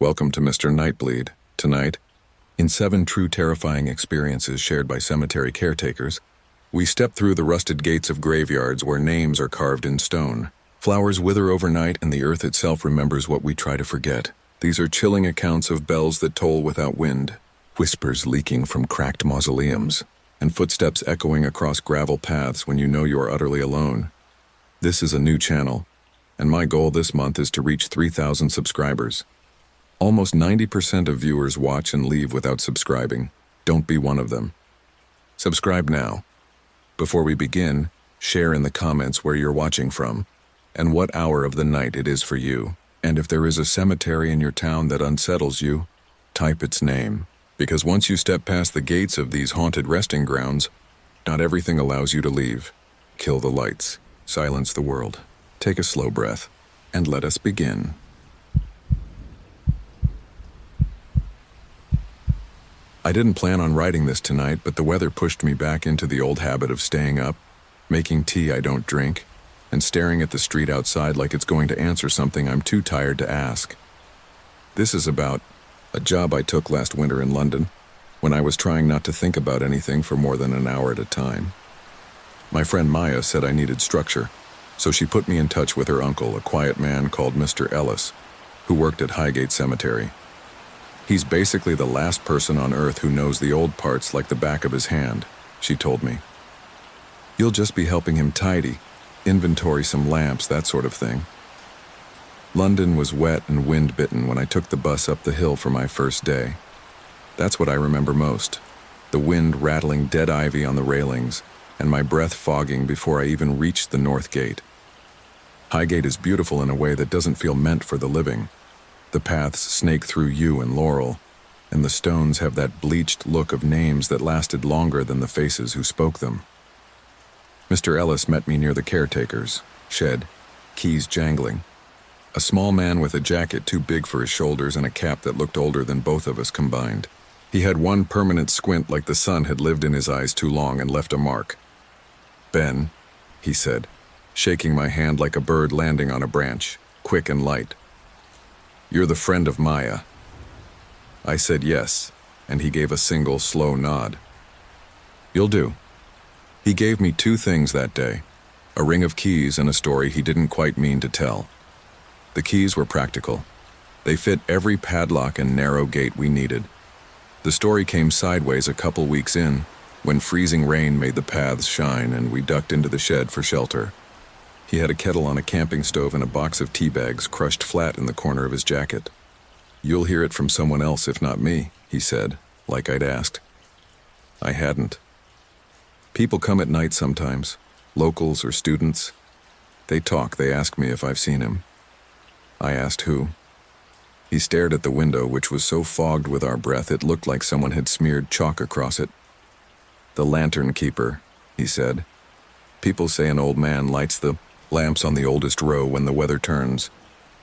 Welcome to Mr. Nightbleed. Tonight, in 7 true terrifying experiences shared by cemetery caretakers, we step through the rusted gates of graveyards where names are carved in stone. Flowers wither overnight and the earth itself remembers what we try to forget. These are chilling accounts of bells that toll without wind, whispers leaking from cracked mausoleums, and footsteps echoing across gravel paths when you know you are utterly alone. This is a new channel, and my goal this month is to reach 3,000 subscribers. Almost 90% of viewers watch and leave without subscribing. Don't be one of them. Subscribe now. Before we begin, share in the comments where you're watching from, and what hour of the night it is for you. And if there is a cemetery in your town that unsettles you, type its name. Because once you step past the gates of these haunted resting grounds, not everything allows you to leave. Kill the lights. Silence the world. Take a slow breath, and let us begin. I didn't plan on writing this tonight, but the weather pushed me back into the old habit of staying up, making tea I don't drink, and staring at the street outside like it's going to answer something I'm too tired to ask. This is about a job I took last winter in London, when I was trying not to think about anything for more than an hour at a time. My friend Maya said I needed structure, so she put me in touch with her uncle, a quiet man called Mr. Ellis, who worked at Highgate Cemetery. He's basically the last person on earth who knows the old parts like the back of his hand, she told me. You'll just be helping him tidy, inventory some lamps, that sort of thing. London was wet and wind-bitten when I took the bus up the hill for my first day. That's what I remember most, the wind rattling dead ivy on the railings, and my breath fogging before I even reached the north gate. Highgate is beautiful in a way that doesn't feel meant for the living. The paths snake through yew and laurel, and the stones have that bleached look of names that lasted longer than the faces who spoke them. Mr. Ellis met me near the Caretakers shed, keys jangling. A small man with a jacket too big for his shoulders and a cap that looked older than both of us combined. He had one permanent squint like the sun had lived in his eyes too long and left a mark. "Ben," he said, shaking my hand like a bird landing on a branch, quick and light. "You're the friend of Maya." I said yes, and he gave a single, slow nod. "You'll do." He gave me 2 things that day, a ring of keys and a story he didn't quite mean to tell. The keys were practical. They fit every padlock and narrow gate we needed. The story came sideways a couple weeks in, when freezing rain made the paths shine and we ducked into the shed for shelter. He had a kettle on a camping stove and a box of tea bags crushed flat in the corner of his jacket. "You'll hear it from someone else if not me," he said, like I'd asked. I hadn't. People come at night sometimes, locals or students. They talk, they ask me if I've seen him. I asked who. He stared at the window, which was so fogged with our breath it looked like someone had smeared chalk across it. "The lantern keeper," he said. "People say an old man lights the lamps on the oldest row when the weather turns,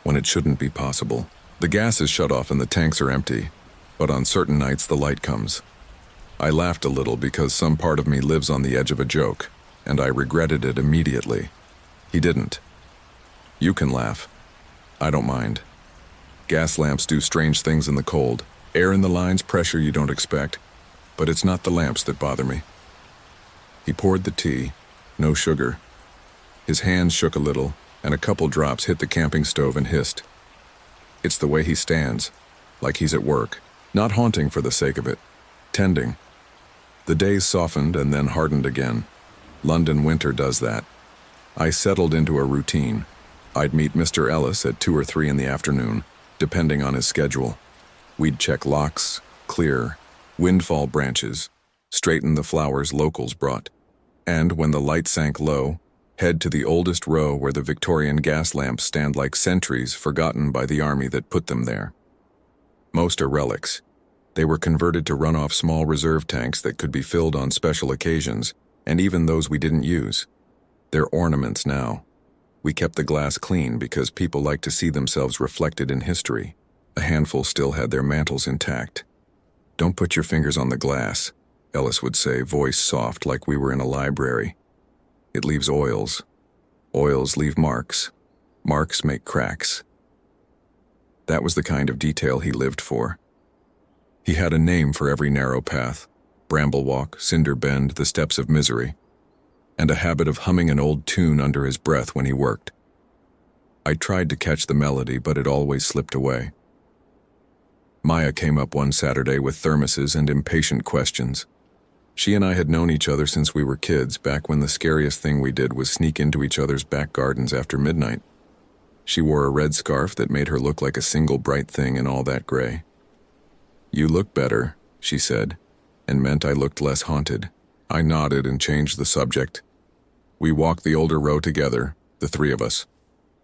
when it shouldn't be possible. The gas is shut off and the tanks are empty, but on certain nights the light comes." I laughed a little because some part of me lives on the edge of a joke, and I regretted it immediately. He didn't. "You can laugh. I don't mind. Gas lamps do strange things in the cold, air in the lines, pressure you don't expect, but it's not the lamps that bother me." He poured the tea, no sugar. His hands shook a little, and a couple drops hit the camping stove and hissed. It's the way he stands, like he's at work, not haunting for the sake of it, tending. The days softened and then hardened again. London winter does that. I settled into a routine. I'd meet Mr. Ellis at 2 or 3 in the afternoon, depending on his schedule. We'd check locks, clear, windfall branches, straighten the flowers locals brought, and when the light sank low, head to the oldest row where the Victorian gas lamps stand like sentries forgotten by the army that put them there. Most are relics. They were converted to run off small reserve tanks that could be filled on special occasions, and even those we didn't use. They're ornaments now. We kept the glass clean because people like to see themselves reflected in history. A handful still had their mantles intact. "Don't put your fingers on the glass," Ellis would say, voice soft like we were in a library. "It leaves oils. Oils leave marks. Marks make cracks." That was the kind of detail he lived for. He had a name for every narrow path, bramble walk, cinder bend, the steps of misery, and a habit of humming an old tune under his breath when he worked. I tried to catch the melody, but it always slipped away. Maya came up one Saturday with thermoses and impatient questions. She and I had known each other since we were kids, back when the scariest thing we did was sneak into each other's back gardens after midnight. She wore a red scarf that made her look like a single bright thing in all that gray. "You look better," she said, and meant I looked less haunted. I nodded and changed the subject. We walked the older row together, the three of us.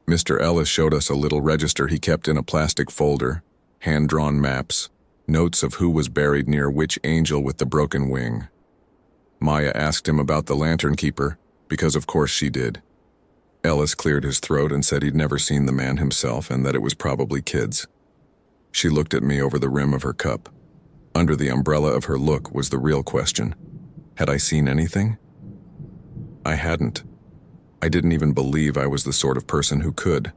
Mr. Ellis showed us a little register he kept in a plastic folder, hand-drawn maps, notes of who was buried near which angel with the broken wing. Maya asked him about the lantern keeper, because of course she did. Ellis cleared his throat and said he'd never seen the man himself and that it was probably kids. She looked at me over the rim of her cup. Under the umbrella of her look was the real question. Had I seen anything? I hadn't. I didn't even believe I was the sort of person who could.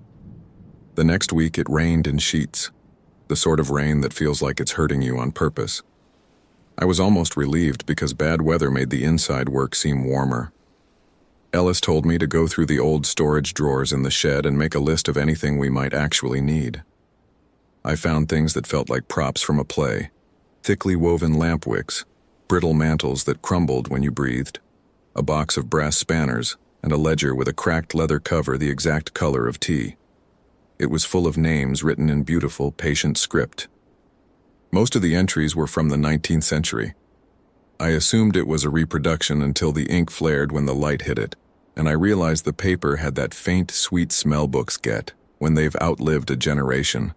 The next week it rained in sheets, the sort of rain that feels like it's hurting you on purpose. I was almost relieved because bad weather made the inside work seem warmer. Ellis told me to go through the old storage drawers in the shed and make a list of anything we might actually need. I found things that felt like props from a play, thickly woven lamp wicks, brittle mantles that crumbled when you breathed, a box of brass spanners, and a ledger with a cracked leather cover the exact color of tea. It was full of names written in beautiful, patient script. Most of the entries were from the 19th century. I assumed it was a reproduction until the ink flared when the light hit it, and I realized the paper had that faint, sweet smell books get when they've outlived a generation.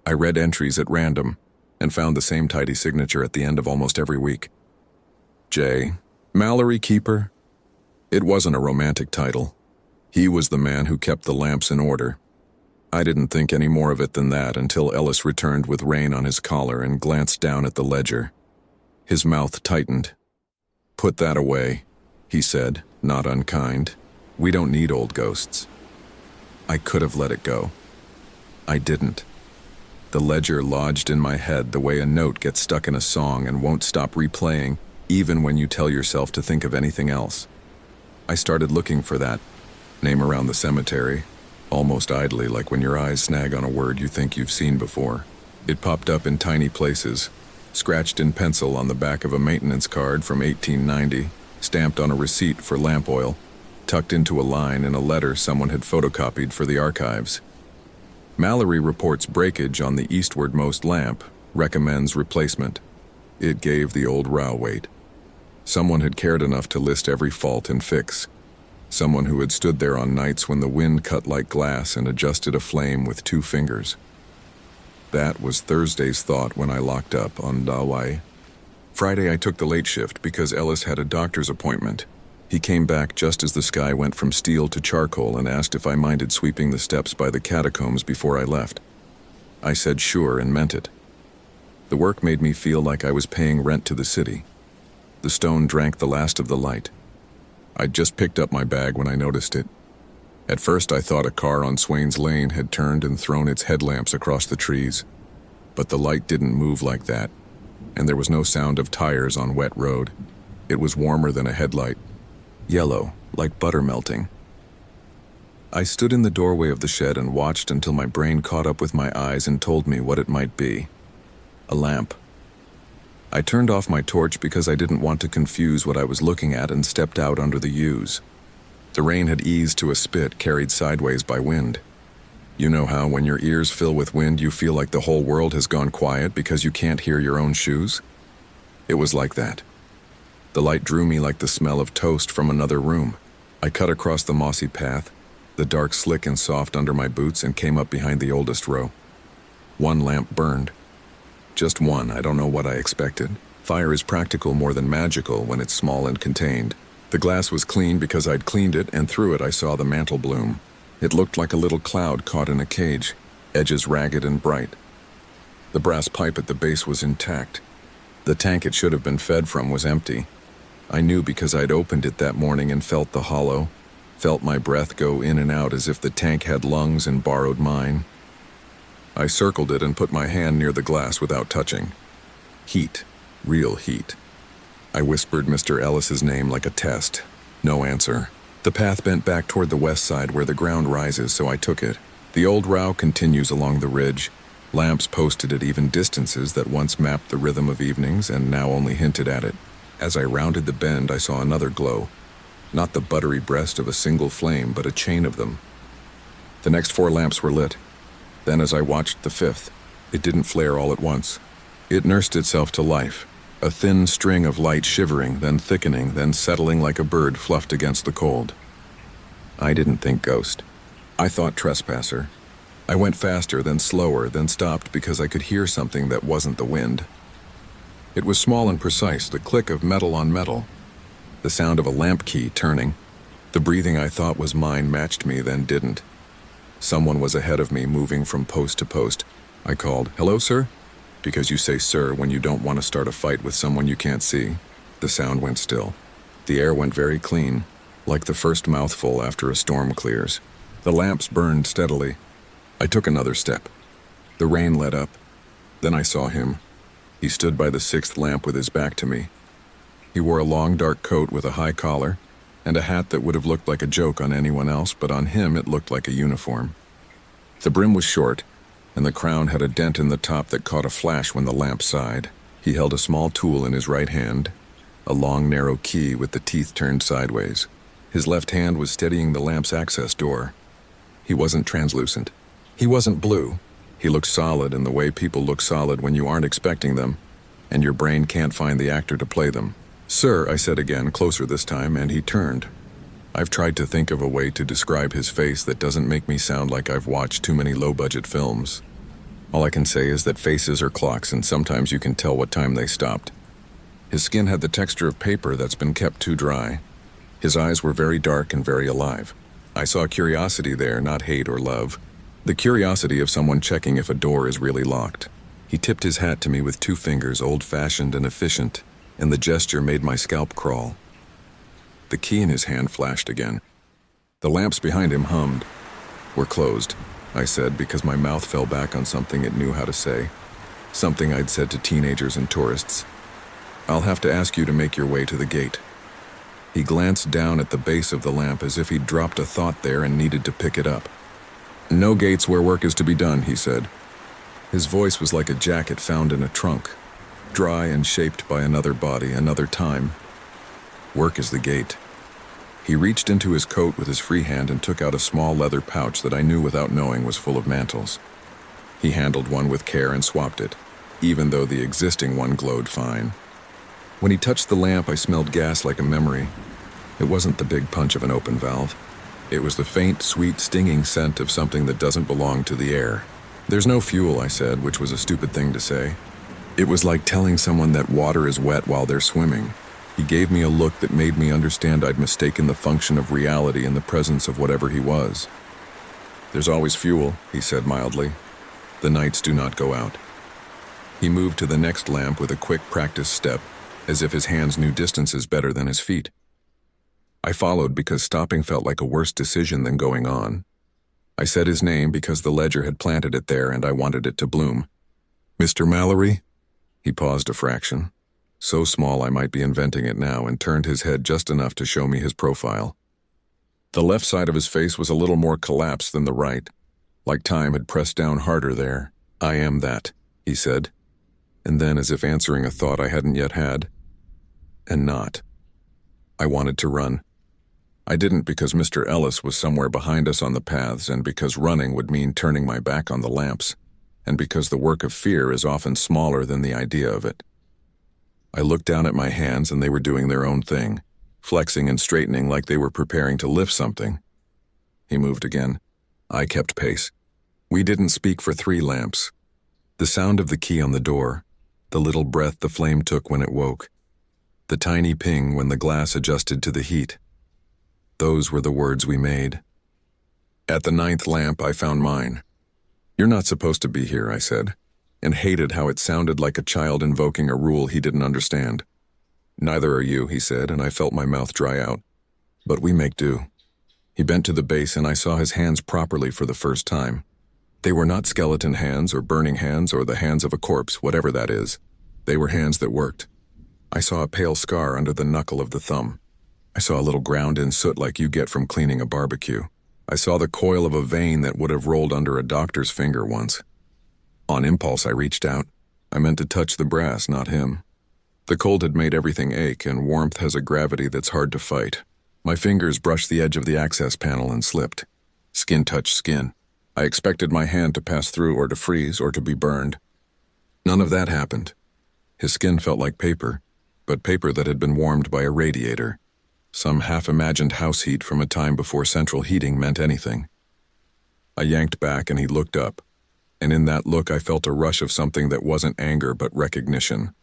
I read entries at random and found the same tidy signature at the end of almost every week. J. Mallory Keeper. It wasn't a romantic title. He was the man who kept the lamps in order. I didn't think any more of it than that until Ellis returned with rain on his collar and glanced down at the ledger. His mouth tightened. "Put that away," he said, not unkind. "We don't need old ghosts." I could have let it go. I didn't. The ledger lodged in my head the way a note gets stuck in a song and won't stop replaying, even when you tell yourself to think of anything else. I started looking for that name around the cemetery, almost idly, like when your eyes snag on a word you think you've seen before. It popped up in tiny places, scratched in pencil on the back of a maintenance card from 1890, stamped on a receipt for lamp oil, tucked into a line in a letter someone had photocopied for the archives. Mallory reports breakage on the eastwardmost lamp, recommends replacement. It gave the old row weight. Someone had cared enough to list every fault and fix. Someone who had stood there on nights when the wind cut like glass and adjusted a flame with 2 fingers. That was Thursday's thought when I locked up on Dawai. Friday I took the late shift because Ellis had a doctor's appointment. He came back just as the sky went from steel to charcoal and asked if I minded sweeping the steps by the catacombs before I left. I said sure and meant it. The work made me feel like I was paying rent to the city. The stone drank the last of the light. I'd just picked up my bag when I noticed it. At first I thought a car on Swain's Lane had turned and thrown its headlamps across the trees. But the light didn't move like that, and there was no sound of tires on wet road. It was warmer than a headlight. Yellow, like butter melting. I stood in the doorway of the shed and watched until my brain caught up with my eyes and told me what it might be. A lamp. I turned off my torch because I didn't want to confuse what I was looking at and stepped out under the yews. The rain had eased to a spit carried sideways by wind. You know how when your ears fill with wind you feel like the whole world has gone quiet because you can't hear your own shoes? It was like that. The light drew me like the smell of toast from another room. I cut across the mossy path, the dark slick and soft under my boots, and came up behind the oldest row. One lamp burned. Just one. I don't know what I expected. Fire is practical more than magical when it's small and contained. The glass was clean because I'd cleaned it, and through it I saw the mantle bloom. It looked like a little cloud caught in a cage, edges ragged and bright. The brass pipe at the base was intact. The tank it should have been fed from was empty. I knew because I'd opened it that morning and felt the hollow, felt my breath go in and out as if the tank had lungs and borrowed mine. I circled it and put my hand near the glass without touching. Heat. Real heat. I whispered Mr. Ellis's name like a test. No answer. The path bent back toward the west side where the ground rises, so I took it. The old row continues along the ridge. Lamps posted at even distances that once mapped the rhythm of evenings and now only hinted at it. As I rounded the bend, I saw another glow. Not the buttery breast of a single flame, but a chain of them. The next 4 lamps were lit. Then as I watched the 5th, it didn't flare all at once. It nursed itself to life. A thin string of light shivering, then thickening, then settling like a bird fluffed against the cold. I didn't think ghost. I thought trespasser. I went faster, then slower, then stopped because I could hear something that wasn't the wind. It was small and precise, the click of metal on metal. The sound of a lamp key turning. The breathing I thought was mine matched me, then didn't. Someone was ahead of me, moving from post to post. I called, "Hello, sir?" Because you say sir when you don't want to start a fight with someone you can't see. The sound went still. The air went very clean, like the first mouthful after a storm clears. The lamps burned steadily. I took another step. The rain let up. Then I saw him. He stood by the 6th lamp with his back to me. He wore a long dark coat with a high collar and a hat that would have looked like a joke on anyone else, but on him it looked like a uniform. The brim was short, and the crown had a dent in the top that caught a flash when the lamp sighed. He held a small tool in his right hand, a long narrow key with the teeth turned sideways. His left hand was steadying the lamp's access door. He wasn't translucent. He wasn't blue. He looked solid in the way people look solid when you aren't expecting them, and your brain can't find the actor to play them. "Sir," I said again, closer this time, and he turned. I've tried to think of a way to describe his face that doesn't make me sound like I've watched too many low-budget films. All I can say is that faces are clocks, and sometimes you can tell what time they stopped. His skin had the texture of paper that's been kept too dry. His eyes were very dark and very alive. I saw curiosity there, not hate or love. The curiosity of someone checking if a door is really locked. He tipped his hat to me with 2 fingers, old-fashioned and efficient, and the gesture made my scalp crawl. The key in his hand flashed again. The lamps behind him hummed. "We're closed," I said, because my mouth fell back on something it knew how to say. Something I'd said to teenagers and tourists. "I'll have to ask you to make your way to the gate." He glanced down at the base of the lamp as if he'd dropped a thought there and needed to pick it up. "No gates where work is to be done," he said. His voice was like a jacket found in a trunk, dry and shaped by another body, another time. Work is the gate. He reached into his coat with his free hand and took out a small leather pouch that I knew without knowing was full of mantles. He handled one with care and swapped it, even though the existing one glowed fine. When he touched the lamp, I smelled gas like a memory. It wasn't the big punch of an open valve. It was the faint, sweet, stinging scent of something that doesn't belong to the air. "There's no fuel," I said, which was a stupid thing to say. It was like telling someone that water is wet while they're swimming. He gave me a look that made me understand I'd mistaken the function of reality in the presence of whatever he was. "There's always fuel," he said mildly. "The nights do not go out." He moved to the next lamp with a quick practice step, as if his hands knew distances better than his feet. I followed because stopping felt like a worse decision than going on. I said his name because the ledger had planted it there and I wanted it to bloom. "Mr. Mallory?" He paused a fraction, so small I might be inventing it now, and turned his head just enough to show me his profile. The left side of his face was a little more collapsed than the right, like time had pressed down harder there. "I am that," he said, and then, as if answering a thought I hadn't yet had, "and not." I wanted to run. I didn't because Mr. Ellis was somewhere behind us on the paths, and because running would mean turning my back on the lamps, and because the work of fear is often smaller than the idea of it. I looked down at my hands and they were doing their own thing, flexing and straightening like they were preparing to lift something. He moved again. I kept pace. We didn't speak for 3 lamps. The sound of the key on the door, the little breath the flame took when it woke, the tiny ping when the glass adjusted to the heat. Those were the words we made. At the 9th lamp, I found mine. "You're not supposed to be here," I said, and hated how it sounded like a child invoking a rule he didn't understand. "Neither are you," he said, and I felt my mouth dry out. "But we make do." He bent to the base and I saw his hands properly for the first time. They were not skeleton hands or burning hands or the hands of a corpse, whatever that is. They were hands that worked. I saw a pale scar under the knuckle of the thumb. I saw a little ground in soot like you get from cleaning a barbecue. I saw the coil of a vein that would have rolled under a doctor's finger once. On impulse, I reached out. I meant to touch the brass, not him. The cold had made everything ache, and warmth has a gravity that's hard to fight. My fingers brushed the edge of the access panel and slipped. Skin touched skin. I expected my hand to pass through or to freeze or to be burned. None of that happened. His skin felt like paper, but paper that had been warmed by a radiator. Some half-imagined house heat from a time before central heating meant anything. I yanked back and he looked up, and in that look I felt a rush of something that wasn't anger but recognition,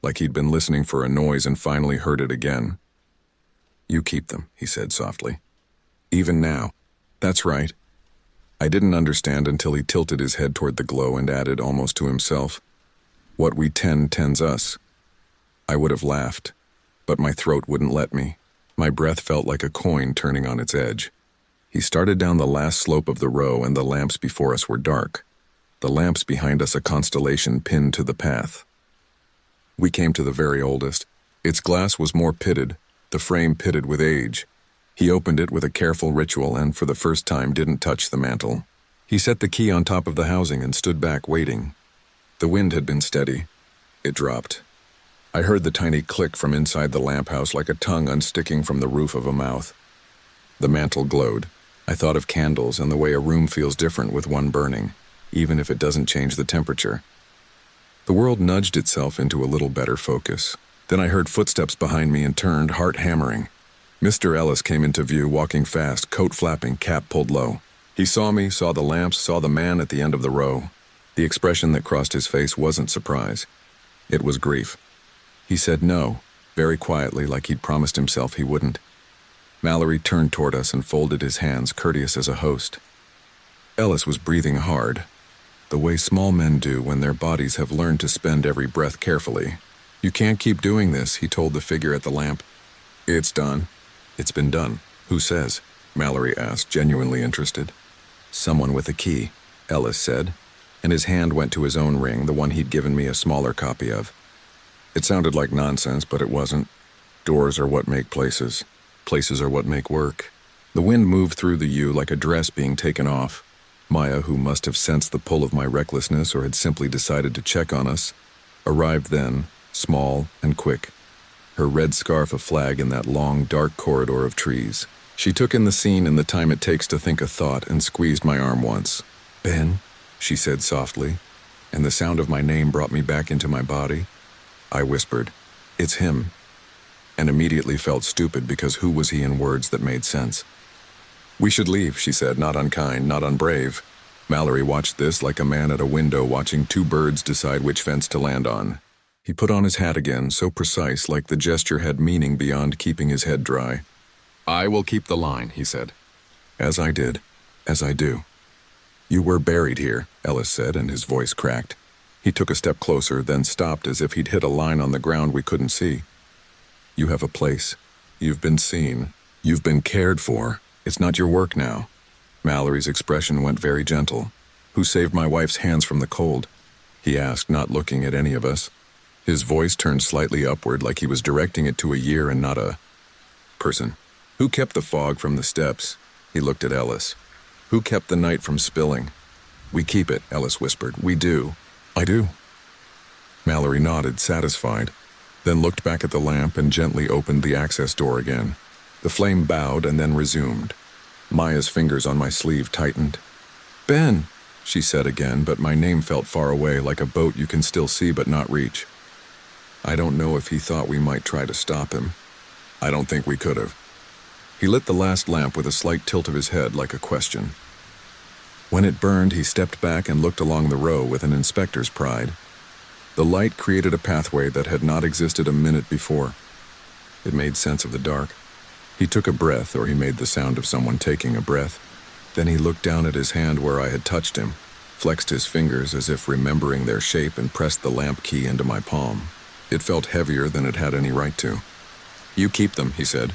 like he'd been listening for a noise and finally heard it again. "You keep them," he said softly. "Even now." "That's right." I didn't understand until he tilted his head toward the glow and added almost to himself, "What we tend tends us." I would have laughed, but my throat wouldn't let me. My breath felt like a coin turning on its edge. He started down the last slope of the row, and the lamps before us were dark. The lamps behind us a constellation pinned to the path. We came to the very oldest. Its glass was more pitted, the frame pitted with age. He opened it with a careful ritual and for the first time didn't touch the mantle. He set the key on top of the housing and stood back waiting. The wind had been steady. It dropped. I heard the tiny click from inside the lamp house like a tongue unsticking from the roof of a mouth. The mantle glowed. I thought of candles and the way a room feels different with one burning, even if it doesn't change the temperature. The world nudged itself into a little better focus. Then I heard footsteps behind me and turned, heart hammering. Mr. Ellis came into view, walking fast, coat flapping, cap pulled low. He saw me, saw the lamps, saw the man at the end of the row. The expression that crossed his face wasn't surprise. It was grief. He said no, very quietly, like he'd promised himself he wouldn't. Mallory turned toward us and folded his hands, courteous as a host. Ellis was breathing hard, the way small men do when their bodies have learned to spend every breath carefully. "You can't keep doing this," he told the figure at the lamp. "It's done." "It's been done. Who says?" Mallory asked, genuinely interested. "Someone with a key," Ellis said, and his hand went to his own ring, the one he'd given me a smaller copy of. It sounded like nonsense, but it wasn't. Doors are what make places. Places are what make work. The wind moved through the U like a dress being taken off. Maya, who must have sensed the pull of my recklessness or had simply decided to check on us, arrived then, small and quick, her red scarf a flag in that long, dark corridor of trees. She took in the scene in the time it takes to think a thought and squeezed my arm once. "Ben," she said softly, and the sound of my name brought me back into my body. I whispered, "It's him," and immediately felt stupid because who was he in words that made sense? "We should leave," she said, not unkind, not unbrave. Mallory watched this like a man at a window watching two birds decide which fence to land on. He put on his hat again, so precise, like the gesture had meaning beyond keeping his head dry. "I will keep the line," he said. As I did. As I do. "You were buried here," Ellis said, and his voice cracked. He took a step closer, then stopped as if he'd hit a line on the ground we couldn't see. "You have a place. You've been seen. You've been cared for. It's not your work now." Mallory's expression went very gentle. "Who saved my wife's hands from the cold?" he asked, not looking at any of us. His voice turned slightly upward like he was directing it to a year and not a person. "Who kept the fog from the steps?" He looked at Ellis. "Who kept the night from spilling?" "We keep it," Ellis whispered. "We do." "I do." Mallory nodded, satisfied, then looked back at the lamp and gently opened the access door again. The flame bowed and then resumed. Maya's fingers on my sleeve tightened. "Ben," she said again, but my name felt far away, like a boat you can still see but not reach. I don't know if he thought we might try to stop him. I don't think we could have. He lit the last lamp with a slight tilt of his head, like a question. When it burned, he stepped back and looked along the row with an inspector's pride. The light created a pathway that had not existed a minute before. It made sense of the dark. He took a breath, or he made the sound of someone taking a breath. Then he looked down at his hand where I had touched him, flexed his fingers as if remembering their shape, and pressed the lamp key into my palm. It felt heavier than it had any right to. "You keep them," he said.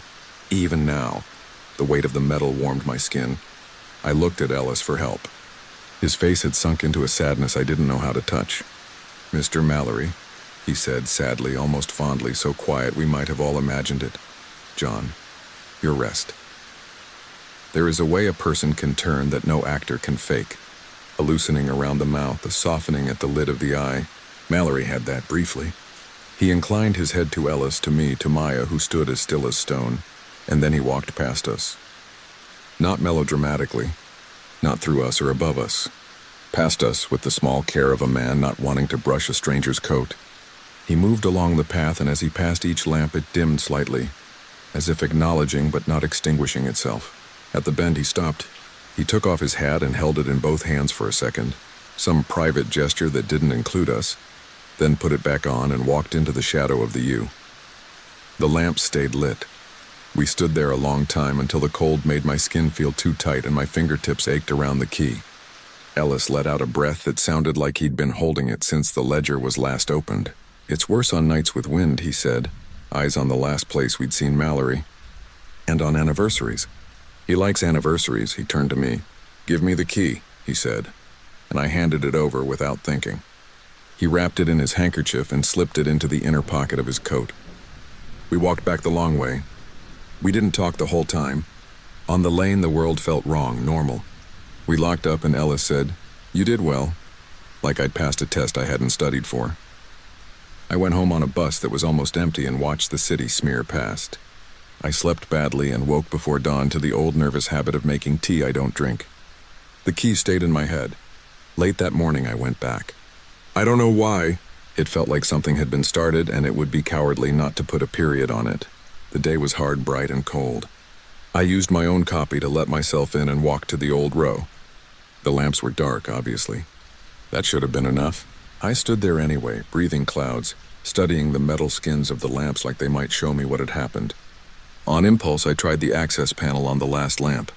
"Even now." The weight of the metal warmed my skin. I looked at Ellis for help. His face had sunk into a sadness I didn't know how to touch. "Mr. Mallory," he said sadly, almost fondly, so quiet we might have all imagined it. "John, your rest." There is a way a person can turn that no actor can fake. A loosening around the mouth, a softening at the lid of the eye. Mallory had that briefly. He inclined his head to Ellis, to me, to Maya, who stood as still as stone, and then he walked past us. Not melodramatically, not through us or above us. Past us with the small care of a man not wanting to brush a stranger's coat. He moved along the path, and as he passed each lamp it dimmed slightly, as if acknowledging but not extinguishing itself. At the bend he stopped. He took off his hat and held it in both hands for a second, some private gesture that didn't include us, then put it back on and walked into the shadow of the yew. The lamps stayed lit. We stood there a long time until the cold made my skin feel too tight and my fingertips ached around the key. Ellis let out a breath that sounded like he'd been holding it since the ledger was last opened. "It's worse on nights with wind," he said, eyes on the last place we'd seen Mallory. "And on anniversaries." "He likes anniversaries," he turned to me. "Give me the key," he said, and I handed it over without thinking. He wrapped it in his handkerchief and slipped it into the inner pocket of his coat. We walked back the long way. We didn't talk the whole time. On the lane the world felt wrong, normal. We locked up and Ellis said, "You did well," like I'd passed a test I hadn't studied for. I went home on a bus that was almost empty and watched the city smear past. I slept badly and woke before dawn to the old nervous habit of making tea I don't drink. The key stayed in my head. Late that morning I went back. I don't know why. It felt like something had been started and it would be cowardly not to put a period on it. The day was hard, bright, and cold. I used my own copy to let myself in and walked to the old row. The lamps were dark, obviously. That should have been enough. I stood there anyway, breathing clouds, studying the metal skins of the lamps like they might show me what had happened. On impulse, I tried the access panel on the last lamp.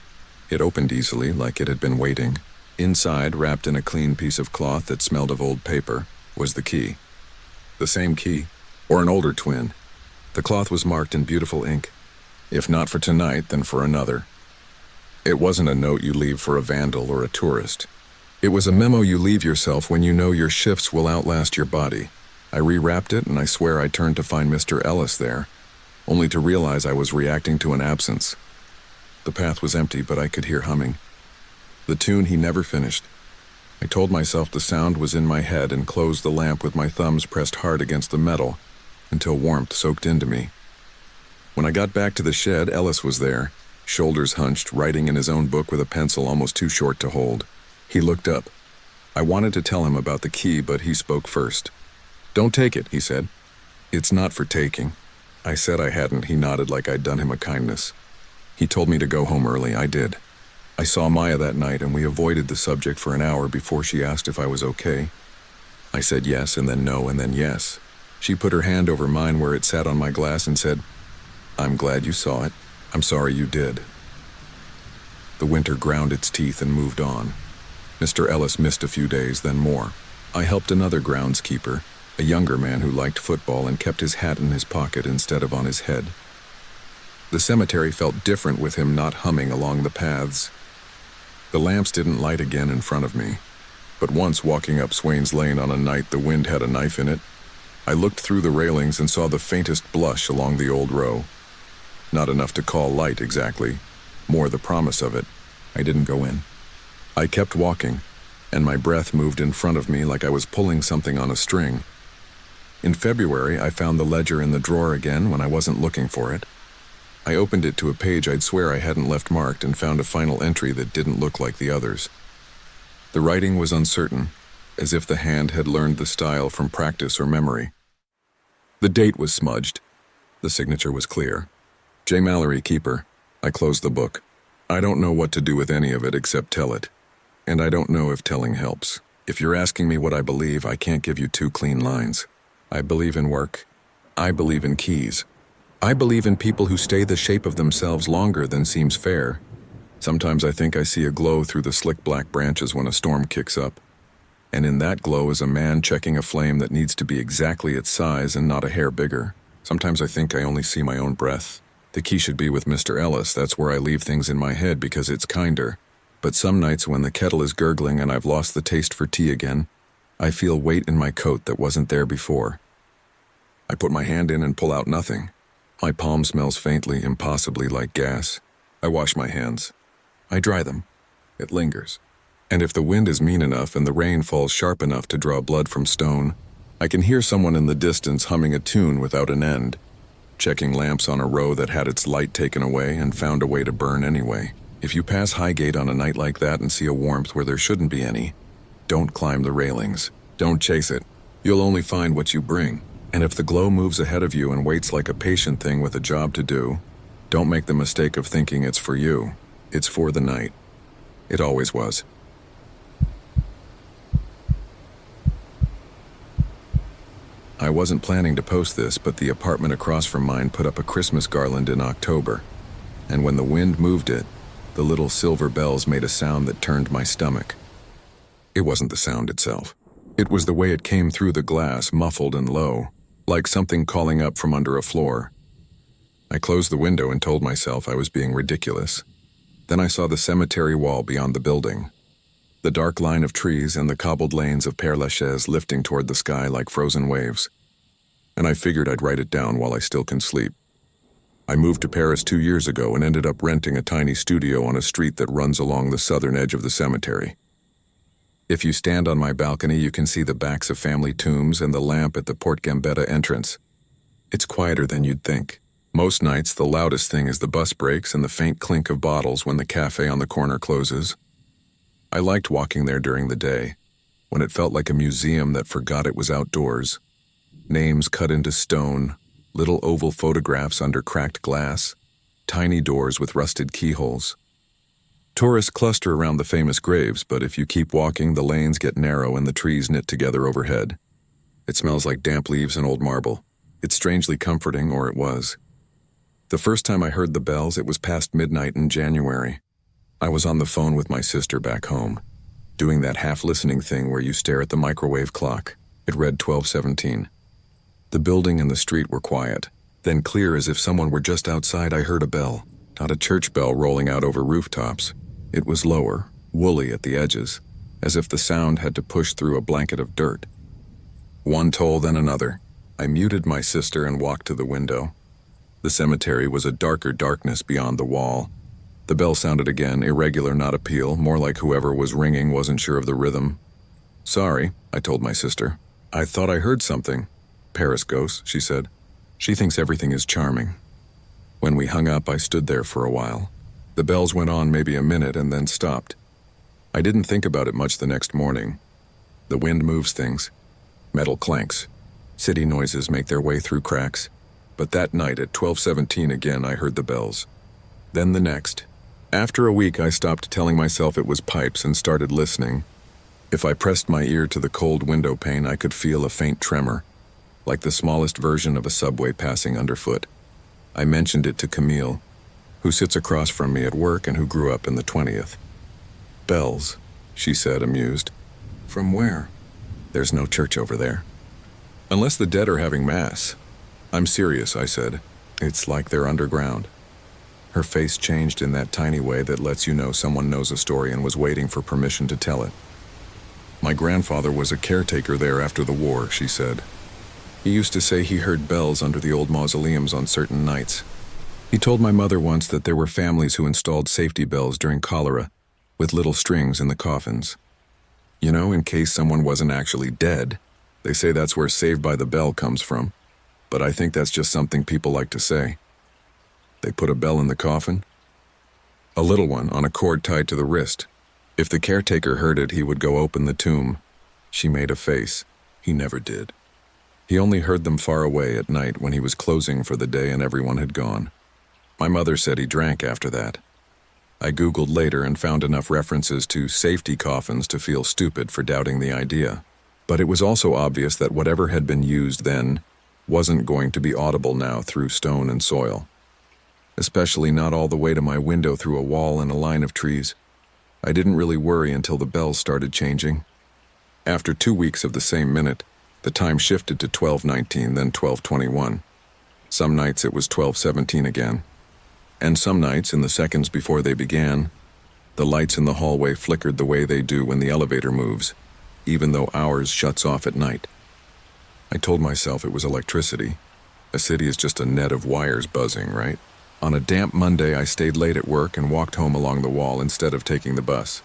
It opened easily, like it had been waiting. Inside, wrapped in a clean piece of cloth that smelled of old paper, was the key. The same key, or an older twin. The cloth was marked in beautiful ink. If not for tonight, then for another. It wasn't a note you leave for a vandal or a tourist. It was a memo you leave yourself when you know your shifts will outlast your body. I rewrapped it, and I swear I turned to find Mr. Ellis there, only to realize I was reacting to an absence. The path was empty, but I could hear humming. The tune he never finished. I told myself the sound was in my head and closed the lamp with my thumbs pressed hard against the metal until warmth soaked into me. When I got back to the shed, Ellis was there, shoulders hunched, writing in his own book with a pencil almost too short to hold. He looked up. I wanted to tell him about the key, but he spoke first. "Don't take it," he said. "It's not for taking." I said I hadn't. He nodded like I'd done him a kindness. He told me to go home early. I did. I saw Maya that night, and we avoided the subject for an hour before she asked if I was okay. I said yes, and then no, and then yes. She put her hand over mine where it sat on my glass and said, "I'm glad you saw it. I'm sorry you did." The winter ground its teeth and moved on. Mr. Ellis missed a few days, then more. I helped another groundskeeper, a younger man who liked football and kept his hat in his pocket instead of on his head. The cemetery felt different with him not humming along the paths. The lamps didn't light again in front of me, but once walking up Swain's Lane on a night the wind had a knife in it, I looked through the railings and saw the faintest blush along the old row. Not enough to call light exactly, more the promise of it. I didn't go in. I kept walking, and my breath moved in front of me like I was pulling something on a string. In February, I found the ledger in the drawer again when I wasn't looking for it. I opened it to a page I'd swear I hadn't left marked and found a final entry that didn't look like the others. The writing was uncertain, as if the hand had learned the style from practice or memory. The date was smudged. The signature was clear. J. Mallory, keeper. I closed the book. I don't know what to do with any of it except tell it. And I don't know if telling helps. If you're asking me what I believe, I can't give you two clean lines. I believe in work. I believe in keys. I believe in people who stay the shape of themselves longer than seems fair. Sometimes I think I see a glow through the slick black branches when a storm kicks up. And in that glow is a man checking a flame that needs to be exactly its size and not a hair bigger. Sometimes I think I only see my own breath. The key should be with Mr. Ellis. That's where I leave things in my head because it's kinder. But some nights when the kettle is gurgling and I've lost the taste for tea again, I feel weight in my coat that wasn't there before. I put my hand in and pull out nothing. My palm smells faintly, impossibly like gas. I wash my hands. I dry them. It lingers. And if the wind is mean enough and the rain falls sharp enough to draw blood from stone, I can hear someone in the distance humming a tune without an end, checking lamps on a row that had its light taken away and found a way to burn anyway. If you pass Highgate on a night like that and see a warmth where there shouldn't be any, don't climb the railings. Don't chase it. You'll only find what you bring. And if the glow moves ahead of you and waits like a patient thing with a job to do, don't make the mistake of thinking it's for you. It's for the night. It always was. I wasn't planning to post this, but the apartment across from mine put up a Christmas garland in October. And when the wind moved it, the little silver bells made a sound that turned my stomach. It wasn't the sound itself. It was the way it came through the glass, muffled and low, like something calling up from under a floor. I closed the window and told myself I was being ridiculous. Then I saw the cemetery wall beyond the building, the dark line of trees and the cobbled lanes of Père Lachaise lifting toward the sky like frozen waves. And I figured I'd write it down while I still can sleep. I moved to Paris 2 years ago and ended up renting a tiny studio on a street that runs along the southern edge of the cemetery. If you stand on my balcony, you can see the backs of family tombs and the lamp at the Porte Gambetta entrance. It's quieter than you'd think. Most nights, the loudest thing is the bus brakes and the faint clink of bottles when the cafe on the corner closes. I liked walking there during the day, when it felt like a museum that forgot it was outdoors. Names cut into stone, little oval photographs under cracked glass, tiny doors with rusted keyholes. Tourists cluster around the famous graves, but if you keep walking, the lanes get narrow and the trees knit together overhead. It smells like damp leaves and old marble. It's strangely comforting, or it was. The first time I heard the bells, it was past midnight in January. I was on the phone with my sister back home, doing that half-listening thing where you stare at the microwave clock. It read 12:17. The building and the street were quiet. Then, clear as if someone were just outside, I heard a bell. Not a church bell rolling out over rooftops. It was lower, woolly at the edges, as if the sound had to push through a blanket of dirt. One toll, then another. I muted my sister and walked to the window. The cemetery was a darker darkness beyond the wall. The bell sounded again, irregular, not a peal, more like whoever was ringing wasn't sure of the rhythm. "Sorry," I told my sister. "I thought I heard something." "Paris ghosts," she said. "She thinks everything is charming." When we hung up, I stood there for a while. The bells went on maybe a minute and then stopped. I didn't think about it much the next morning. The wind moves things. Metal clanks. City noises make their way through cracks. But that night at 12:17 again, I heard the bells. Then the next. After a week, I stopped telling myself it was pipes and started listening. If I pressed my ear to the cold window pane, I could feel a faint tremor, like the smallest version of a subway passing underfoot. I mentioned it to Camille, who sits across from me at work and who grew up in the 20th. "Bells," she said, amused. "From where?" "There's no church over there. Unless the dead are having mass." "I'm serious," I said. "It's like they're underground." Her face changed in that tiny way that lets you know someone knows a story and was waiting for permission to tell it. "My grandfather was a caretaker there after the war," she said. "He used to say he heard bells under the old mausoleums on certain nights. He told my mother once that there were families who installed safety bells during cholera, with little strings in the coffins. You know, in case someone wasn't actually dead. They say that's where Saved by the Bell comes from. But I think that's just something people like to say." "They put a bell in the coffin?" "A little one, on a cord tied to the wrist. If the caretaker heard it, he would go open the tomb." She made a face. "He never did. He only heard them far away at night when he was closing for the day and everyone had gone. My mother said he drank after that." I Googled later and found enough references to safety coffins to feel stupid for doubting the idea. But it was also obvious that whatever had been used then wasn't going to be audible now through stone and soil. Especially not all the way to my window through a wall and a line of trees. I didn't really worry until the bells started changing. After 2 weeks of the same minute, the time shifted to 12:19, then 12:21. Some nights it was 12:17 again. And some nights, in the seconds before they began, The lights in the hallway flickered the way they do when the elevator moves, even though ours shuts off at night. I told myself it was electricity. A city is just a net of wires buzzing, right? On a damp Monday, I stayed late at work and walked home along the wall instead of taking the bus.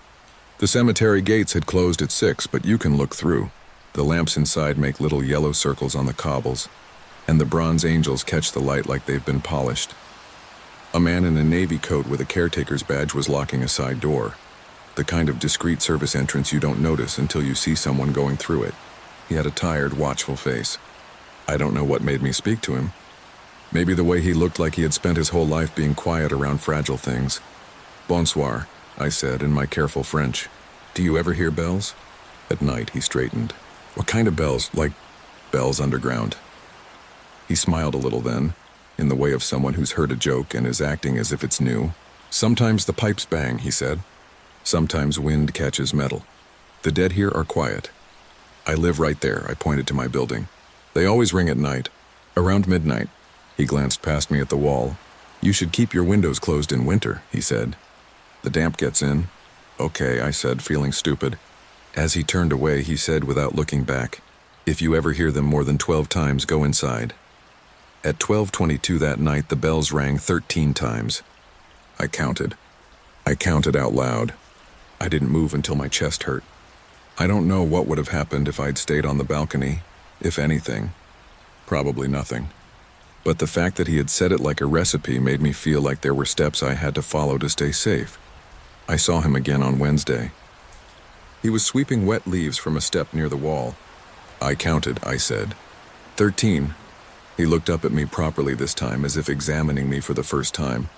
The cemetery gates had closed at 6, but you can look through. The lamps inside make little yellow circles on the cobbles, and the bronze angels catch the light like they've been polished. A man in a navy coat with a caretaker's badge was locking a side door, the kind of discreet service entrance you don't notice until you see someone going through it. He had a tired, watchful face. I don't know what made me speak to him. Maybe the way he looked like he had spent his whole life being quiet around fragile things. Bonsoir, I said in my careful French. Do you ever hear bells? At night, he straightened. What kind of bells? Like bells underground? He smiled a little then, in the way of someone who's heard a joke and is acting as if it's new. Sometimes the pipes bang, he said. Sometimes wind catches metal. The dead here are quiet. I live right there, I pointed to my building. They always ring at night, around midnight. He glanced past me at the wall. You should keep your windows closed in winter, he said. The damp gets in. Okay, I said, feeling stupid. As he turned away, he said without looking back, if you ever hear them more than 12 times, go inside. At 12:22 that night, the bells rang 13 times. I counted. I counted out loud. I didn't move until my chest hurt. I don't know what would have happened if I'd stayed on the balcony, if anything. Probably nothing. But the fact that he had said it like a recipe made me feel like there were steps I had to follow to stay safe. I saw him again on Wednesday. He was sweeping wet leaves from a step near the wall. I counted, I said. 13. He looked up at me properly this time, as if examining me for the first time.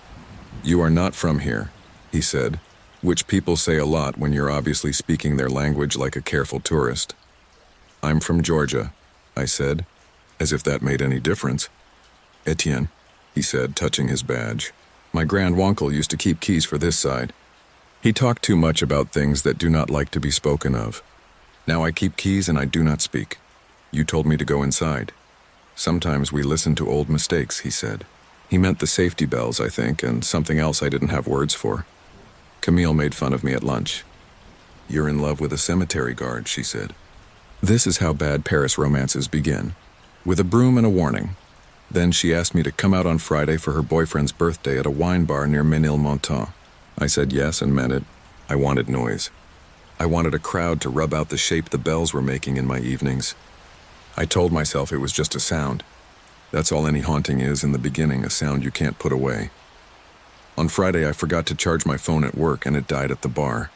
You are not from here, he said, which people say a lot when you're obviously speaking their language like a careful tourist. I'm from Georgia, I said, as if that made any difference. Etienne, he said, touching his badge. My grandwonkel used to keep keys for this side. He talked too much about things that do not like to be spoken of. Now I keep keys and I do not speak. You told me to go inside. Sometimes we listen to old mistakes, he said. He meant the safety bells, I think, and something else I didn't have words for. Camille made fun of me at lunch. You're in love with a cemetery guard, she said. This is how bad Paris romances begin, with a broom and a warning. Then she asked me to come out on Friday for her boyfriend's birthday at a wine bar near Ménilmontant. I said yes and meant it. I wanted noise. I wanted a crowd to rub out the shape the bells were making in my evenings. I told myself it was just a sound. That's all any haunting is in the beginning, a sound you can't put away. On Friday, I forgot to charge my phone at work and it died at the bar.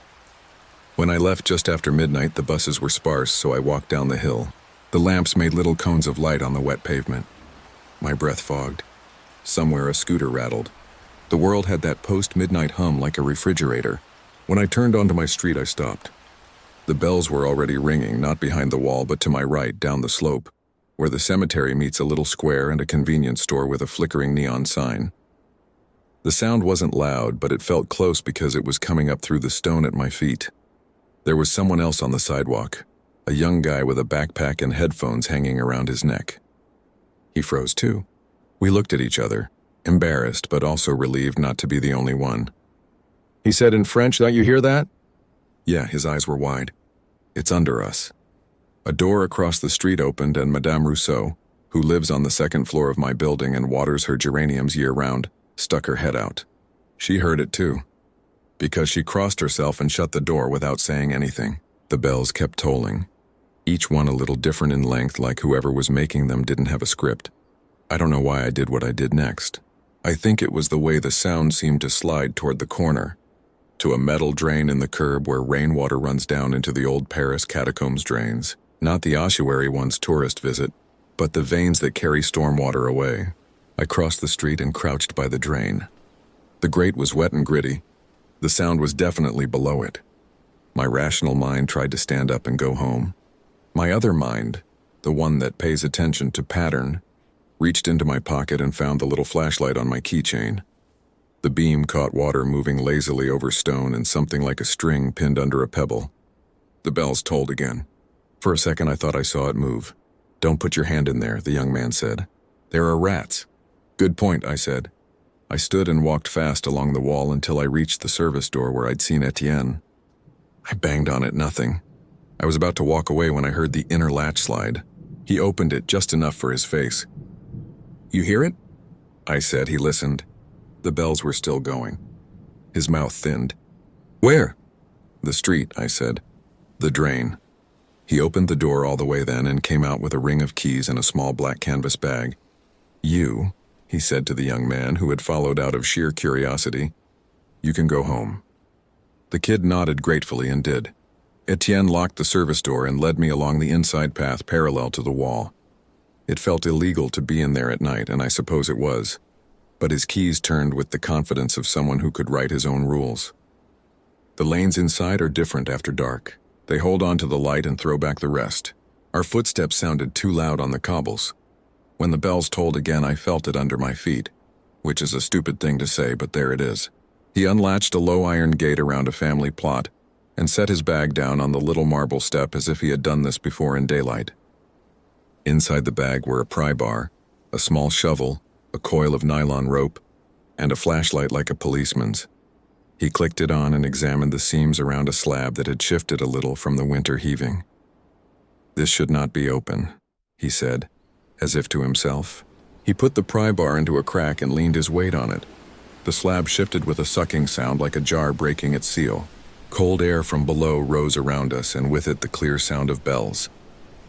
When I left just after midnight, the buses were sparse, so I walked down the hill. The lamps made little cones of light on the wet pavement. My breath fogged. Somewhere a scooter rattled. The world had that post-midnight hum like a refrigerator. When I turned onto my street, I stopped. The bells were already ringing, not behind the wall, but to my right, down the slope, where the cemetery meets a little square and a convenience store with a flickering neon sign. The sound wasn't loud, but it felt close because it was coming up through the stone at my feet. There was someone else on the sidewalk, a young guy with a backpack and headphones hanging around his neck. He froze too. We looked at each other, embarrassed but also relieved not to be the only one. He said in French, "Don't you hear that?" Yeah, his eyes were wide. It's under us. A door across the street opened and Madame Rousseau, who lives on the second floor of my building and waters her geraniums year-round, stuck her head out. She heard it too, because she crossed herself and shut the door without saying anything. The bells kept tolling, each one a little different in length, like whoever was making them didn't have a script. I don't know why I did what I did next. I think it was the way the sound seemed to slide toward the corner, to a metal drain in the curb where rainwater runs down into the old Paris catacombs drains. Not the ossuary ones tourists visit, but the veins that carry stormwater away. I crossed the street and crouched by the drain. The grate was wet and gritty. The sound was definitely below it. My rational mind tried to stand up and go home. My other mind, the one that pays attention to pattern, reached into my pocket and found the little flashlight on my keychain. The beam caught water moving lazily over stone and something like a string pinned under a pebble. The bells tolled again. For a second I thought I saw it move. "Don't put your hand in there," the young man said. "There are rats." "Good point," I said. I stood and walked fast along the wall until I reached the service door where I'd seen Etienne. I banged on it, nothing. I was about to walk away when I heard the inner latch slide. He opened it just enough for his face. "You hear it?" I said. He listened. The bells were still going. His mouth thinned. "Where?" "The street," I said. "The drain." He opened the door all the way then and came out with a ring of keys and a small black canvas bag. "You," he said to the young man who had followed out of sheer curiosity, "you can go home." The kid nodded gratefully and did. Etienne locked the service door and led me along the inside path parallel to the wall. It felt illegal to be in there at night, and I suppose it was, but his keys turned with the confidence of someone who could write his own rules. The lanes inside are different after dark. They hold on to the light and throw back the rest. Our footsteps sounded too loud on the cobbles. When the bells tolled again, I felt it under my feet, which is a stupid thing to say, but there it is. He unlatched a low iron gate around a family plot and set his bag down on the little marble step as if he had done this before in daylight. Inside the bag were a pry bar, a small shovel, a coil of nylon rope, and a flashlight like a policeman's. He clicked it on and examined the seams around a slab that had shifted a little from the winter heaving. "This should not be open," he said, as if to himself. He put the pry bar into a crack and leaned his weight on it. The slab shifted with a sucking sound like a jar breaking its seal. Cold air from below rose around us, and with it the clear sound of bells.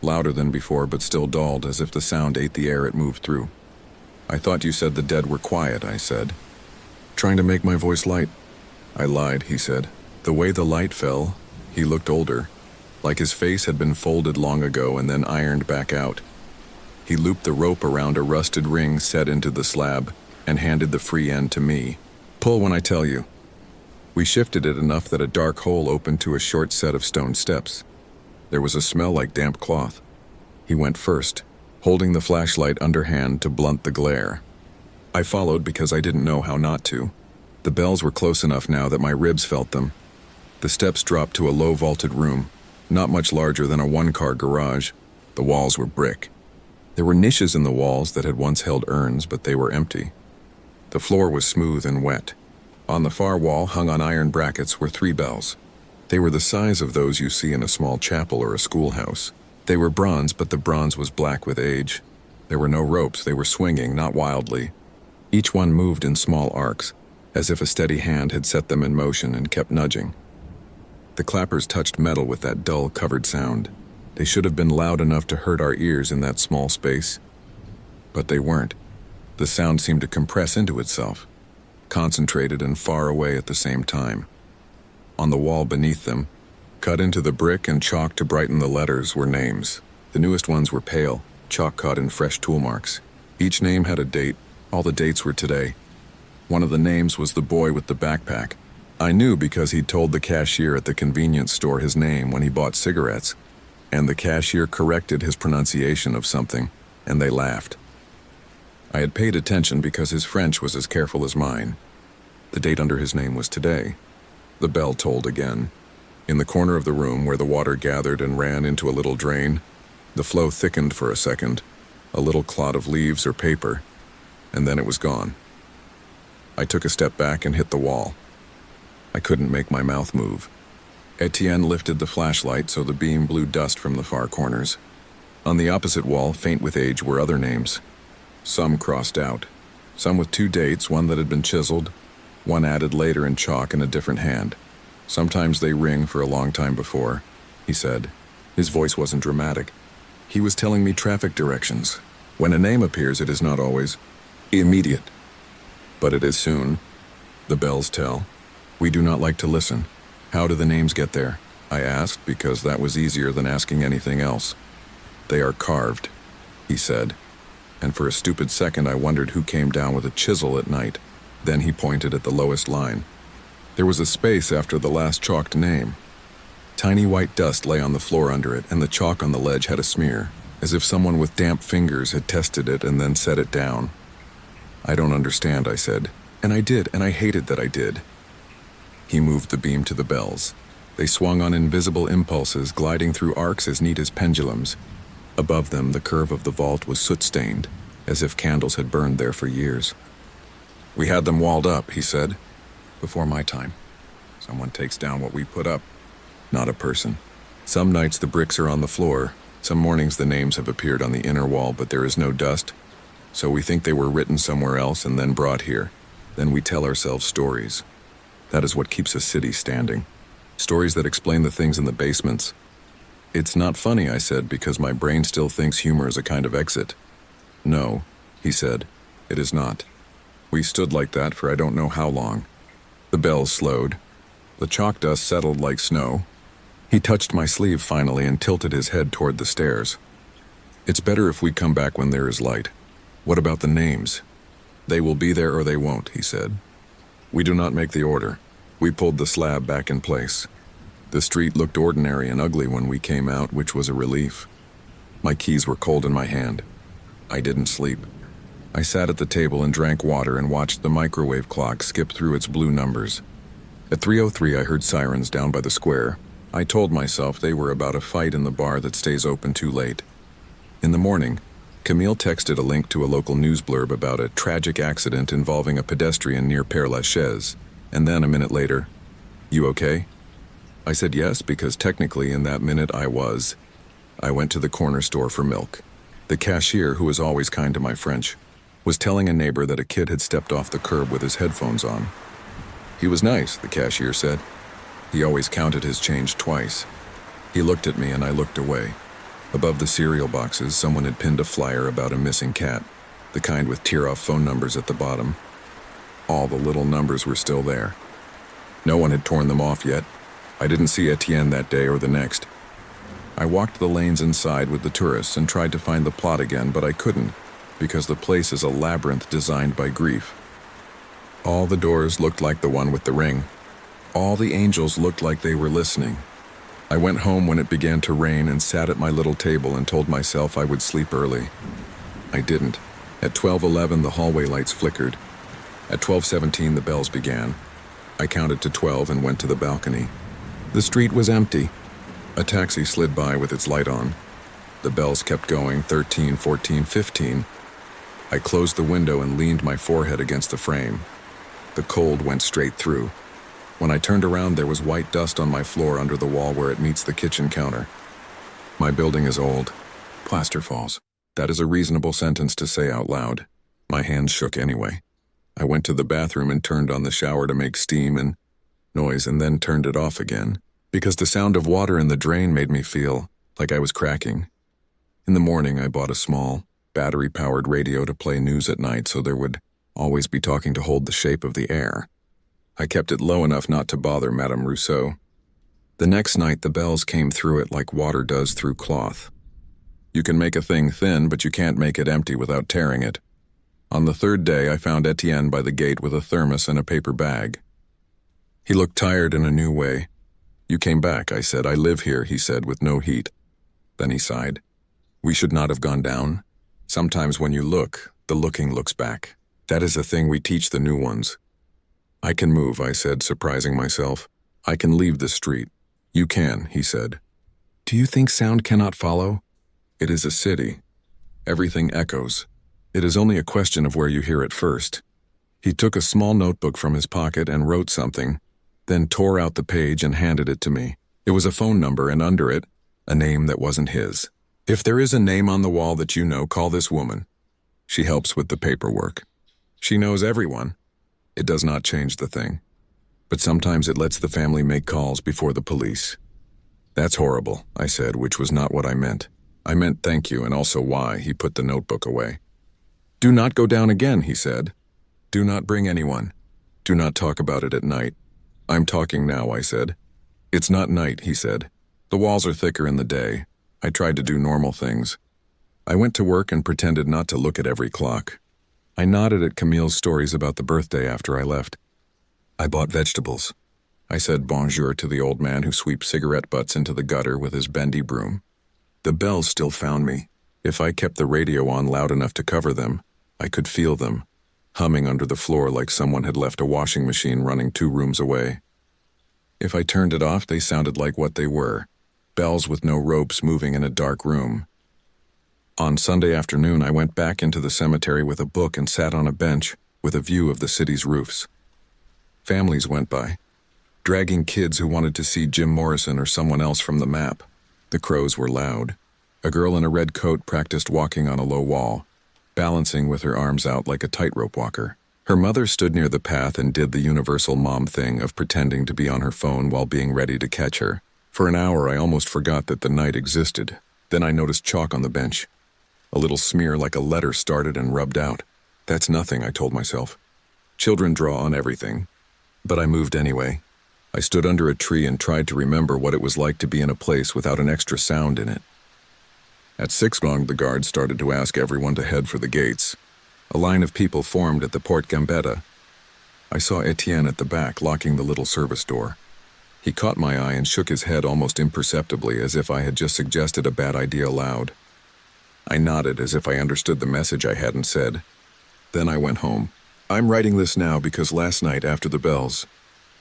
Louder than before, but still dulled, as if the sound ate the air it moved through. "I thought you said the dead were quiet," I said. "Trying to make my voice light." I lied, he said. The way the light fell, he looked older, like his face had been folded long ago and then ironed back out. He looped the rope around a rusted ring set into the slab and handed the free end to me. "Pull when I tell you." We shifted it enough that a dark hole opened to a short set of stone steps. There was a smell like damp cloth. He went first, holding the flashlight underhand to blunt the glare. I followed because I didn't know how not to. The bells were close enough now that my ribs felt them. The steps dropped to a low vaulted room, not much larger than a one-car garage. The walls were brick. There were niches in the walls that had once held urns, but they were empty. The floor was smooth and wet. On the far wall, hung on iron brackets, were 3 bells. They were the size of those you see in a small chapel or a schoolhouse. They were bronze, but the bronze was black with age. There were no ropes. They were swinging, not wildly. Each one moved in small arcs, as if a steady hand had set them in motion and kept nudging. The clappers touched metal with that dull, covered sound. They should have been loud enough to hurt our ears in that small space. But they weren't. The sound seemed to compress into itself, concentrated and far away at the same time. On the wall beneath them, cut into the brick and chalk to brighten the letters, were names. The newest ones were pale, chalk cut in fresh tool marks. Each name had a date. All the dates were today. One of the names was the boy with the backpack. I knew because he'd told the cashier at the convenience store his name when he bought cigarettes, and the cashier corrected his pronunciation of something, and they laughed. I had paid attention because his French was as careful as mine. The date under his name was today. The bell tolled again. In the corner of the room where the water gathered and ran into a little drain, the flow thickened for a second, a little clot of leaves or paper, and then it was gone. I took a step back and hit the wall. I couldn't make my mouth move. Etienne lifted the flashlight so the beam blew dust from the far corners. On the opposite wall, faint with age, were other names. Some crossed out. Some with 2 dates, one that had been chiseled, one added later in chalk in a different hand. Sometimes they ring for a long time before, he said. His voice wasn't dramatic. He was telling me traffic directions. When a name appears, it is not always immediate, but it is soon. The bells tell. We do not like to listen. How do the names get there? I asked, because that was easier than asking anything else. They are carved, he said, and for a stupid second I wondered who came down with a chisel at night. Then he pointed at the lowest line. There was a space after the last chalked name. Tiny white dust lay on the floor under it, and the chalk on the ledge had a smear, as if someone with damp fingers had tested it and then set it down. I don't understand, I said. And I did, and I hated that I did. He moved the beam to the bells. They swung on invisible impulses, gliding through arcs as neat as pendulums. Above them, the curve of the vault was soot-stained, as if candles had burned there for years. We had them walled up, he said. Before my time. Someone takes down what we put up. Not a person. Some nights the bricks are on the floor. Some mornings the names have appeared on the inner wall, but there is no dust. So we think they were written somewhere else and then brought here. Then we tell ourselves stories. That is what keeps a city standing. Stories that explain the things in the basements. It's not funny, I said, because my brain still thinks humor is a kind of exit. No, he said, it is not. We stood like that for I don't know how long. The bells slowed. The chalk dust settled like snow. He touched my sleeve finally and tilted his head toward the stairs. It's better if we come back when there is light. What about the names? They will be there or they won't, he said. We do not make the order. We pulled the slab back in place. The street looked ordinary and ugly when we came out, which was a relief. My keys were cold in my hand. I didn't sleep. I sat at the table and drank water and watched the microwave clock skip through its blue numbers. At 3:03 I heard sirens down by the square. I told myself they were about a fight in the bar that stays open too late. In the morning, Camille texted a link to a local news blurb about a tragic accident involving a pedestrian near Père Lachaise, and then a minute later, "You okay?" I said yes, because technically in that minute I was. I went to the corner store for milk. The cashier, who was always kind to my French, was telling a neighbor that a kid had stepped off the curb with his headphones on. He was nice, the cashier said. He always counted his change twice. He looked at me and I looked away. Above the cereal boxes, someone had pinned a flyer about a missing cat, the kind with tear-off phone numbers at the bottom. All the little numbers were still there. No one had torn them off yet. I didn't see Etienne that day or the next. I walked the lanes inside with the tourists and tried to find the plot again, but I couldn't, because the place is a labyrinth designed by grief. All the doors looked like the one with the ring. All the angels looked like they were listening. I went home when it began to rain and sat at my little table and told myself I would sleep early. I didn't. At 12:11 the hallway lights flickered. At 12:17 the bells began. I counted to 12 and went to the balcony. The street was empty. A taxi slid by with its light on. The bells kept going, 13, 14, 15. I closed the window and leaned my forehead against the frame. The cold went straight through. When I turned around, there was white dust on my floor under the wall where it meets the kitchen counter. My building is old. Plaster falls. That is a reasonable sentence to say out loud. My hands shook anyway. I went to the bathroom and turned on the shower to make steam and noise and then turned it off again, because the sound of water in the drain made me feel like I was cracking. In the morning, I bought a small, battery-powered radio to play news at night so there would always be talking to hold the shape of the air. I kept it low enough not to bother Madame Rousseau. The next night, the bells came through it like water does through cloth. You can make a thing thin, but you can't make it empty without tearing it. On the third day, I found Etienne by the gate with a thermos and a paper bag. He looked tired in a new way. "You came back," I said. "I live here," he said, with no heat. Then he sighed. "We should not have gone down. Sometimes when you look, the looking looks back. That is a thing we teach the new ones." "I can move," I said, surprising myself. "I can leave the street." "You can," he said. "Do you think sound cannot follow? It is a city. Everything echoes. It is only a question of where you hear it first." He took a small notebook from his pocket and wrote something, then tore out the page and handed it to me. It was a phone number, and under it, a name that wasn't his. "If there is a name on the wall that you know, call this woman. She helps with the paperwork. She knows everyone. It does not change the thing. But sometimes it lets the family make calls before the police." "That's horrible," I said, which was not what I meant. I meant thank you and also why. He put the notebook away. "Do not go down again," he said. "Do not bring anyone. Do not talk about it at night." "I'm talking now," I said. "It's not night," he said. "The walls are thicker in the day." I tried to do normal things. I went to work and pretended not to look at every clock. I nodded at Camille's stories about the birthday after I left. I bought vegetables. I said bonjour to the old man who sweeps cigarette butts into the gutter with his bendy broom. The bells still found me. If I kept the radio on loud enough to cover them, I could feel them, humming under the floor like someone had left a washing machine running 2 rooms away. If I turned it off, they sounded like what they were, bells with no ropes moving in a dark room. On Sunday afternoon, I went back into the cemetery with a book and sat on a bench, with a view of the city's roofs. Families went by, dragging kids who wanted to see Jim Morrison or someone else from the map. The crows were loud. A girl in a red coat practiced walking on a low wall, balancing with her arms out like a tightrope walker. Her mother stood near the path and did the universal mom thing of pretending to be on her phone while being ready to catch her. For an hour, I almost forgot that the night existed. Then I noticed chalk on the bench. A little smear like a letter started and rubbed out. That's nothing, I told myself. Children draw on everything. But I moved anyway. I stood under a tree and tried to remember what it was like to be in a place without an extra sound in it. At 6 o'clock, the guards started to ask everyone to head for the gates. A line of people formed at the Porte Gambetta. I saw Etienne at the back, locking the little service door. He caught my eye and shook his head almost imperceptibly, as if I had just suggested a bad idea aloud. I nodded as if I understood the message I hadn't said. Then I went home. I'm writing this now because last night after the bells,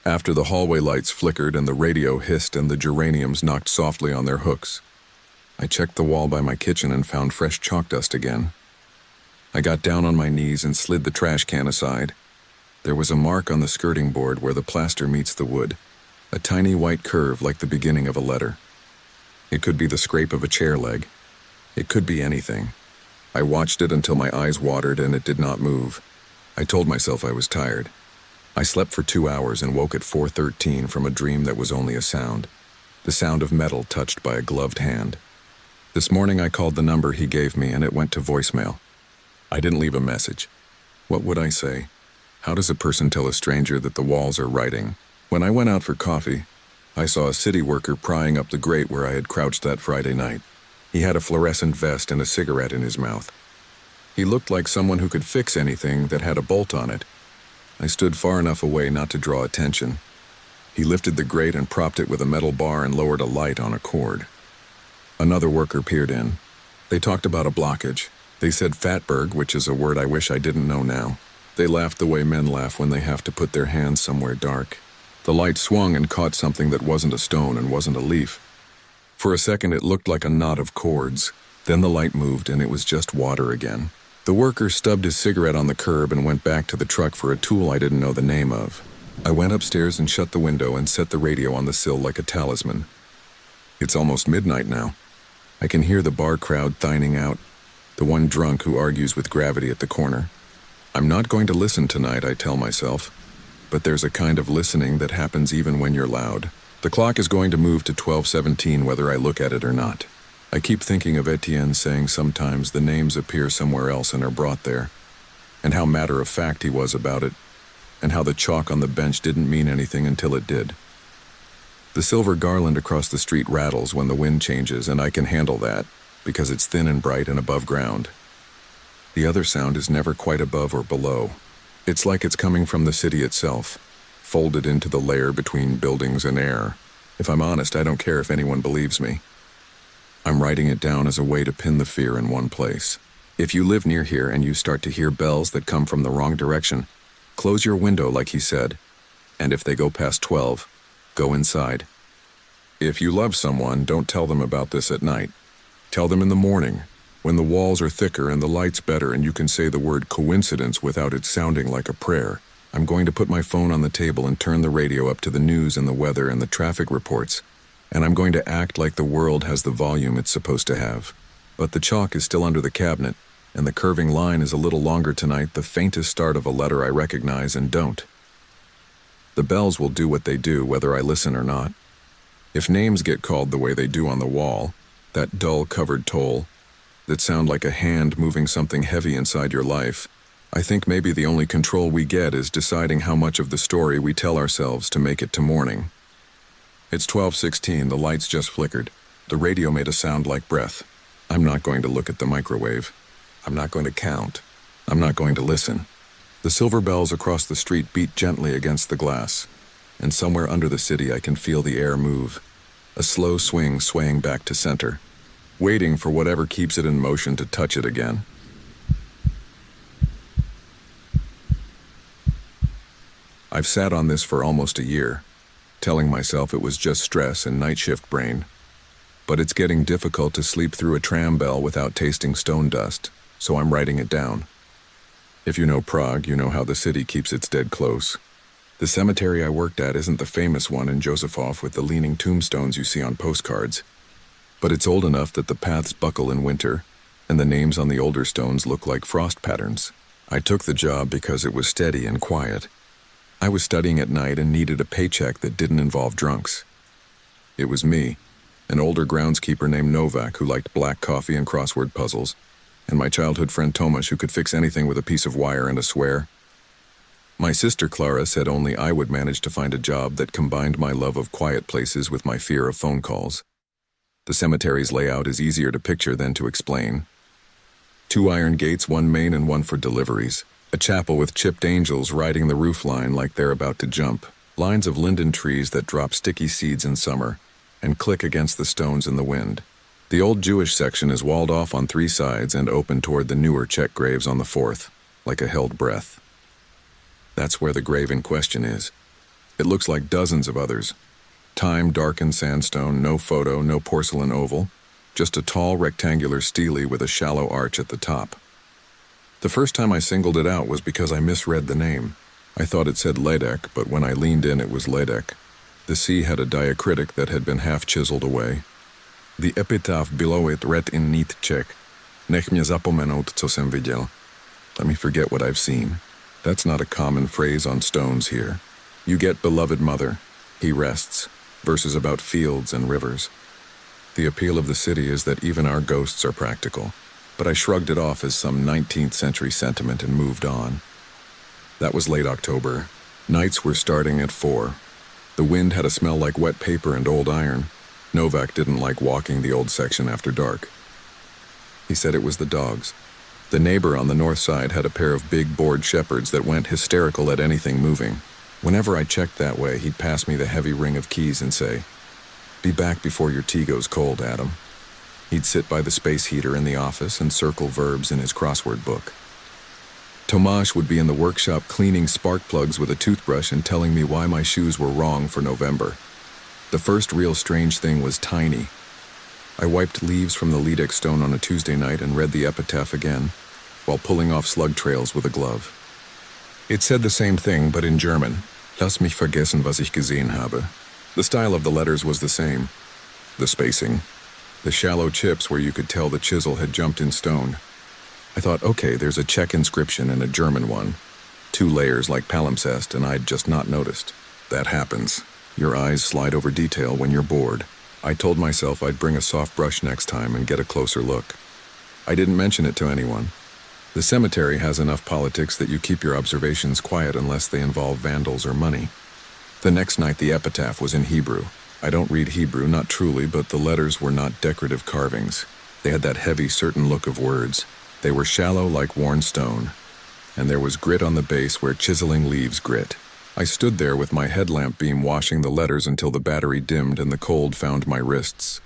after the hallway lights flickered and the radio hissed and the geraniums knocked softly on their hooks, I checked the wall by my kitchen and found fresh chalk dust again. I got down on my knees and slid the trash can aside. There was a mark on the skirting board where the plaster meets the wood, a tiny white curve like the beginning of a letter. It could be the scrape of a chair leg. It could be anything. I watched it until my eyes watered and it did not move. I told myself I was tired. I slept for 2 hours and woke at 4:13 from a dream that was only a sound. The sound of metal touched by a gloved hand. This morning I called the number he gave me and it went to voicemail. I didn't leave a message. What would I say? How does a person tell a stranger that the walls are writing? When I went out for coffee, I saw a city worker prying up the grate where I had crouched that Friday night. He had a fluorescent vest and a cigarette in his mouth. He looked like someone who could fix anything that had a bolt on it. I stood far enough away not to draw attention. He lifted the grate and propped it with a metal bar and lowered a light on a cord. Another worker peered in. They talked about a blockage. They said fatberg, which is a word I wish I didn't know now. They laughed the way men laugh when they have to put their hands somewhere dark. The light swung and caught something that wasn't a stone and wasn't a leaf. For a second it looked like a knot of cords. Then the light moved and it was just water again. The worker stubbed his cigarette on the curb and went back to the truck for a tool I didn't know the name of. I went upstairs and shut the window and set the radio on the sill like a talisman. It's almost midnight now. I can hear the bar crowd thining out, the one drunk who argues with gravity at the corner. I'm not going to listen tonight, I tell myself. But there's a kind of listening that happens even when you're loud. The clock is going to move to 12:17 whether I look at it or not. I keep thinking of Etienne saying sometimes the names appear somewhere else and are brought there, and how matter-of-fact he was about it, and how the chalk on the bench didn't mean anything until it did. The silver garland across the street rattles when the wind changes, and I can handle that, because it's thin and bright and above ground. The other sound is never quite above or below. It's like it's coming from the city itself, folded into the layer between buildings and air. If I'm honest, I don't care if anyone believes me. I'm writing it down as a way to pin the fear in one place. If you live near here and you start to hear bells that come from the wrong direction, close your window like he said, and if they go past 12, go inside. If you love someone, don't tell them about this at night. Tell them in the morning, when the walls are thicker and the lights better and you can say the word coincidence without it sounding like a prayer. I'm going to put my phone on the table and turn the radio up to the news and the weather and the traffic reports, and I'm going to act like the world has the volume it's supposed to have. But the chalk is still under the cabinet, and the curving line is a little longer tonight, the faintest start of a letter I recognize and don't. The bells will do what they do whether I listen or not. If names get called the way they do on the wall, that dull covered toll, that sound like a hand moving something heavy inside your life, I think maybe the only control we get is deciding how much of the story we tell ourselves to make it to morning. It's 12:16, the lights just flickered. The radio made a sound like breath. I'm not going to look at the microwave. I'm not going to count. I'm not going to listen. The silver bells across the street beat gently against the glass, and somewhere under the city I can feel the air move, a slow swing swaying back to center, waiting for whatever keeps it in motion to touch it again. I've sat on this for almost a year, telling myself it was just stress and night shift brain. But it's getting difficult to sleep through a tram bell without tasting stone dust, so I'm writing it down. If you know Prague, you know how the city keeps its dead close. The cemetery I worked at isn't the famous one in Josefov with the leaning tombstones you see on postcards, but it's old enough that the paths buckle in winter, and the names on the older stones look like frost patterns. I took the job because it was steady and quiet. I was studying at night and needed a paycheck that didn't involve drunks. It was me, an older groundskeeper named Novak who liked black coffee and crossword puzzles, and my childhood friend Tomasz who could fix anything with a piece of wire and a swear. My sister Clara said only I would manage to find a job that combined my love of quiet places with my fear of phone calls. The cemetery's layout is easier to picture than to explain. 2 iron gates, 1 main and 1 for deliveries. A chapel with chipped angels riding the roof line like they're about to jump. Lines of linden trees that drop sticky seeds in summer and click against the stones in the wind. The old Jewish section is walled off on 3 sides and open toward the newer Czech graves on the 4th, like a held breath. That's where the grave in question is. It looks like dozens of others. Time-darkened sandstone, no photo, no porcelain oval, just a tall rectangular stele with a shallow arch at the top. The first time I singled it out was because I misread the name. I thought it said Ledek, but when I leaned in it was Ledek. The C had a diacritic that had been half chiseled away. The epitaph below it read in neat Czech, Nech mě zapomenout, co jsem viděl. Let me forget what I've seen. That's not a common phrase on stones here. You get beloved mother, he rests, verses about fields and rivers. The appeal of the city is that even our ghosts are practical, but I shrugged it off as some 19th century sentiment and moved on. That was late October. Nights were starting at 4. The wind had a smell like wet paper and old iron. Novak didn't like walking the old section after dark. He said it was the dogs. The neighbor on the north side had a pair of big bored shepherds that went hysterical at anything moving. Whenever I checked that way, he'd pass me the heavy ring of keys and say, "Be back before your tea goes cold, Adam." He'd sit by the space heater in the office and circle verbs in his crossword book. Tomasz would be in the workshop cleaning spark plugs with a toothbrush and telling me why my shoes were wrong for November. The first real strange thing was tiny. I wiped leaves from the Ledek stone on a Tuesday night and read the epitaph again, while pulling off slug trails with a glove. It said the same thing, but in German. Lass mich vergessen, was ich gesehen habe. The style of the letters was the same. The spacing. The shallow chips where you could tell the chisel had jumped in stone. I thought, okay, there's a Czech inscription and a German one. 2 layers like palimpsest, and I'd just not noticed. That happens. Your eyes slide over detail when you're bored. I told myself I'd bring a soft brush next time and get a closer look. I didn't mention it to anyone. The cemetery has enough politics that you keep your observations quiet unless they involve vandals or money. The next night the epitaph was in Hebrew. I don't read Hebrew, not truly, but the letters were not decorative carvings. They had that heavy, certain look of words. They were shallow like worn stone, and there was grit on the base where chiseling leaves grit. I stood there with my headlamp beam washing the letters until the battery dimmed and the cold found my wrists.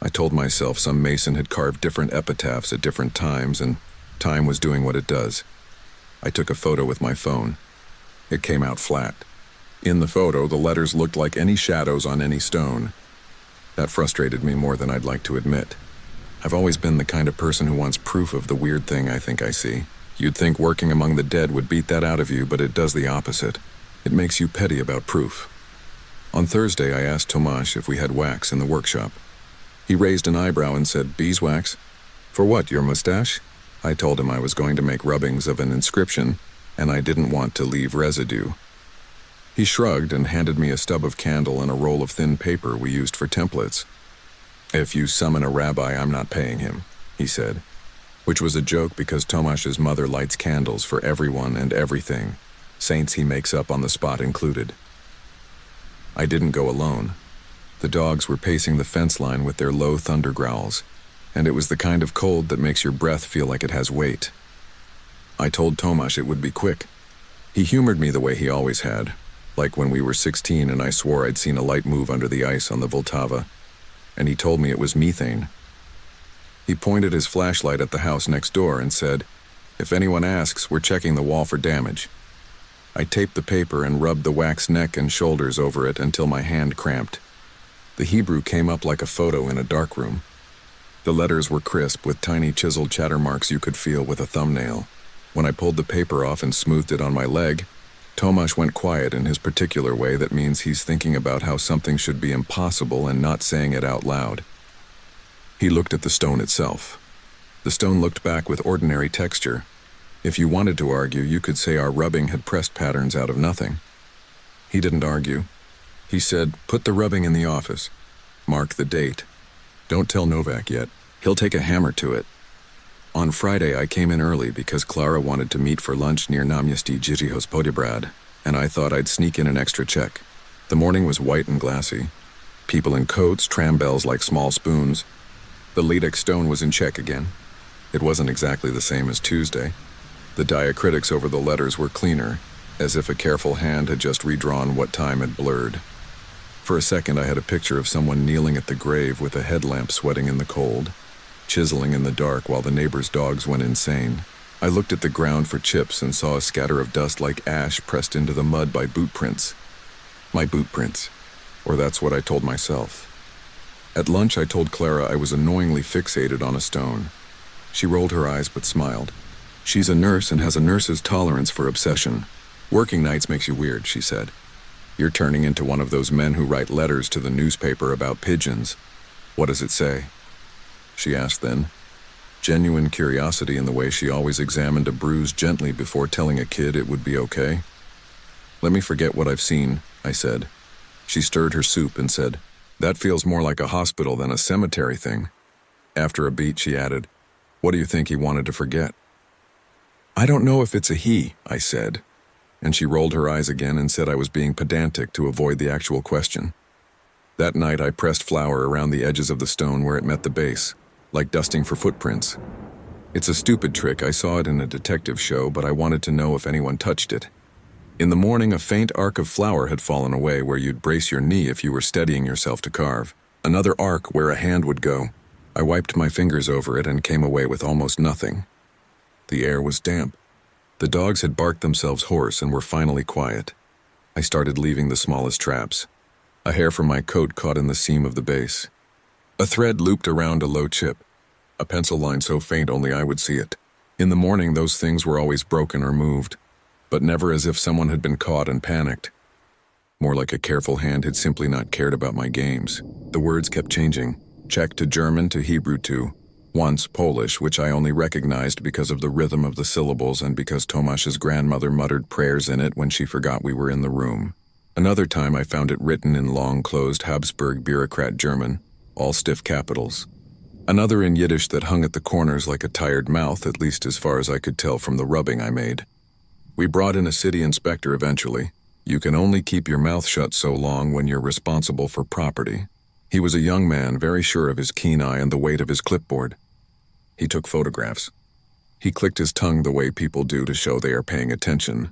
I told myself some mason had carved different epitaphs at different times, and time was doing what it does. I took a photo with my phone. It came out flat. In the photo, the letters looked like any shadows on any stone. That frustrated me more than I'd like to admit. I've always been the kind of person who wants proof of the weird thing I think I see. You'd think working among the dead would beat that out of you, but it does the opposite. It makes you petty about proof. On Thursday, I asked Tomasz if we had wax in the workshop. He raised an eyebrow and said, "Beeswax? For what, your mustache?" I told him I was going to make rubbings of an inscription, and I didn't want to leave residue. He shrugged and handed me a stub of candle and a roll of thin paper we used for templates. "If you summon a rabbi, I'm not paying him," he said, which was a joke because Tomasz's mother lights candles for everyone and everything, saints he makes up on the spot included. I didn't go alone. The dogs were pacing the fence line with their low thunder growls, and it was the kind of cold that makes your breath feel like it has weight. I told Tomasz it would be quick. He humored me the way he always had, like when we were 16 and I swore I'd seen a light move under the ice on the Vltava, and he told me it was methane. He pointed his flashlight at the house next door and said, "If anyone asks, we're checking the wall for damage." I taped the paper and rubbed the wax neck and shoulders over it until my hand cramped. The Hebrew came up like a photo in a darkroom. The letters were crisp with tiny chiseled chatter marks you could feel with a thumbnail. When I pulled the paper off and smoothed it on my leg, Tomasz went quiet in his particular way that means he's thinking about how something should be impossible and not saying it out loud. He looked at the stone itself. The stone looked back with ordinary texture. If you wanted to argue, you could say our rubbing had pressed patterns out of nothing. He didn't argue. He said, "Put the rubbing in the office. Mark the date. Don't tell Novak yet. He'll take a hammer to it." On Friday, I came in early because Clara wanted to meet for lunch near Namiestí Jiřího Spoděbrad, and I thought I'd sneak in an extra check. The morning was white and glassy. People in coats, tram bells like small spoons. The Lidic stone was in check again. It wasn't exactly the same as Tuesday. The diacritics over the letters were cleaner, as if a careful hand had just redrawn what time had blurred. For a second, I had a picture of someone kneeling at the grave with a headlamp sweating in the cold, chiseling in the dark while the neighbor's dogs went insane. I looked at the ground for chips and saw a scatter of dust like ash pressed into the mud by boot prints. My boot prints. Or that's what I told myself. At lunch, I told Clara I was annoyingly fixated on a stone. She rolled her eyes but smiled. "She's a nurse and has a nurse's tolerance for obsession. Working nights makes you weird," she said. "You're turning into one of those men who write letters to the newspaper about pigeons. What does it say?" She asked then. Genuine curiosity in the way she always examined a bruise gently before telling a kid it would be okay. "Let me forget what I've seen," I said. She stirred her soup and said, "That feels more like a hospital than a cemetery thing." After a beat, she added, "What do you think he wanted to forget?" "I don't know if it's a he," I said, and she rolled her eyes again and said I was being pedantic to avoid the actual question. That night, I pressed flour around the edges of the stone where it met the base, like dusting for footprints. It's a stupid trick. I saw it in a detective show, but I wanted to know if anyone touched it. In the morning, a faint arc of flour had fallen away where you'd brace your knee if you were steadying yourself to carve. Another arc where a hand would go. I wiped my fingers over it and came away with almost nothing. The air was damp. The dogs had barked themselves hoarse and were finally quiet. I started leaving the smallest traps. A hair from my coat caught in the seam of the base. A thread looped around a low chip. A pencil line so faint only I would see it. In the morning, those things were always broken or moved, but never as if someone had been caught and panicked. More like a careful hand had simply not cared about my games. The words kept changing. Czech to German to Hebrew to, once Polish, which I only recognized because of the rhythm of the syllables and because Tomasz's grandmother muttered prayers in it when she forgot we were in the room. Another time I found it written in long-closed Habsburg bureaucrat German, all stiff capitals. Another in Yiddish that hung at the corners like a tired mouth, at least as far as I could tell from the rubbing I made. We brought in a city inspector eventually. You can only keep your mouth shut so long when you're responsible for property. He was a young man, very sure of his keen eye and the weight of his clipboard. He took photographs. He clicked his tongue the way people do to show they are paying attention.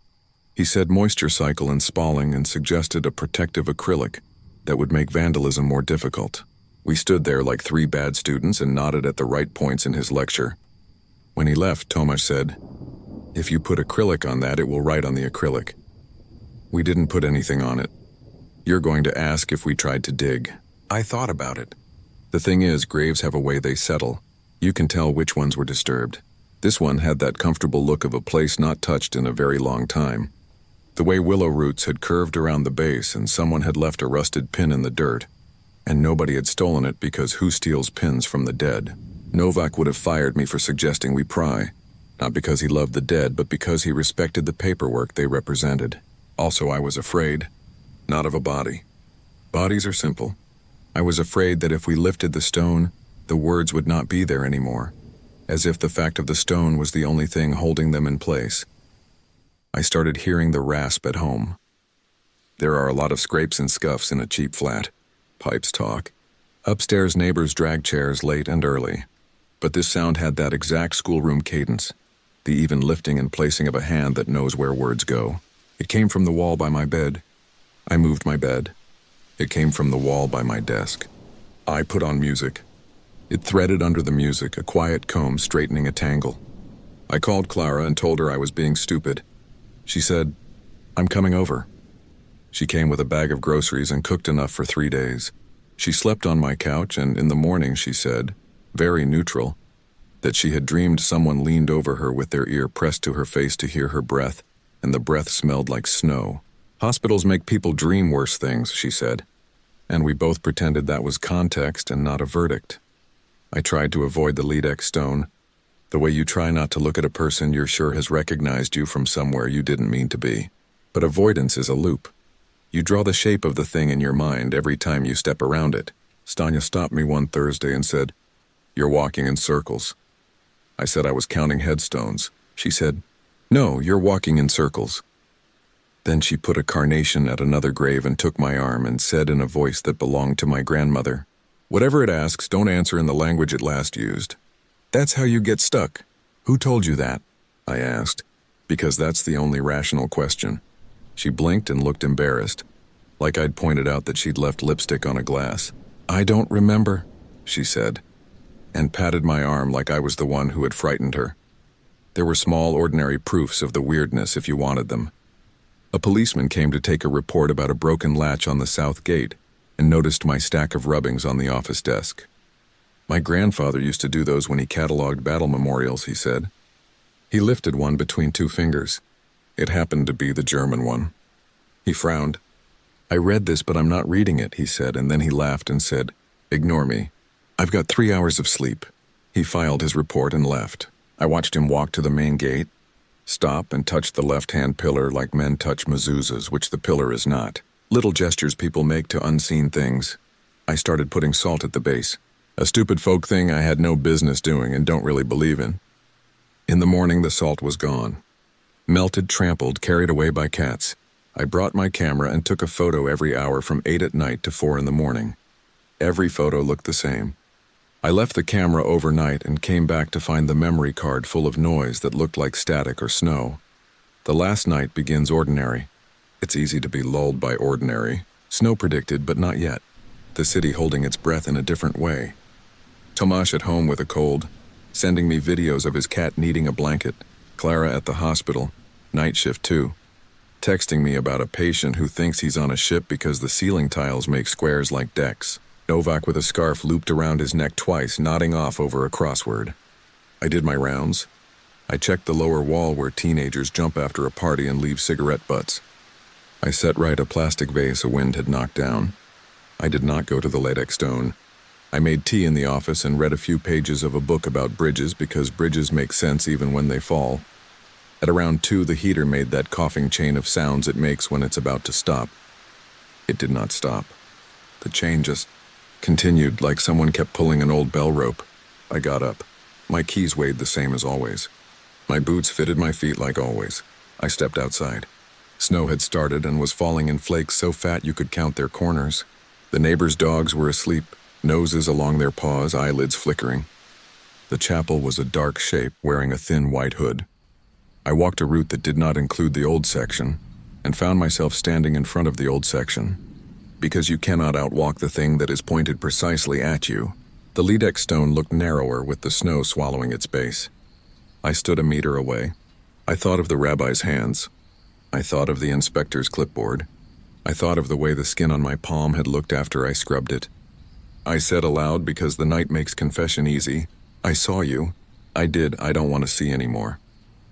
He said moisture cycle and spalling and suggested a protective acrylic that would make vandalism more difficult. We stood there like three bad students and nodded at the right points in his lecture. When he left, Tomasz said, "If you put acrylic on that, it will write on the acrylic." We didn't put anything on it. You're going to ask if we tried to dig. I thought about it. The thing is, graves have a way they settle. You can tell which ones were disturbed. This one had that comfortable look of a place not touched in a very long time. The way willow roots had curved around the base and someone had left a rusted pin in the dirt. And nobody had stolen it because who steals pins from the dead? Novak would have fired me for suggesting we pry. Not because he loved the dead, but because he respected the paperwork they represented. Also, I was afraid. Not of a body. Bodies are simple. I was afraid that if we lifted the stone, the words would not be there anymore, as if the fact of the stone was the only thing holding them in place. I started hearing the rasp at home. There are a lot of scrapes and scuffs in a cheap flat. Pipes talk. Upstairs neighbors drag chairs late and early. But this sound had that exact schoolroom cadence, the even lifting and placing of a hand that knows where words go. It came from the wall by my bed. I moved my bed. It came from the wall by my desk. I put on music. It threaded under the music, a quiet comb straightening a tangle. I called Clara and told her I was being stupid. She said, "I'm coming over." She came with a bag of groceries and cooked enough for 3 days. She slept on my couch and in the morning she said, very neutral, that she had dreamed someone leaned over her with their ear pressed to her face to hear her breath, and the breath smelled like snow. "Hospitals make people dream worse things," she said, and we both pretended that was context and not a verdict. I tried to avoid the Leadex stone, the way you try not to look at a person you're sure has recognized you from somewhere you didn't mean to be. But avoidance is a loop. You draw the shape of the thing in your mind every time you step around it. Stanya stopped me one Thursday and said, "You're walking in circles." I said I was counting headstones. She said, "No, you're walking in circles." Then she put a carnation at another grave and took my arm and said in a voice that belonged to my grandmother, "Whatever it asks, don't answer in the language it last used. That's how you get stuck." "Who told you that?" I asked, because that's the only rational question. She blinked and looked embarrassed, like I'd pointed out that she'd left lipstick on a glass. "I don't remember," she said, and patted my arm like I was the one who had frightened her. There were small, ordinary proofs of the weirdness if you wanted them. A policeman came to take a report about a broken latch on the south gate and noticed my stack of rubbings on the office desk. "My grandfather used to do those when he cataloged battle memorials," he said. He lifted one between two fingers. It happened to be the German one. He frowned. "I read this, but I'm not reading it," he said, and then he laughed and said, "Ignore me. I've got 3 hours of sleep." He filed his report and left. I watched him walk to the main gate, stop and touch the left-hand pillar like men touch mezuzahs, which the pillar is not. Little gestures people make to unseen things. I started putting salt at the base. A stupid folk thing I had no business doing and don't really believe in. In the morning, the salt was gone. Melted, trampled, carried away by cats. I brought my camera and took a photo every hour from 8 at night to 4 in the morning. Every photo looked the same. I left the camera overnight and came back to find the memory card full of noise that looked like static or snow. The last night begins ordinary. It's easy to be lulled by ordinary. Snow predicted, but not yet. The city holding its breath in a different way. Tomasz at home with a cold, sending me videos of his cat needing a blanket. Clara at the hospital, night shift too, texting me about a patient who thinks he's on a ship because the ceiling tiles make squares like decks. Novak with a scarf looped around his neck twice, nodding off over a crossword. I did my rounds. I checked the lower wall where teenagers jump after a party and leave cigarette butts. I set right a plastic vase a wind had knocked down. I did not go to the Leadex stone. I made tea in the office and read a few pages of a book about bridges because bridges make sense even when they fall. At around 2, the heater made that coughing chain of sounds it makes when it's about to stop. It did not stop. The chain just continued like someone kept pulling an old bell rope. I got up. My keys weighed the same as always. My boots fitted my feet like always. I stepped outside. Snow had started and was falling in flakes so fat you could count their corners. The neighbors' dogs were asleep, noses along their paws, eyelids flickering. The chapel was a dark shape wearing a thin white hood. I walked a route that did not include the old section and found myself standing in front of the old section. Because you cannot outwalk the thing that is pointed precisely at you. The Leadex stone looked narrower with the snow swallowing its base. I stood a meter away. I thought of the rabbi's hands. I thought of the inspector's clipboard. I thought of the way the skin on my palm had looked after I scrubbed it. I said aloud, because the night makes confession easy, "I saw you." I don't want to see anymore.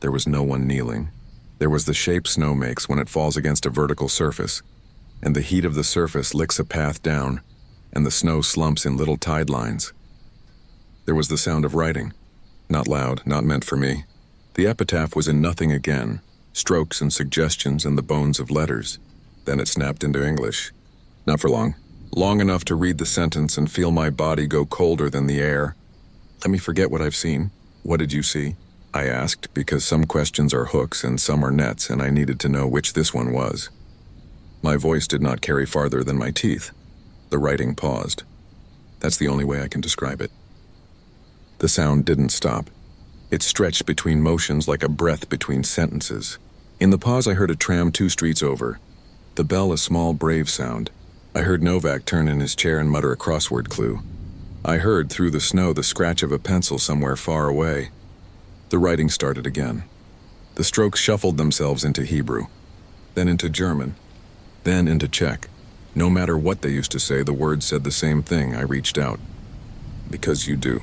There was no one kneeling. There was the shape snow makes when it falls against a vertical surface, and the heat of the surface licks a path down, and the snow slumps in little tide lines. There was the sound of writing. Not loud, not meant for me. The epitaph was in nothing again, strokes and suggestions and the bones of letters. Then it snapped into English. Not for long. Long enough to read the sentence and feel my body go colder than the air. "Let me forget what I've seen. What did you see?" I asked, because some questions are hooks and some are nets, and I needed to know which this one was. My voice did not carry farther than my teeth. The writing paused. That's the only way I can describe it. The sound didn't stop. It stretched between motions like a breath between sentences. In the pause I heard a tram 2 streets over. The bell a small brave sound. I heard Novak turn in his chair and mutter a crossword clue. I heard through the snow the scratch of a pencil somewhere far away. The writing started again. The strokes shuffled themselves into Hebrew, then into German, then into Czech. No matter what they used to say, the words said the same thing. I reached out. "Because you do.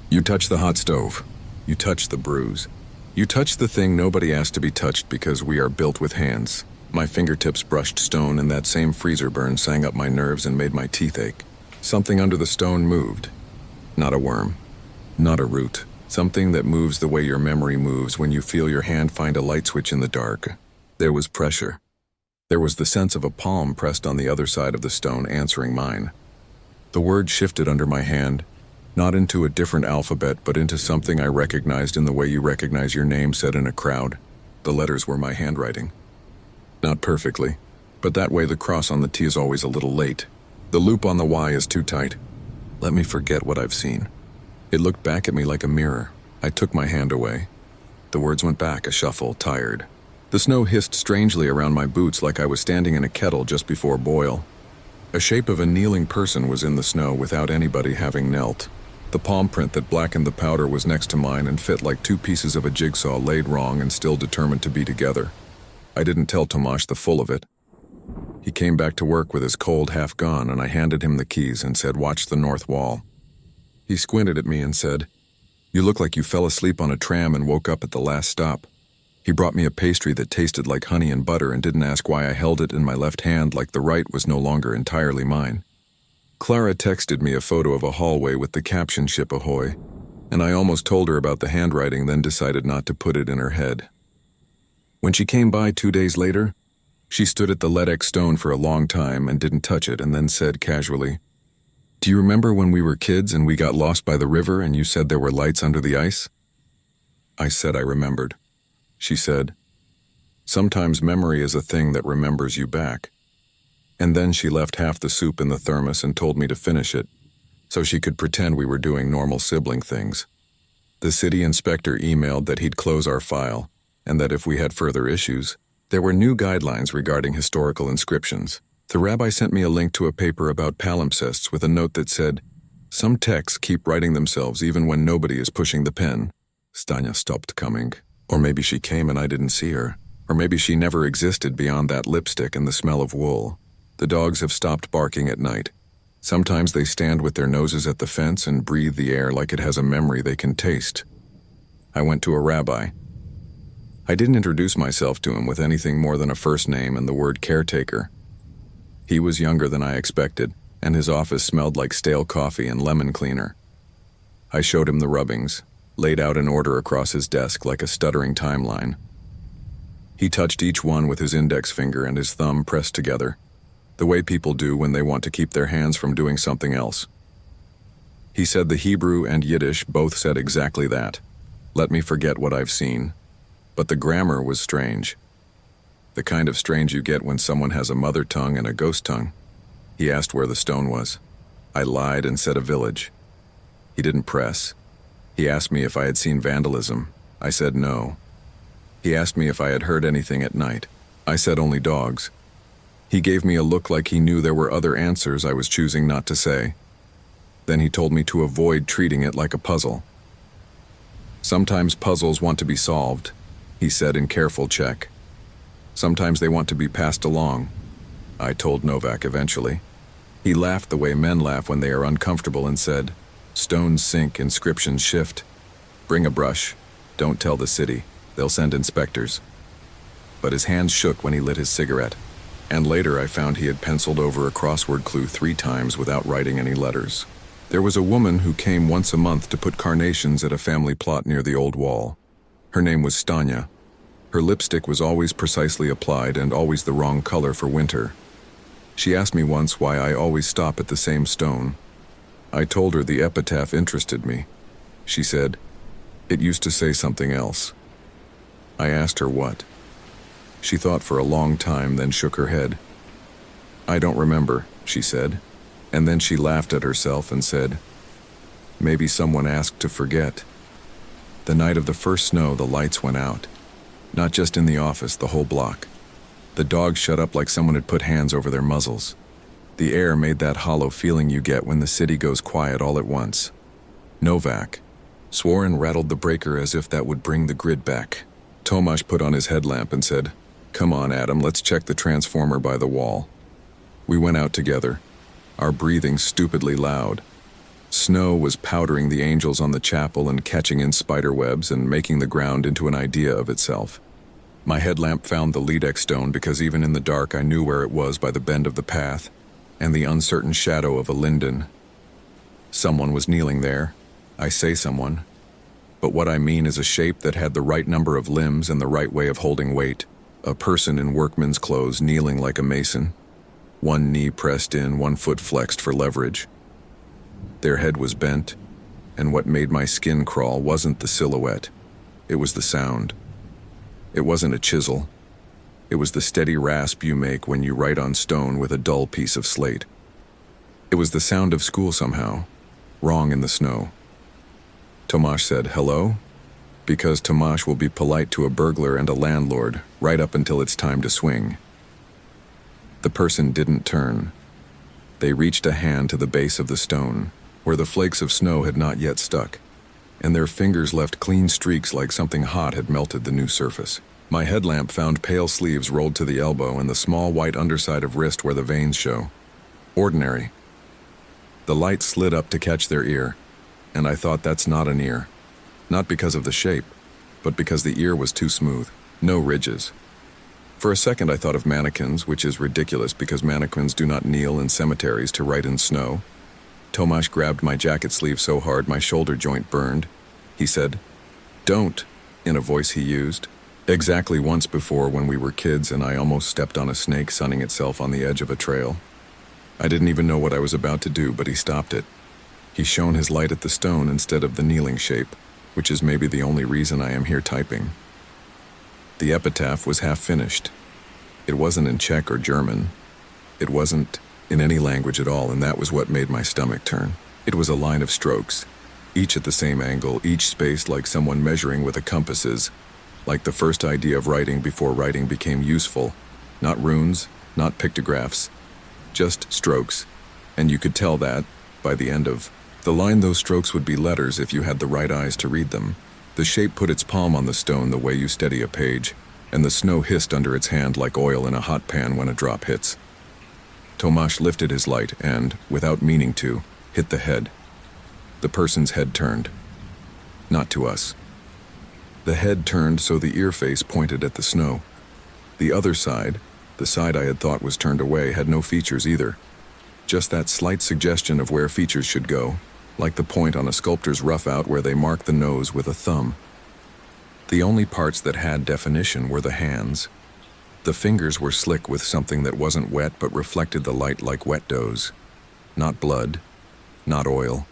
You touch the hot stove. You touch the bruise. You touch the thing nobody asked to be touched because we are built with hands. My fingertips brushed stone and that same freezer burn sang up my nerves and made my teeth ache. Something under the stone moved. Not a worm. Not a root. Something that moves the way your memory moves when you feel your hand find a light switch in the dark. There was pressure. There was the sense of a palm pressed on the other side of the stone answering mine. The word shifted under my hand, not into a different alphabet, but into something I recognized in the way you recognize your name said in a crowd. The letters were my handwriting. Not perfectly, but that way the cross on the T is always a little late. The loop on the Y is too tight. Let me forget what I've seen. It looked back at me like a mirror. I took my hand away. The words went back, a shuffle, tired. The snow hissed strangely around my boots like I was standing in a kettle just before boil. A shape of a kneeling person was in the snow without anybody having knelt. The palm print that blackened the powder was next to mine and fit like two pieces of a jigsaw laid wrong and still determined to be together. I didn't tell Tomasz the full of it. He came back to work with his cold half gone, and I handed him the keys and said, "Watch the north wall." He squinted at me and said, "You look like you fell asleep on a tram and woke up at the last stop." He brought me a pastry that tasted like honey and butter and didn't ask why I held it in my left hand like the right was no longer entirely mine. Clara texted me a photo of a hallway with the caption "Ship Ahoy," and I almost told her about the handwriting, then decided not to put it in her head. When she came by 2 days later, she stood at the Ledex stone for a long time and didn't touch it, and then said casually, "Do you remember when we were kids and we got lost by the river and you said there were lights under the ice?" I said I remembered. She said, "Sometimes memory is a thing that remembers you back." And then she left half the soup in the thermos and told me to finish it, so she could pretend we were doing normal sibling things. The city inspector emailed that he'd close our file, and that if we had further issues, there were new guidelines regarding historical inscriptions. The rabbi sent me a link to a paper about palimpsests with a note that said, "Some texts keep writing themselves even when nobody is pushing the pen." Stanya stopped coming. Or maybe she came and I didn't see her. Or maybe she never existed beyond that lipstick and the smell of wool. The dogs have stopped barking at night. Sometimes they stand with their noses at the fence and breathe the air like it has a memory they can taste. I went to a rabbi. I didn't introduce myself to him with anything more than a first name and the word caretaker. He was younger than I expected, and his office smelled like stale coffee and lemon cleaner. I showed him the rubbings, laid out in order across his desk like a stuttering timeline. He touched each one with his index finger and his thumb pressed together, the way people do when they want to keep their hands from doing something else. He said the Hebrew and Yiddish both said exactly that. Let me forget what I've seen. But the grammar was strange. The kind of strange you get when someone has a mother tongue and a ghost tongue. He asked where the stone was. I lied and said a village. He didn't press. He asked me if I had seen vandalism. I said no. He asked me if I had heard anything at night. I said only dogs. He gave me a look like he knew there were other answers I was choosing not to say. Then he told me to avoid treating it like a puzzle. Sometimes puzzles want to be solved, he said in careful check. Sometimes they want to be passed along. I told Novak eventually. He laughed the way men laugh when they are uncomfortable and said, "Stones sink, inscriptions shift. Bring a brush. Don't tell the city. They'll send inspectors." But his hands shook when he lit his cigarette. And later I found he had penciled over a crossword clue 3 times without writing any letters. There was a woman who came once a month to put carnations at a family plot near the old wall. Her name was Stanya. Her lipstick was always precisely applied and always the wrong color for winter. She asked me once why I always stop at the same stone. I told her the epitaph interested me. She said, "It used to say something else." I asked her what. She thought for a long time, then shook her head. "I don't remember," she said, and then she laughed at herself and said, "Maybe someone asked to forget." The night of the first snow, the lights went out. Not just in the office, the whole block. The dogs shut up like someone had put hands over their muzzles. The air made that hollow feeling you get when the city goes quiet all at once. Novak swore and rattled the breaker as if that would bring the grid back. Tomasz put on his headlamp and said, "Come on, Adam, let's check the transformer by the wall." We went out together, our breathing stupidly loud. Snow was powdering the angels on the chapel and catching in spider webs and making the ground into an idea of itself. My headlamp found the Ledex stone because even in the dark I knew where it was by the bend of the path and the uncertain shadow of a linden. Someone was kneeling there. I say someone. But what I mean is a shape that had the right number of limbs and the right way of holding weight. A person in workman's clothes kneeling like a mason. One knee pressed in, one foot flexed for leverage. Their head was bent, and what made my skin crawl wasn't the silhouette. It was the sound. It wasn't a chisel. It was the steady rasp you make when you write on stone with a dull piece of slate. It was the sound of school somehow, wrong in the snow. Tomasz said, "Hello?" Because Tomasz will be polite to a burglar and a landlord right up until it's time to swing. The person didn't turn. They reached a hand to the base of the stone, where the flakes of snow had not yet stuck, and their fingers left clean streaks like something hot had melted the new surface. My headlamp found pale sleeves rolled to the elbow and the small white underside of wrist where the veins show. Ordinary. The light slid up to catch their ear, and I thought that's not an ear. Not because of the shape, but because the ear was too smooth. No ridges. For a second I thought of mannequins, which is ridiculous because mannequins do not kneel in cemeteries to write in snow. Tomasz grabbed my jacket sleeve so hard my shoulder joint burned. He said, "Don't," in a voice he used. Exactly once before when we were kids and I almost stepped on a snake sunning itself on the edge of a trail. I didn't even know what I was about to do, but he stopped it. He shone his light at the stone instead of the kneeling shape, which is maybe the only reason I am here typing. The epitaph was half finished. It wasn't in Czech or German. It wasn't in any language at all, and that was what made my stomach turn. It was a line of strokes, each at the same angle, each spaced like someone measuring with a compasses, like the first idea of writing before writing became useful. Not runes, not pictographs, just strokes, and you could tell that, by the end of the line, those strokes would be letters if you had the right eyes to read them. The shape put its palm on the stone the way you steady a page, and the snow hissed under its hand like oil in a hot pan when a drop hits. Tomasz lifted his light and, without meaning to, hit the head. The person's head turned. Not to us. The head turned so the ear face pointed at the snow. The other side, the side I had thought was turned away, had no features either. Just that slight suggestion of where features should go, like the point on a sculptor's rough-out where they mark the nose with a thumb. The only parts that had definition were the hands. The fingers were slick with something that wasn't wet but reflected the light like wet doughs. Not blood, not oil.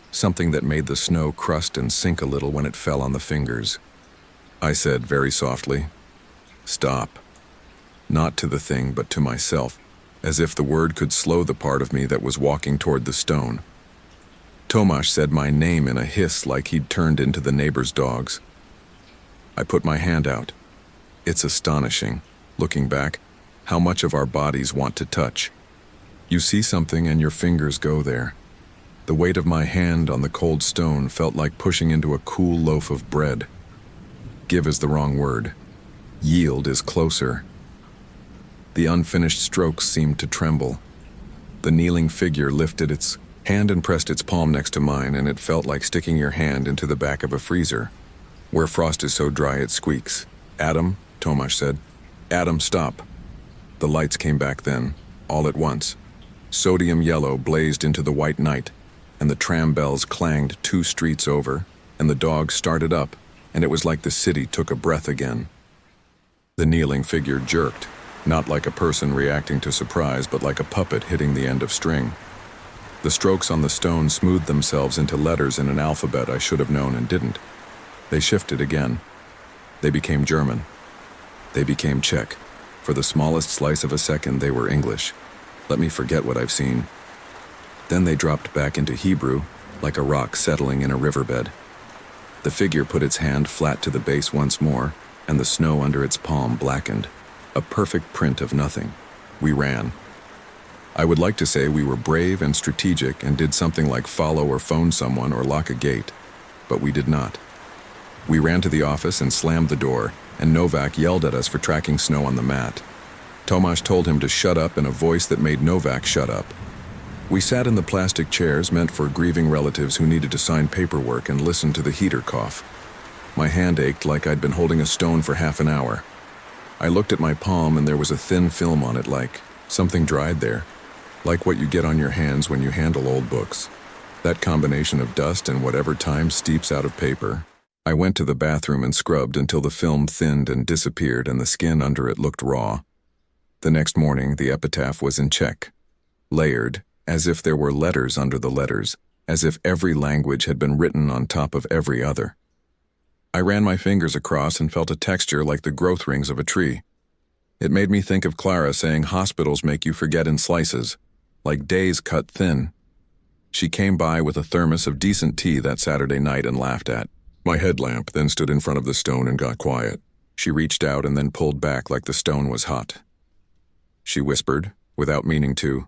Something that made the snow crust and sink a little when it fell on the fingers. I said very softly, "Stop." Not to the thing, but to myself, as if the word could slow the part of me that was walking toward the stone. Tomasz said my name in a hiss like he'd turned into the neighbor's dogs. I put my hand out. It's astonishing, looking back, how much of our bodies want to touch. You see something and your fingers go there. The weight of my hand on the cold stone felt like pushing into a cool loaf of bread. Give is the wrong word. Yield is closer. The unfinished strokes seemed to tremble. The kneeling figure lifted its hand and pressed its palm next to mine, and it felt like sticking your hand into the back of a freezer, where frost is so dry it squeaks. "Adam," Tomasz said. "Adam, stop." The lights came back then, all at once. Sodium yellow blazed into the white night, and the tram bells clanged 2 streets over, and the dogs started up, and it was like the city took a breath again. The kneeling figure jerked, not like a person reacting to surprise, but like a puppet hitting the end of string. The strokes on the stone smoothed themselves into letters in an alphabet I should have known and didn't. They shifted again. They became German. They became Czech. For the smallest slice of a second, they were English. Let me forget what I've seen. Then they dropped back into Hebrew, like a rock settling in a riverbed. The figure put its hand flat to the base once more, and the snow under its palm blackened. A perfect print of nothing. We ran. I would like to say we were brave and strategic and did something like follow or phone someone or lock a gate, but we did not. We ran to the office and slammed the door, and Novak yelled at us for tracking snow on the mat. Tomasz told him to shut up in a voice that made Novak shut up. We sat in the plastic chairs meant for grieving relatives who needed to sign paperwork and listen to the heater cough. My hand ached like I'd been holding a stone for half an hour. I looked at my palm and there was a thin film on it, like something dried there, like what you get on your hands when you handle old books. That combination of dust and whatever time steeps out of paper. I went to the bathroom and scrubbed until the film thinned and disappeared and the skin under it looked raw. The next morning, the epitaph was in check, layered, as if there were letters under the letters, as if every language had been written on top of every other. I ran my fingers across and felt a texture like the growth rings of a tree. It made me think of Clara saying hospitals make you forget in slices, like days cut thin. She came by with a thermos of decent tea that Saturday night and laughed at my headlamp, then stood in front of the stone and got quiet. She reached out and then pulled back like the stone was hot. She whispered, without meaning to,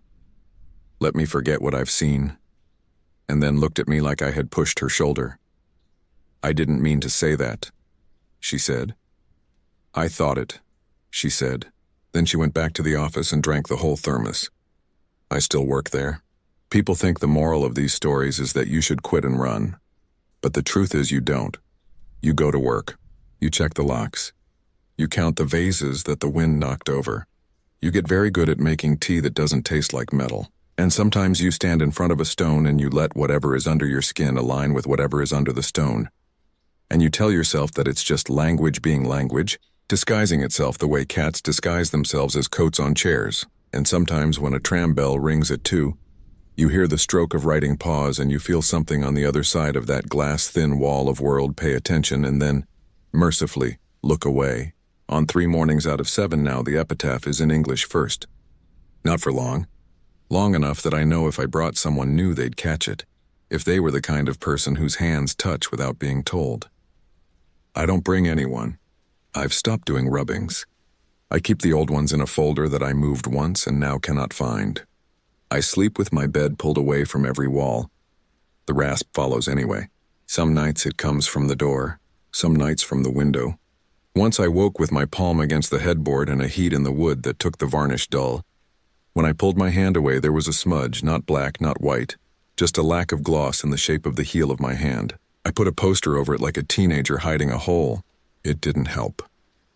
"Let me forget what I've seen," and then looked at me like I had pushed her shoulder. "I didn't mean to say that," she said. "I thought it," she said. Then she went back to the office and drank the whole thermos. I still work there. People think the moral of these stories is that you should quit and run. But the truth is you don't. You go to work. You check the locks. You count the vases that the wind knocked over. You get very good at making tea that doesn't taste like metal. And sometimes you stand in front of a stone and you let whatever is under your skin align with whatever is under the stone. And you tell yourself that it's just language being language, disguising itself the way cats disguise themselves as coats on chairs. And sometimes when a tram bell rings at 2, you hear the stroke of writing pause and you feel something on the other side of that glass-thin wall of world pay attention and then, mercifully, look away. On 3 mornings out of 7 now, the epitaph is in English first. Not for long. Long enough that I know if I brought someone new they'd catch it, if they were the kind of person whose hands touch without being told. I don't bring anyone. I've stopped doing rubbings. I keep the old ones in a folder that I moved once and now cannot find. I sleep with my bed pulled away from every wall. The rasp follows anyway. Some nights it comes from the door, some nights from the window. Once I woke with my palm against the headboard and a heat in the wood that took the varnish dull. When I pulled my hand away, there was a smudge, not black, not white, just a lack of gloss in the shape of the heel of my hand. I put a poster over it like a teenager hiding a hole. It didn't help.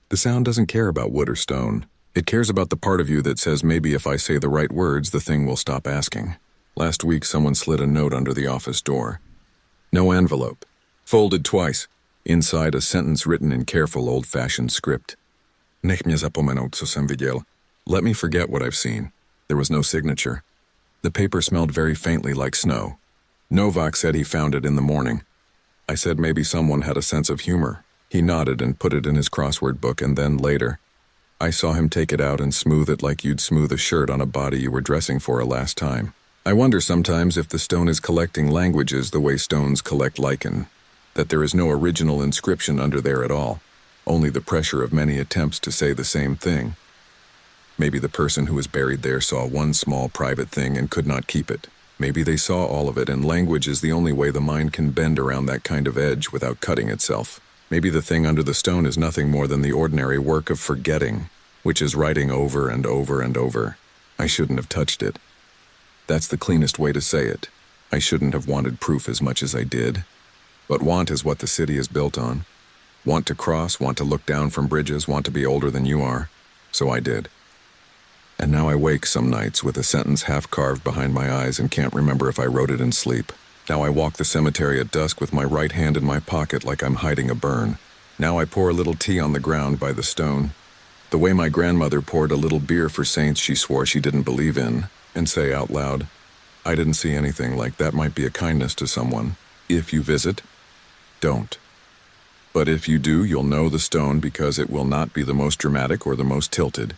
The sound doesn't care about wood or stone. It cares about the part of you that says maybe if I say the right words, the thing will stop asking. Last week, someone slid a note under the office door. No envelope. Folded twice. Inside, a sentence written in careful, old-fashioned script. Nech mě zapomenout, co jsem viděl. Let me forget what I've seen. There was no signature. The paper smelled very faintly like snow. Novak said he found it in the morning. I said maybe someone had a sense of humor. He nodded and put it in his crossword book, and then later, I saw him take it out and smooth it like you'd smooth a shirt on a body you were dressing for a last time. I wonder sometimes if the stone is collecting languages the way stones collect lichen, that there is no original inscription under there at all, only the pressure of many attempts to say the same thing. Maybe the person who was buried there saw one small private thing and could not keep it. Maybe they saw all of it, and language is the only way the mind can bend around that kind of edge without cutting itself. Maybe the thing under the stone is nothing more than the ordinary work of forgetting, which is writing over and over and over. I shouldn't have touched it. That's the cleanest way to say it. I shouldn't have wanted proof as much as I did. But want is what the city is built on. Want to cross, want to look down from bridges, want to be older than you are. So I did. And now I wake some nights with a sentence half carved behind my eyes and can't remember if I wrote it in sleep. Now I walk the cemetery at dusk with my right hand in my pocket like I'm hiding a burn. Now I pour a little tea on the ground by the stone, the way my grandmother poured a little beer for saints she swore she didn't believe in, and say out loud, I didn't see anything like that might be a kindness to someone. If you visit, don't. But if you do, you'll know the stone because it will not be the most dramatic or the most tilted.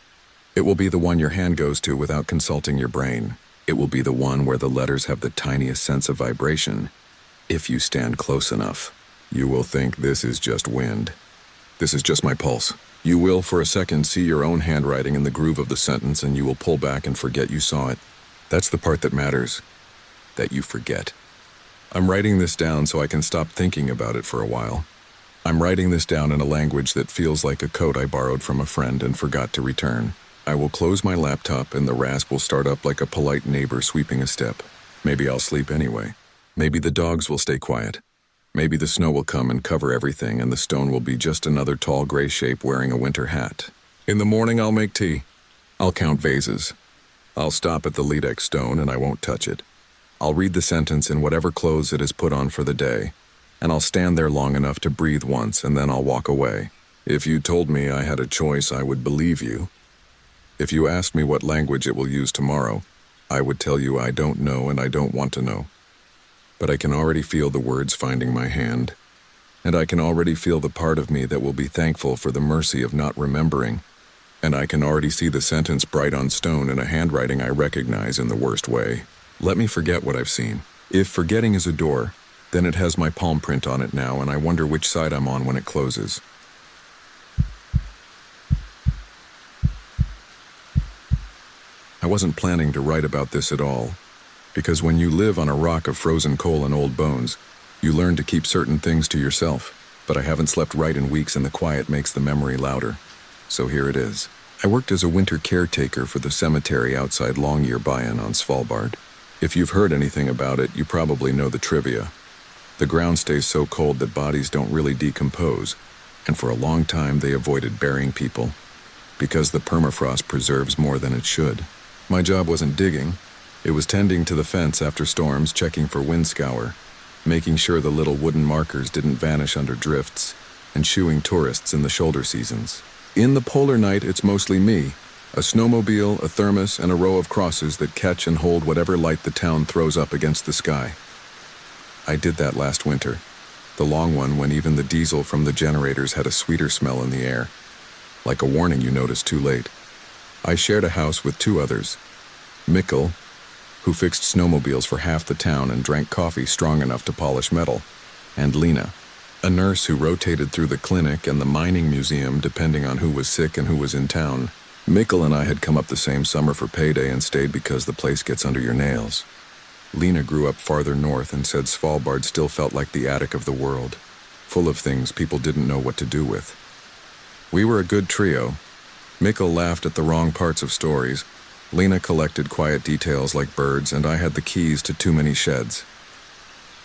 It will be the one your hand goes to without consulting your brain. It will be the one where the letters have the tiniest sense of vibration. If you stand close enough, you will think this is just wind. This is just my pulse. You will, for a second, see your own handwriting in the groove of the sentence, and you will pull back and forget you saw it. That's the part that matters, that you forget. I'm writing this down so I can stop thinking about it for a while. I'm writing this down in a language that feels like a coat I borrowed from a friend and forgot to return. I will close my laptop and the rasp will start up like a polite neighbor sweeping a step. Maybe I'll sleep anyway. Maybe the dogs will stay quiet. Maybe the snow will come and cover everything and the stone will be just another tall gray shape wearing a winter hat. In the morning I'll make tea. I'll count vases. I'll stop at the Lidex stone and I won't touch it. I'll read the sentence in whatever clothes it is put on for the day, and I'll stand there long enough to breathe once and then I'll walk away. If you told me I had a choice, I would believe you. If you asked me what language it will use tomorrow, I would tell you I don't know and I don't want to know. But I can already feel the words finding my hand, and I can already feel the part of me that will be thankful for the mercy of not remembering, and I can already see the sentence bright on stone in a handwriting I recognize in the worst way. Let me forget what I've seen. If forgetting is a door, then it has my palm print on it now, and I wonder which side I'm on when it closes. I wasn't planning to write about this at all, because when you live on a rock of frozen coal and old bones, you learn to keep certain things to yourself, but I haven't slept right in weeks and the quiet makes the memory louder. So here it is. I worked as a winter caretaker for the cemetery outside Longyear Bayan on Svalbard. If you've heard anything about it, you probably know the trivia. The ground stays so cold that bodies don't really decompose, and for a long time they avoided burying people, because the permafrost preserves more than it should. My job wasn't digging. It was tending to the fence after storms, checking for wind scour, making sure the little wooden markers didn't vanish under drifts, and shooing tourists in the shoulder seasons. In the polar night, it's mostly me, a snowmobile, a thermos, and a row of crosses that catch and hold whatever light the town throws up against the sky. I did that last winter, the long one when even the diesel from the generators had a sweeter smell in the air, like a warning you noticed too late. I shared a house with two others, Mikkel, who fixed snowmobiles for half the town and drank coffee strong enough to polish metal, and Lena, a nurse who rotated through the clinic and the mining museum depending on who was sick and who was in town. Mikkel and I had come up the same summer for payday and stayed because the place gets under your nails. Lena grew up farther north and said Svalbard still felt like the attic of the world, full of things people didn't know what to do with. We were a good trio. Mikkel laughed at the wrong parts of stories. Lena collected quiet details like birds, and I had the keys to too many sheds.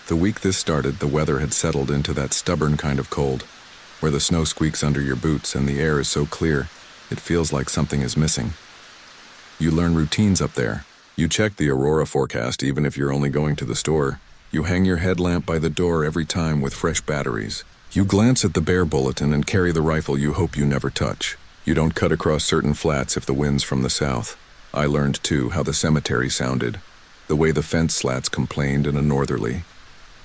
The week this started, the weather had settled into that stubborn kind of cold, where the snow squeaks under your boots and the air is so clear, it feels like something is missing. You learn routines up there. You check the aurora forecast even if you're only going to the store. You hang your headlamp by the door every time with fresh batteries. You glance at the bear bulletin and carry the rifle you hope you never touch. You don't cut across certain flats if the wind's from the south. I learned, too, how the cemetery sounded, the way the fence slats complained in a northerly,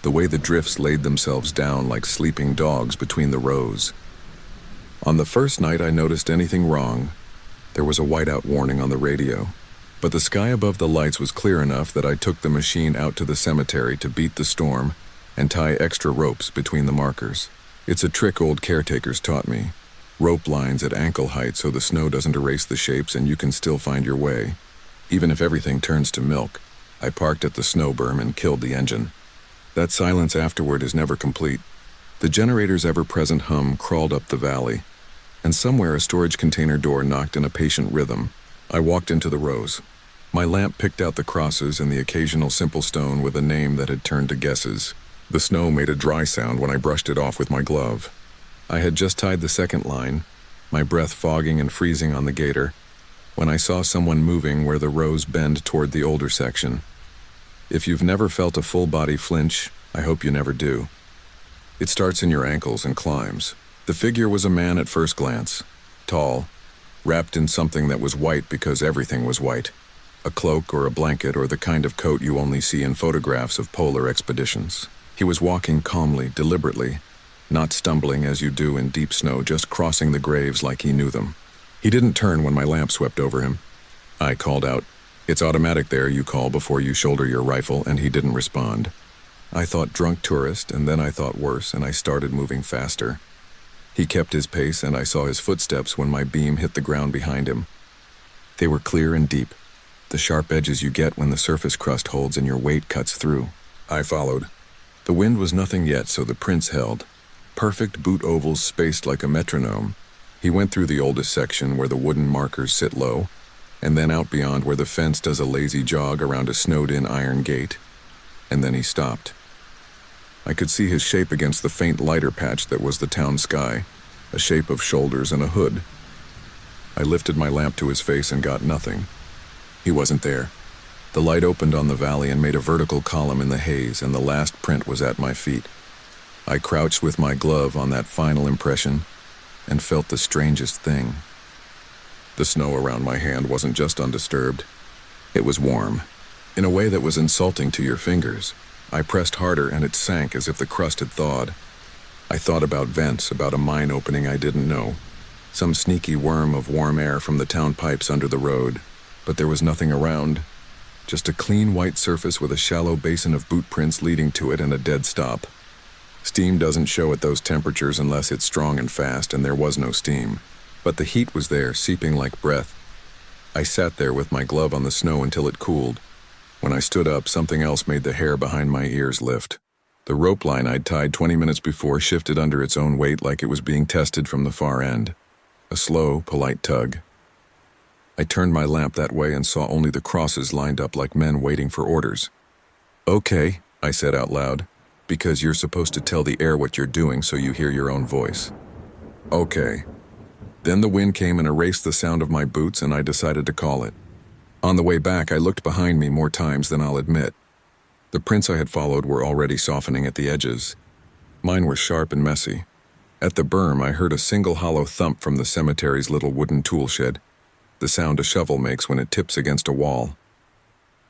the way the drifts laid themselves down like sleeping dogs between the rows. On the first night I noticed anything wrong, there was a whiteout warning on the radio, but the sky above the lights was clear enough that I took the machine out to the cemetery to beat the storm and tie extra ropes between the markers. It's a trick old caretakers taught me. Rope lines at ankle height so the snow doesn't erase the shapes and you can still find your way. Even if everything turns to milk, I parked at the snow berm and killed the engine. That silence afterward is never complete. The generator's ever-present hum crawled up the valley, and somewhere a storage container door knocked in a patient rhythm. I walked into the rows. My lamp picked out the crosses and the occasional simple stone with a name that had turned to guesses. The snow made a dry sound when I brushed it off with my glove. I had just tied the second line, my breath fogging and freezing on the gator, when I saw someone moving where the rows bend toward the older section. If you've never felt a full body flinch, I hope you never do. It starts in your ankles and climbs. The figure was a man at first glance, tall, wrapped in something that was white because everything was white, a cloak or a blanket or the kind of coat you only see in photographs of polar expeditions. He was walking calmly, deliberately, not stumbling as you do in deep snow, just crossing the graves like he knew them. He didn't turn when my lamp swept over him. I called out, "It's automatic there, you call before you shoulder your rifle," and he didn't respond. I thought drunk tourist, and then I thought worse, and I started moving faster. He kept his pace, and I saw his footsteps when my beam hit the ground behind him. They were clear and deep, the sharp edges you get when the surface crust holds and your weight cuts through. I followed. The wind was nothing yet, so the prints held. Perfect boot ovals spaced like a metronome. He went through the oldest section where the wooden markers sit low, and then out beyond where the fence does a lazy jog around a snowed-in iron gate, and then he stopped. I could see his shape against the faint lighter patch that was the town sky, a shape of shoulders and a hood. I lifted my lamp to his face and got nothing. He wasn't there. The light opened on the valley and made a vertical column in the haze, and the last print was at my feet. I crouched with my glove on that final impression and felt the strangest thing. The snow around my hand wasn't just undisturbed. It was warm, in a way that was insulting to your fingers. I pressed harder and it sank as if the crust had thawed. I thought about vents, about a mine opening I didn't know, some sneaky worm of warm air from the town pipes under the road, but there was nothing around. Just a clean white surface with a shallow basin of boot prints leading to it and a dead stop. Steam doesn't show at those temperatures unless it's strong and fast, and there was no steam. But the heat was there, seeping like breath. I sat there with my glove on the snow until it cooled. When I stood up, something else made the hair behind my ears lift. The rope line I'd tied 20 minutes before shifted under its own weight like it was being tested from the far end. A slow, polite tug. I turned my lamp that way and saw only the crosses lined up like men waiting for orders. "Okay," I said out loud, "because you're supposed to tell the air what you're doing so you hear your own voice." "Okay." Then the wind came and erased the sound of my boots, and I decided to call it. On the way back, I looked behind me more times than I'll admit. The prints I had followed were already softening at the edges. Mine were sharp and messy. At the berm, I heard a single hollow thump from the cemetery's little wooden tool shed, the sound a shovel makes when it tips against a wall.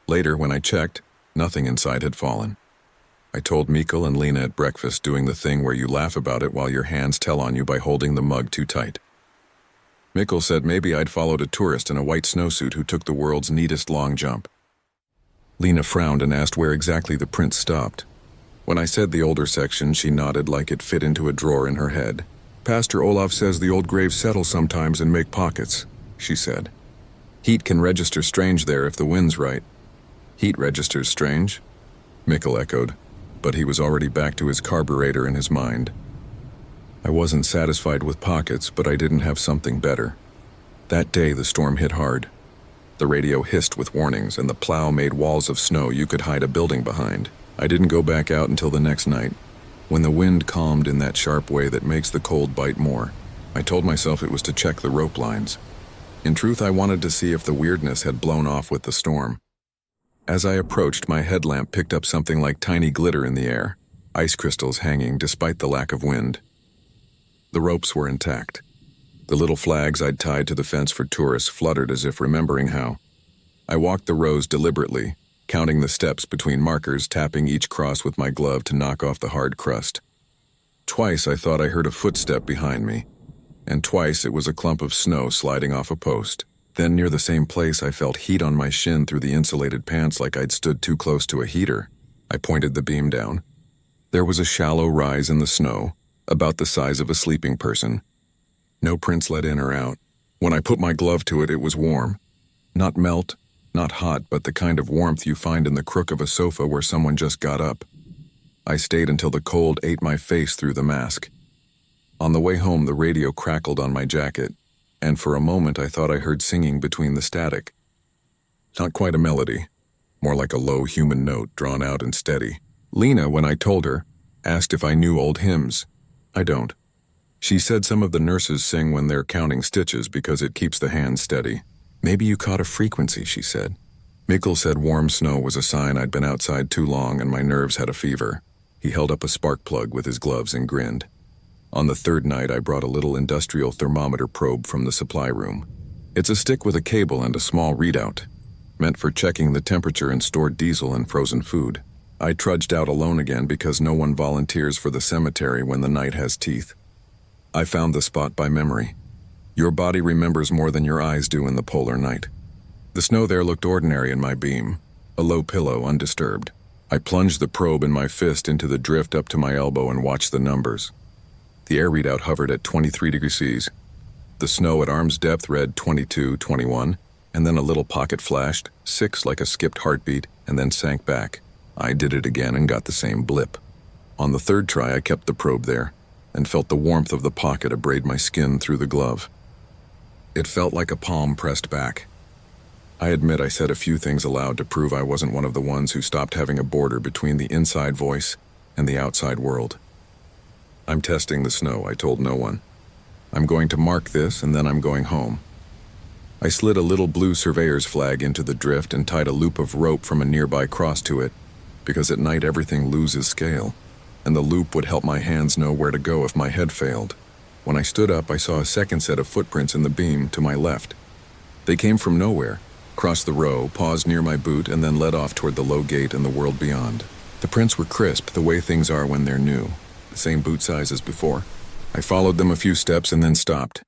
Later, when I checked, nothing inside had fallen. I told Mikkel and Lena at breakfast, doing the thing where you laugh about it while your hands tell on you by holding the mug too tight. Mikkel said maybe I'd followed a tourist in a white snowsuit who took the world's neatest long jump. Lena frowned and asked where exactly the print stopped. When I said the older section, she nodded like it fit into a drawer in her head. "Pastor Olaf says the old graves settle sometimes and make pockets," she said. "Heat can register strange there if the wind's right." "Heat registers strange?" Mikkel echoed, but he was already back to his carburetor in his mind. I wasn't satisfied with pockets, but I didn't have something better. That day the storm hit hard. The radio hissed with warnings, and the plow made walls of snow you could hide a building behind. I didn't go back out until the next night, when the wind calmed in that sharp way that makes the cold bite more. I told myself it was to check the rope lines. In truth, I wanted to see if the weirdness had blown off with the storm. As I approached, my headlamp picked up something like tiny glitter in the air, ice crystals hanging despite the lack of wind. The ropes were intact. The little flags I'd tied to the fence for tourists fluttered as if remembering how. I walked the rows deliberately, counting the steps between markers, tapping each cross with my glove to knock off the hard crust. Twice I thought I heard a footstep behind me, and twice it was a clump of snow sliding off a post. Then near the same place I felt heat on my shin through the insulated pants like I'd stood too close to a heater. I pointed the beam down. There was a shallow rise in the snow, about the size of a sleeping person. No prints let in or out. When I put my glove to it, it was warm. Not melt, not hot, but the kind of warmth you find in the crook of a sofa where someone just got up. I stayed until the cold ate my face through the mask. On the way home, the radio crackled on my jacket, and for a moment I thought I heard singing between the static. Not quite a melody, more like a low human note drawn out and steady. Lena, when I told her, asked if I knew old hymns. I don't. She said some of the nurses sing when they're counting stitches because it keeps the hands steady. "Maybe you caught a frequency," she said. Mikkel said warm snow was a sign I'd been outside too long and my nerves had a fever. He held up a spark plug with his gloves and grinned. On the third night, I brought a little industrial thermometer probe from the supply room. It's a stick with a cable and a small readout, meant for checking the temperature in stored diesel and frozen food. I trudged out alone again because no one volunteers for the cemetery when the night has teeth. I found the spot by memory. Your body remembers more than your eyes do in the polar night. The snow there looked ordinary in my beam, a low pillow, undisturbed. I plunged the probe in my fist into the drift up to my elbow and watched the numbers. The air readout hovered at 23 degrees Celsius. The snow at arm's depth read 22, 21, and then a little pocket flashed, 6 like a skipped heartbeat, and then sank back. I did it again and got the same blip. On the third try, I kept the probe there. and felt the warmth of the pocket abrade my skin through the glove. It felt like a palm pressed back. I admit I said a few things aloud to prove I wasn't one of the ones who stopped having a border between the inside voice and the outside world. I'm testing the snow, I told no one. I'm going to mark this and then I'm going home. I slid a little blue surveyor's flag into the drift and tied a loop of rope from a nearby cross to it, because at night everything loses scale, and the loop would help my hands know where to go if my head failed. When I stood up, I saw a second set of footprints in the beam to my left. They came from nowhere, crossed the row, paused near my boot, and then led off toward the low gate and the world beyond. The prints were crisp, the way things are when they're new, the same boot size as before. I followed them a few steps and then stopped,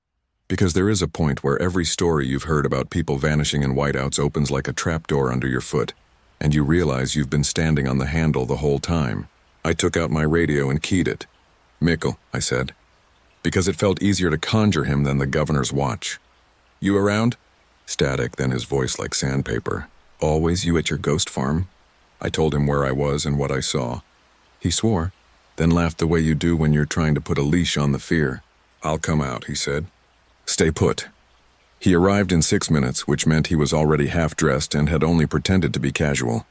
because there is a point where every story you've heard about people vanishing in whiteouts opens like a trapdoor under your foot, and you realize you've been standing on the handle the whole time. I took out my radio and keyed it. "Mikkel," I said, because it felt easier to conjure him than the governor's watch. "You around?" Static, then his voice like sandpaper. "Always you at your ghost farm?" I told him where I was and what I saw. He swore, then laughed the way you do when you're trying to put a leash on the fear. "I'll come out," he said. "Stay put." He arrived in 6 minutes, which meant he was already half-dressed and had only pretended to be casual.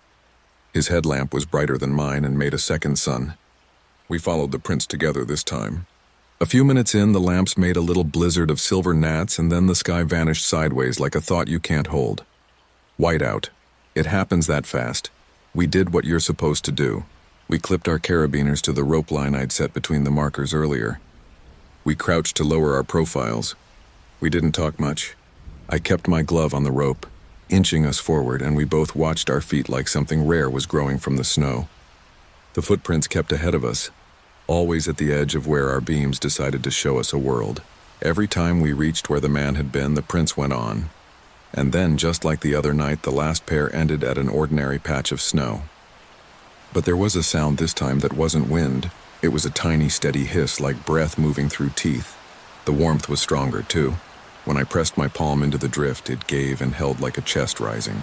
His headlamp was brighter than mine and made a second sun. We followed the prints together this time. A few minutes in, the lamps made a little blizzard of silver gnats, and then the sky vanished sideways like a thought you can't hold. Whiteout. It happens that fast. We did what you're supposed to do. We clipped our carabiners to the rope line I'd set between the markers earlier. We crouched to lower our profiles. We didn't talk much. I kept my glove on the rope, inching us forward, and we both watched our feet like something rare was growing from the snow. The footprints kept ahead of us, always at the edge of where our beams decided to show us a world. Every time we reached where the man had been, the prints went on. And then, just like the other night, the last pair ended at an ordinary patch of snow. But there was a sound this time that wasn't wind. It was a tiny, steady hiss like breath moving through teeth. The warmth was stronger, too. When I pressed my palm into the drift, it gave and held like a chest rising.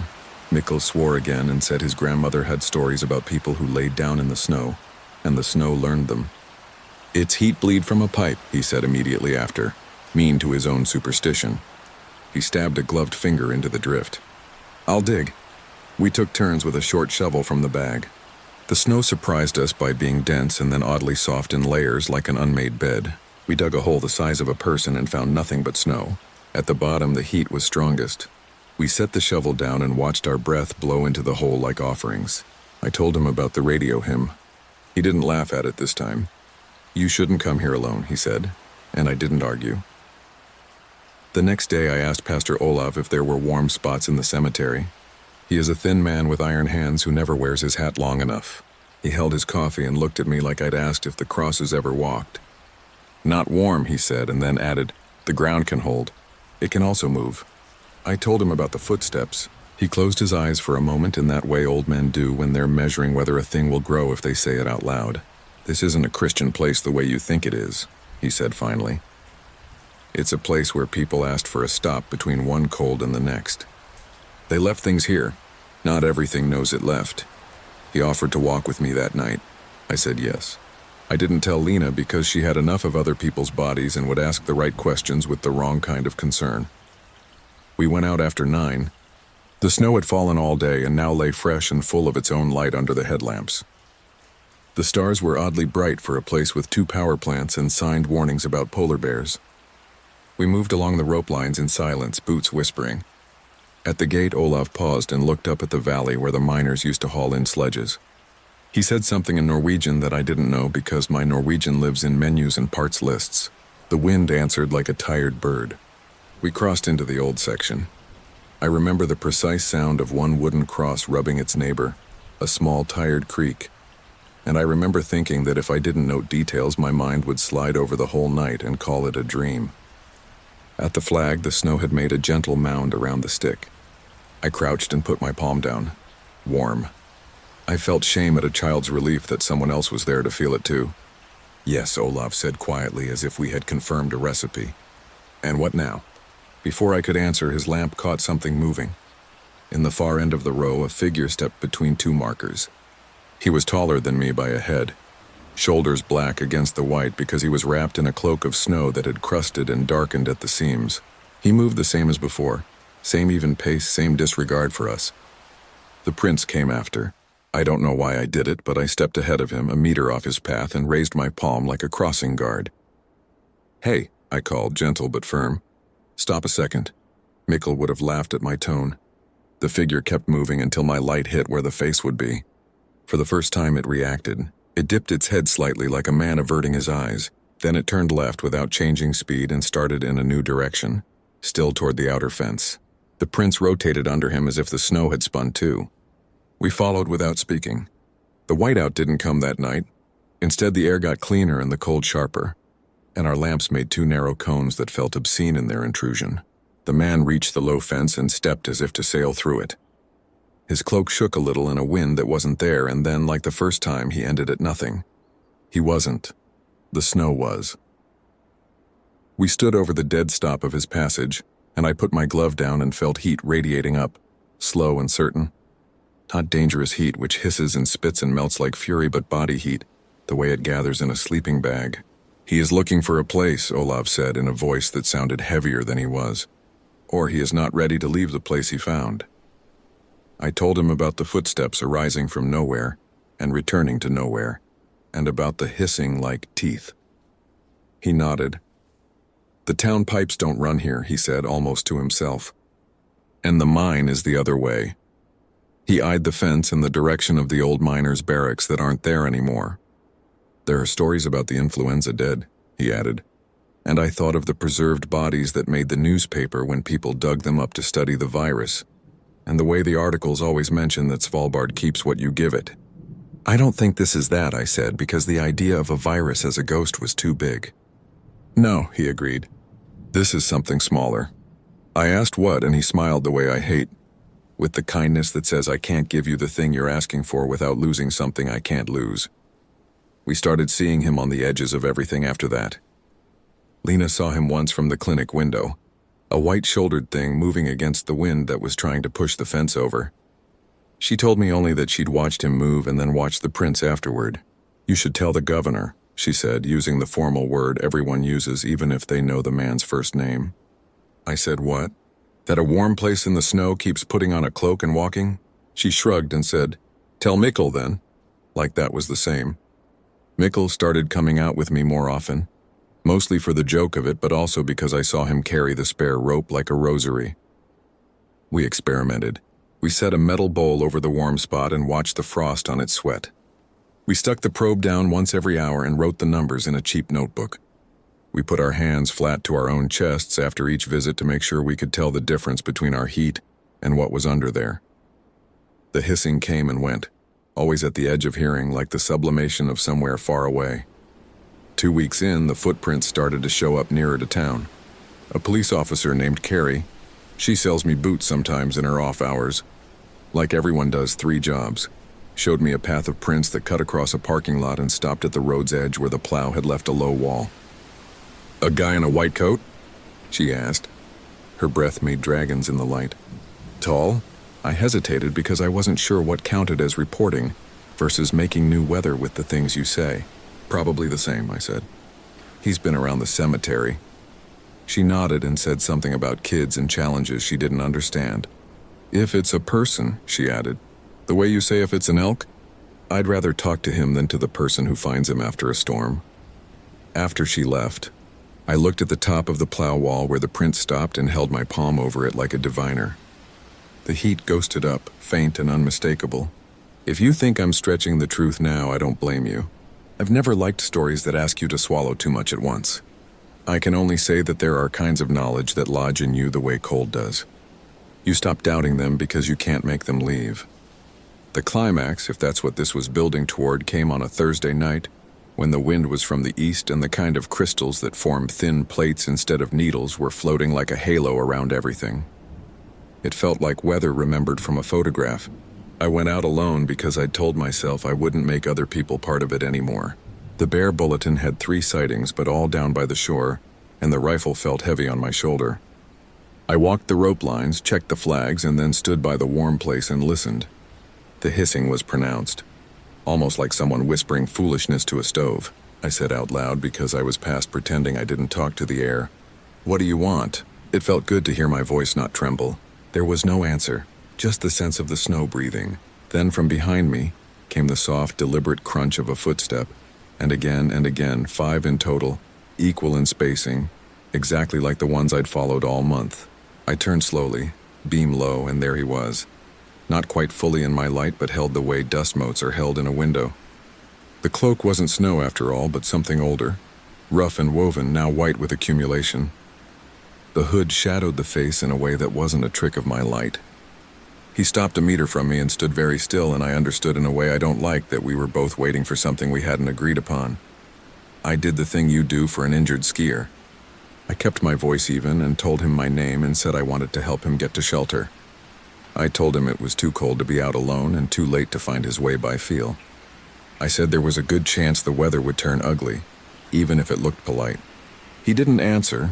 Mikkel swore again and said his grandmother had stories about people who laid down in the snow, and the snow learned them. "It's heat bleed from a pipe," he said immediately after, mean to his own superstition. He stabbed a gloved finger into the drift. "I'll dig." We took turns with a short shovel from the bag. The snow surprised us by being dense and then oddly soft in layers like an unmade bed. We dug a hole the size of a person and found nothing but snow. At the bottom, the heat was strongest. We set the shovel down and watched our breath blow into the hole like offerings. I told him about the radio hymn. He didn't laugh at it this time. "You shouldn't come here alone," he said, and I didn't argue. The next day I asked Pastor Olav if there were warm spots in the cemetery. He is a thin man with iron hands who never wears his hat long enough. He held his coffee and looked at me like I'd asked if the crosses ever walked. "Not warm," he said, and then added, "The ground can hold. It can also move." I told him about the footsteps. He closed his eyes for a moment in that way old men do when they're measuring whether a thing will grow if they say it out loud. "This isn't a Christian place the way you think it is," he said finally. "It's a place where people asked for a stop between one cold and the next. They left things here. Not everything knows it left." He offered to walk with me that night. I said yes. I didn't tell Lena because she had enough of other people's bodies and would ask the right questions with the wrong kind of concern. We went out after 9. The snow had fallen all day and now lay fresh and full of its own light under the headlamps. The stars were oddly bright for a place with 2 power plants and signed warnings about polar bears. We moved along the rope lines in silence, boots whispering. At the gate, Olav paused and looked up at the valley where the miners used to haul in sledges. He said something in Norwegian that I didn't know because my Norwegian lives in menus and parts lists. The wind answered like a tired bird. We crossed into the old section. I remember the precise sound of one wooden cross rubbing its neighbor, a small tired creak. And I remember thinking that if I didn't note details, my mind would slide over the whole night and call it a dream. At the flag, the snow had made a gentle mound around the stick. I crouched and put my palm down. Warm. I felt shame at a child's relief that someone else was there to feel it too. "Yes," Olav said quietly as if we had confirmed a recipe. "And what now?" Before I could answer, his lamp caught something moving. In the far end of the row, a figure stepped between 2 markers. He was taller than me by a head. shoulders black against the white because he was wrapped in a cloak of snow that had crusted and darkened at the seams. He moved the same as before, same even pace, same disregard for us. The prince came after. I don't know why I did it, but I stepped ahead of him, a meter off his path, and raised my palm like a crossing guard. "Hey," I called, gentle but firm. "Stop a second." Mikkel would have laughed at my tone. The figure kept moving until my light hit where the face would be. For the first time it reacted. It dipped its head slightly like a man averting his eyes. Then it turned left without changing speed and started in a new direction, still toward the outer fence. The prince rotated under him as if the snow had spun too. We followed without speaking. The whiteout didn't come that night. Instead, the air got cleaner and the cold sharper, and our lamps made two narrow cones that felt obscene in their intrusion. The man reached the low fence and stepped as if to sail through it. His cloak shook a little in a wind that wasn't there, and then, like the first time, he ended at nothing. He wasn't. The snow was. We stood over the dead stop of his passage, and I put my glove down and felt heat radiating up, slow and certain. Not dangerous heat which hisses and spits and melts like fury, but body heat, the way it gathers in a sleeping bag. "He is looking for a place," Olav said in a voice that sounded heavier than he was. "Or he is not ready to leave the place he found." I told him about the footsteps arising from nowhere and returning to nowhere, and about the hissing like teeth. He nodded. "The town pipes don't run here," he said almost to himself. "And the mine is the other way." He eyed the fence in the direction of the old miners' barracks that aren't there anymore. "There are stories about the influenza dead," he added, and I thought of the preserved bodies that made the newspaper when people dug them up to study the virus, and the way the articles always mention that Svalbard keeps what you give it. "I don't think this is that," I said, because the idea of a virus as a ghost was too big. "No," he agreed. "This is something smaller." I asked what, and he smiled the way I hate, with the kindness that says I can't give you the thing you're asking for without losing something I can't lose. We started seeing him on the edges of everything after that. Lena saw him once from the clinic window, a white-shouldered thing moving against the wind that was trying to push the fence over. She told me only that she'd watched him move and then watched the prince afterward. "You should tell the governor," she said, using the formal word everyone uses even if they know the man's first name. I said, "What? That a warm place in the snow keeps putting on a cloak and walking?" She shrugged and said, "Tell Mikkel then," like that was the same. Mikkel started coming out with me more often, mostly for the joke of it, but also because I saw him carry the spare rope like a rosary. We experimented. We set a metal bowl over the warm spot and watched the frost on it sweat. We stuck the probe down once every hour and wrote the numbers in a cheap notebook. We put our hands flat to our own chests after each visit to make sure we could tell the difference between our heat and what was under there. The hissing came and went, always at the edge of hearing, like the sublimation of somewhere far away. 2 weeks in, the footprints started to show up nearer to town. A police officer named Carrie, she sells me boots sometimes in her off hours, like everyone does 3 jobs, showed me a path of prints that cut across a parking lot and stopped at the road's edge where the plow had left a low wall. "A guy in a white coat?" she asked. Her breath made dragons in the light. "Tall?" I hesitated because I wasn't sure what counted as reporting versus making new weather with the things you say. "Probably the same," I said. "He's been around the cemetery." She nodded and said something about kids and challenges she didn't understand. "If it's a person," she added, "the way you say if it's an elk, I'd rather talk to him than to the person who finds him after a storm." After she left, I looked at the top of the plow wall where the print stopped and held my palm over it like a diviner. The heat ghosted up, faint and unmistakable. If you think I'm stretching the truth now, I don't blame you. I've never liked stories that ask you to swallow too much at once. I can only say that there are kinds of knowledge that lodge in you the way cold does. You stop doubting them because you can't make them leave. The climax, if that's what this was building toward, came on a Thursday night, when the wind was from the east and the kind of crystals that form thin plates instead of needles were floating like a halo around everything. It felt like weather remembered from a photograph. I went out alone because I'd told myself I wouldn't make other people part of it anymore. The Bear Bulletin had 3 sightings, but all down by the shore, and the rifle felt heavy on my shoulder. I walked the rope lines, checked the flags, and then stood by the warm place and listened. The hissing was pronounced. almost like someone whispering foolishness to a stove. I said out loud because I was past pretending I didn't talk to the air. "What do you want?" It felt good to hear my voice not tremble. There was no answer, just the sense of the snow breathing. Then from behind me came the soft, deliberate crunch of a footstep, and again, 5 in total, equal in spacing, exactly like the ones I'd followed all month. I turned slowly, beam low, and there he was. Not quite fully in my light, but held the way dust motes are held in a window. The cloak wasn't snow after all, but something older, rough and woven, now white with accumulation. The hood shadowed the face in a way that wasn't a trick of my light. He stopped a meter from me and stood very still, and I understood in a way I don't like that we were both waiting for something we hadn't agreed upon. I did the thing you do for an injured skier. I kept my voice even and told him my name and said I wanted to help him get to shelter. I told him it was too cold to be out alone and too late to find his way by feel. I said there was a good chance the weather would turn ugly, even if it looked polite. He didn't answer,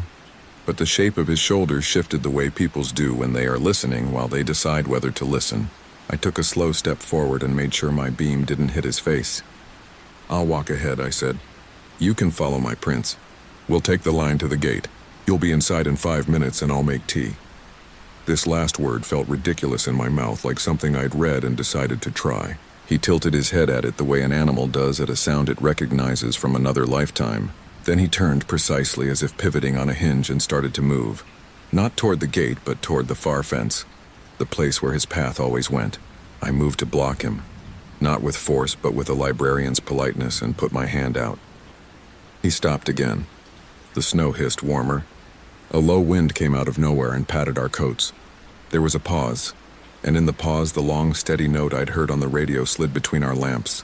but the shape of his shoulders shifted the way people's do when they are listening while they decide whether to listen. I took a slow step forward and made sure my beam didn't hit his face. "I'll walk ahead," I said. "You can follow my prints. We'll take the line to the gate. You'll be inside in 5 minutes and I'll make tea." This last word felt ridiculous in my mouth, like something I'd read and decided to try. He tilted his head at it the way an animal does at a sound it recognizes from another lifetime. Then he turned precisely as if pivoting on a hinge and started to move. Not toward the gate, but toward the far fence, the place where his path always went. I moved to block him, not with force, but with a librarian's politeness, and put my hand out. He stopped again. The snow hissed warmer. A low wind came out of nowhere and patted our coats. There was a pause, and in the pause the long, steady note I'd heard on the radio slid between our lamps.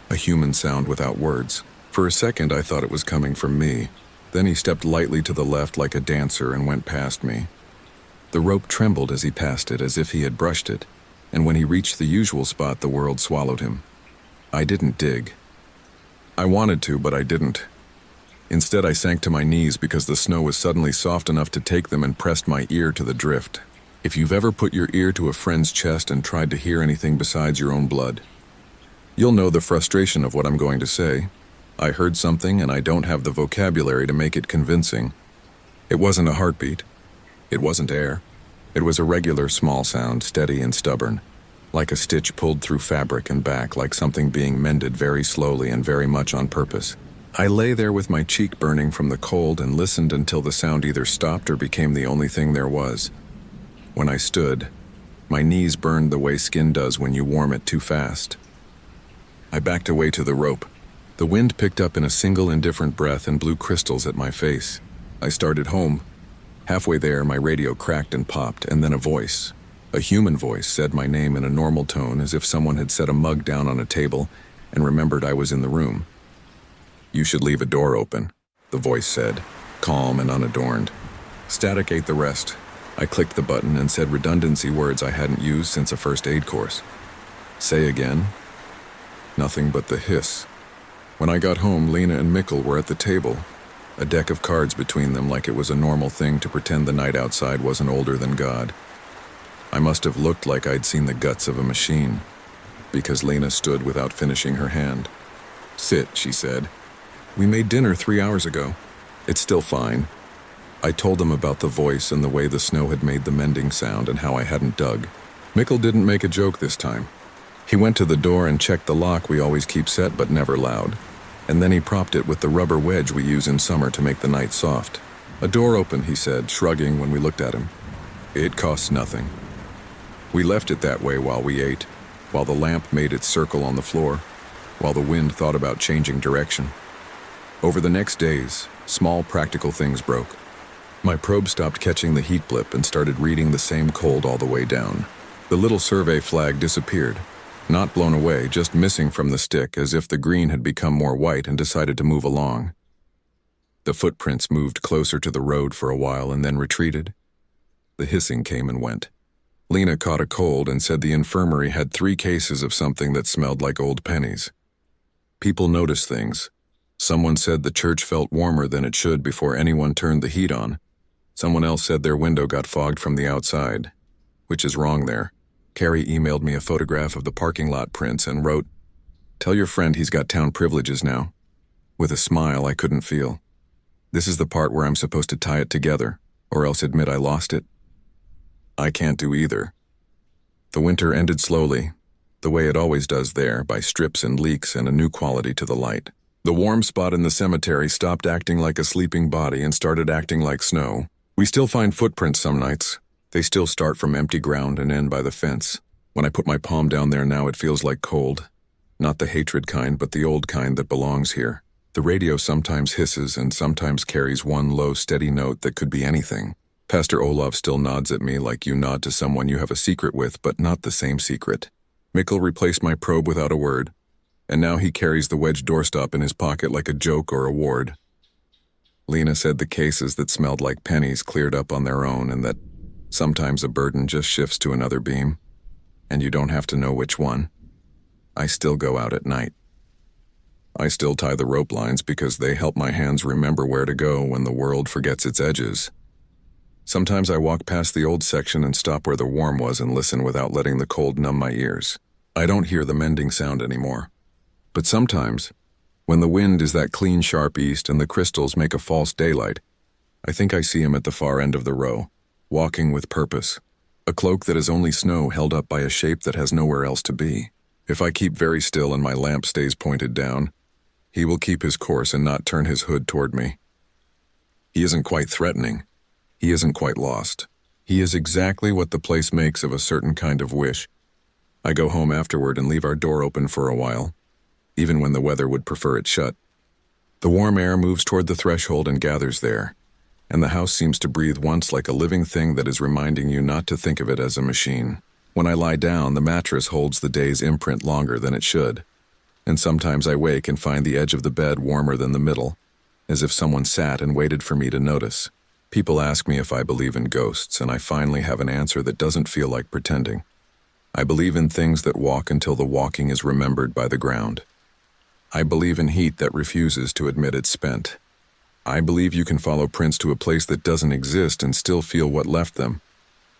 A human sound without words. For a second I thought it was coming from me. Then he stepped lightly to the left like a dancer and went past me. The rope trembled as he passed it, as if he had brushed it, and when he reached the usual spot the world swallowed him. I didn't dig. I wanted to, but I didn't. Instead I sank to my knees because the snow was suddenly soft enough to take them, and pressed my ear to the drift. If you've ever put your ear to a friend's chest and tried to hear anything besides your own blood, you'll know the frustration of what I'm going to say. I heard something and I don't have the vocabulary to make it convincing. It wasn't a heartbeat. It wasn't air. It was a regular small sound, steady and stubborn, like a stitch pulled through fabric and back, like something being mended very slowly and very much on purpose. I lay there with my cheek burning from the cold and listened until the sound either stopped or became the only thing there was. When I stood, my knees burned the way skin does when you warm it too fast. I backed away to the rope. The wind picked up in a single indifferent breath and blew crystals at my face. I started home. Halfway there, my radio cracked and popped, and then a voice, a human voice, said my name in a normal tone, as if someone had set a mug down on a table and remembered I was in the room. "You should leave a door open," the voice said, calm and unadorned. Static ate the rest. I clicked the button and said redundancy words I hadn't used since a first aid course. "Say again." Nothing but the hiss. When I got home, Lena and Mikkel were at the table, a deck of cards between them, like it was a normal thing to pretend the night outside wasn't older than God. I must have looked like I'd seen the guts of a machine, because Lena stood without finishing her hand. "Sit," she said. "We made dinner 3 hours ago. It's still fine." I told them about the voice and the way the snow had made the mending sound and how I hadn't dug. Mikkel didn't make a joke this time. He went to the door and checked the lock we always keep set but never loud, and then he propped it with the rubber wedge we use in summer to make the night soft. "A door open," he said, shrugging when we looked at him. "It costs nothing." We left it that way while we ate, while the lamp made its circle on the floor, while the wind thought about changing direction. Over the next days, small practical things broke. My probe stopped catching the heat blip and started reading the same cold all the way down. The little survey flag disappeared, not blown away, just missing from the stick, as if the green had become more white and decided to move along. The footprints moved closer to the road for a while and then retreated. The hissing came and went. Lena caught a cold and said the infirmary had 3 cases of something that smelled like old pennies. People notice things. Someone said the church felt warmer than it should before anyone turned the heat on. Someone else said their window got fogged from the outside, which is wrong there. Carrie emailed me a photograph of the parking lot prints and wrote, Tell your friend he's got town privileges now. With a smile I couldn't feel. This is the part where I'm supposed to tie it together, or else admit I lost it. I can't do either. The winter ended slowly, the way it always does there, by strips and leaks and a new quality to the light. The warm spot in the cemetery stopped acting like a sleeping body and started acting like snow. We still find footprints some nights. They still start from empty ground and end by the fence. When I put my palm down there now, it feels like cold. Not the hatred kind, but the old kind that belongs here. The radio sometimes hisses and sometimes carries one low, steady note that could be anything. Pastor Olaf still nods at me like you nod to someone you have a secret with, but not the same secret. Mikkel replaced my probe without a word, and now he carries the wedge doorstop in his pocket like a joke or a ward. Lena said the cases that smelled like pennies cleared up on their own, and that sometimes a burden just shifts to another beam, and you don't have to know which one. I still go out at night. I still tie the rope lines because they help my hands remember where to go when the world forgets its edges. Sometimes I walk past the old section and stop where the warm was and listen without letting the cold numb my ears. I don't hear the mending sound anymore. But sometimes, when the wind is that clean, sharp east and the crystals make a false daylight, I think I see him at the far end of the row, walking with purpose, a cloak that is only snow held up by a shape that has nowhere else to be. If I keep very still and my lamp stays pointed down, he will keep his course and not turn his hood toward me. He isn't quite threatening. He isn't quite lost. He is exactly what the place makes of a certain kind of wish. I go home afterward and leave our door open for a while, even when the weather would prefer it shut. The warm air moves toward the threshold and gathers there, and the house seems to breathe once like a living thing that is reminding you not to think of it as a machine. When I lie down, the mattress holds the day's imprint longer than it should, and sometimes I wake and find the edge of the bed warmer than the middle, as if someone sat and waited for me to notice. People ask me if I believe in ghosts, and I finally have an answer that doesn't feel like pretending. I believe in things that walk until the walking is remembered by the ground. I believe in heat that refuses to admit it's spent. I believe you can follow prints to a place that doesn't exist and still feel what left them.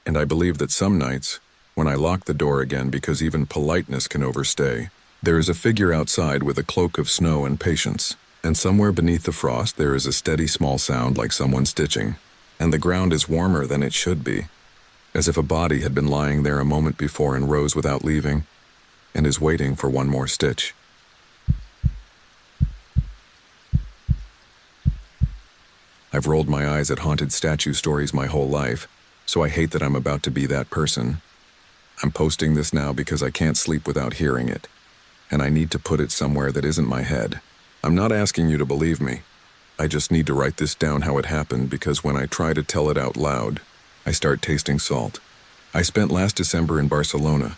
And I believe that some nights, when I lock the door again because even politeness can overstay, there is a figure outside with a cloak of snow and patience. And somewhere beneath the frost there is a steady small sound like someone stitching, and the ground is warmer than it should be, as if a body had been lying there a moment before and rose without leaving, and is waiting for one more stitch. I've rolled my eyes at haunted statue stories my whole life, so I hate that I'm about to be that person. I'm posting this now because I can't sleep without hearing it, and I need to put it somewhere that isn't my head. I'm not asking you to believe me. I just need to write this down how it happened because when I try to tell it out loud, I start tasting salt. I spent last December in Barcelona,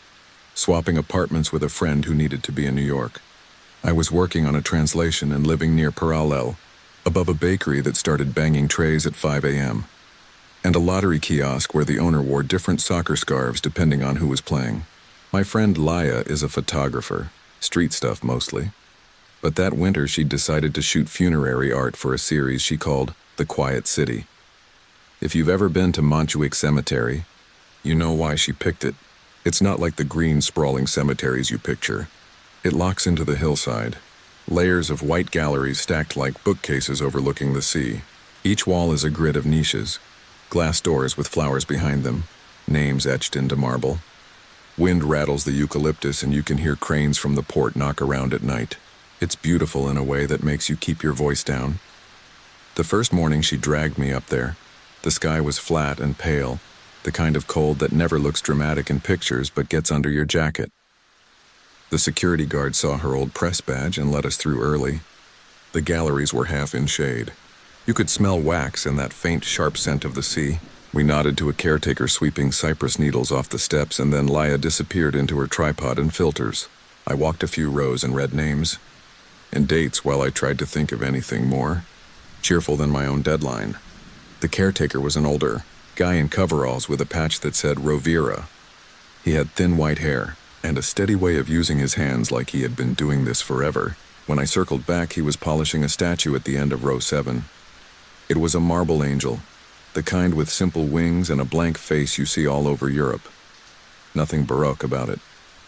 swapping apartments with a friend who needed to be in New York. I was working on a translation and living near Parallel, above a bakery that started banging trays at 5 a.m., and a lottery kiosk where the owner wore different soccer scarves depending on who was playing. My friend Laya is a photographer, street stuff mostly. But that winter she decided to shoot funerary art for a series she called The Quiet City. If you've ever been to Montjuic Cemetery, you know why she picked it. It's not like the green, sprawling cemeteries you picture. It locks into the hillside. Layers of white galleries stacked like bookcases overlooking the sea. Each wall is a grid of niches, glass doors with flowers behind them, names etched into marble. Wind rattles the eucalyptus and you can hear cranes from the port knock around at night. It's beautiful in a way that makes you keep your voice down. The first morning she dragged me up there. The sky was flat and pale, the kind of cold that never looks dramatic in pictures but gets under your jacket. The security guard saw her old press badge and let us through early. The galleries were half in shade. You could smell wax and that faint, sharp scent of the sea. We nodded to a caretaker sweeping cypress needles off the steps, and then Laya disappeared into her tripod and filters. I walked a few rows and read names and dates while I tried to think of anything more cheerful than my own deadline. The caretaker was an older guy in coveralls with a patch that said Rovira. He had thin white hair and a steady way of using his hands like he had been doing this forever. When I circled back, he was polishing a statue at the end of row 7. It was a marble angel, the kind with simple wings and a blank face you see all over Europe. Nothing Baroque about it.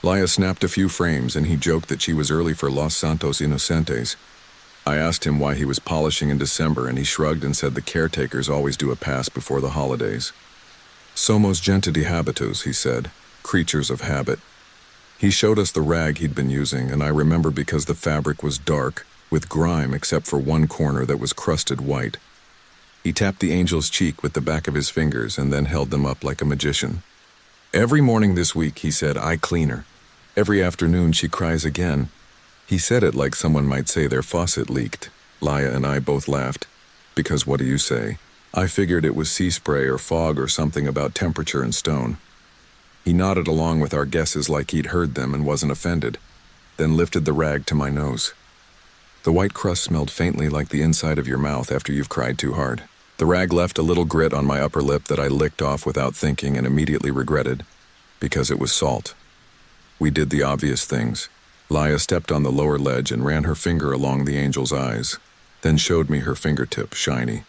Laya snapped a few frames and he joked that she was early for Los Santos Inocentes. I asked him why he was polishing in December and he shrugged and said the caretakers always do a pass before the holidays. Somos gente de habitus, he said, creatures of habit. He showed us the rag he'd been using, and I remember because the fabric was dark, with grime except for one corner that was crusted white. He tapped the angel's cheek with the back of his fingers and then held them up like a magician. Every morning this week, he said, I clean her. Every afternoon she cries again. He said it like someone might say their faucet leaked. Laya and I both laughed. Because what do you say? I figured it was sea spray or fog or something about temperature and stone. He nodded along with our guesses like he'd heard them and wasn't offended, then lifted the rag to my nose. The white crust smelled faintly like the inside of your mouth after you've cried too hard. The rag left a little grit on my upper lip that I licked off without thinking and immediately regretted, because it was salt. We did the obvious things. Laya stepped on the lower ledge and ran her finger along the angel's eyes, then showed me her fingertip, shiny.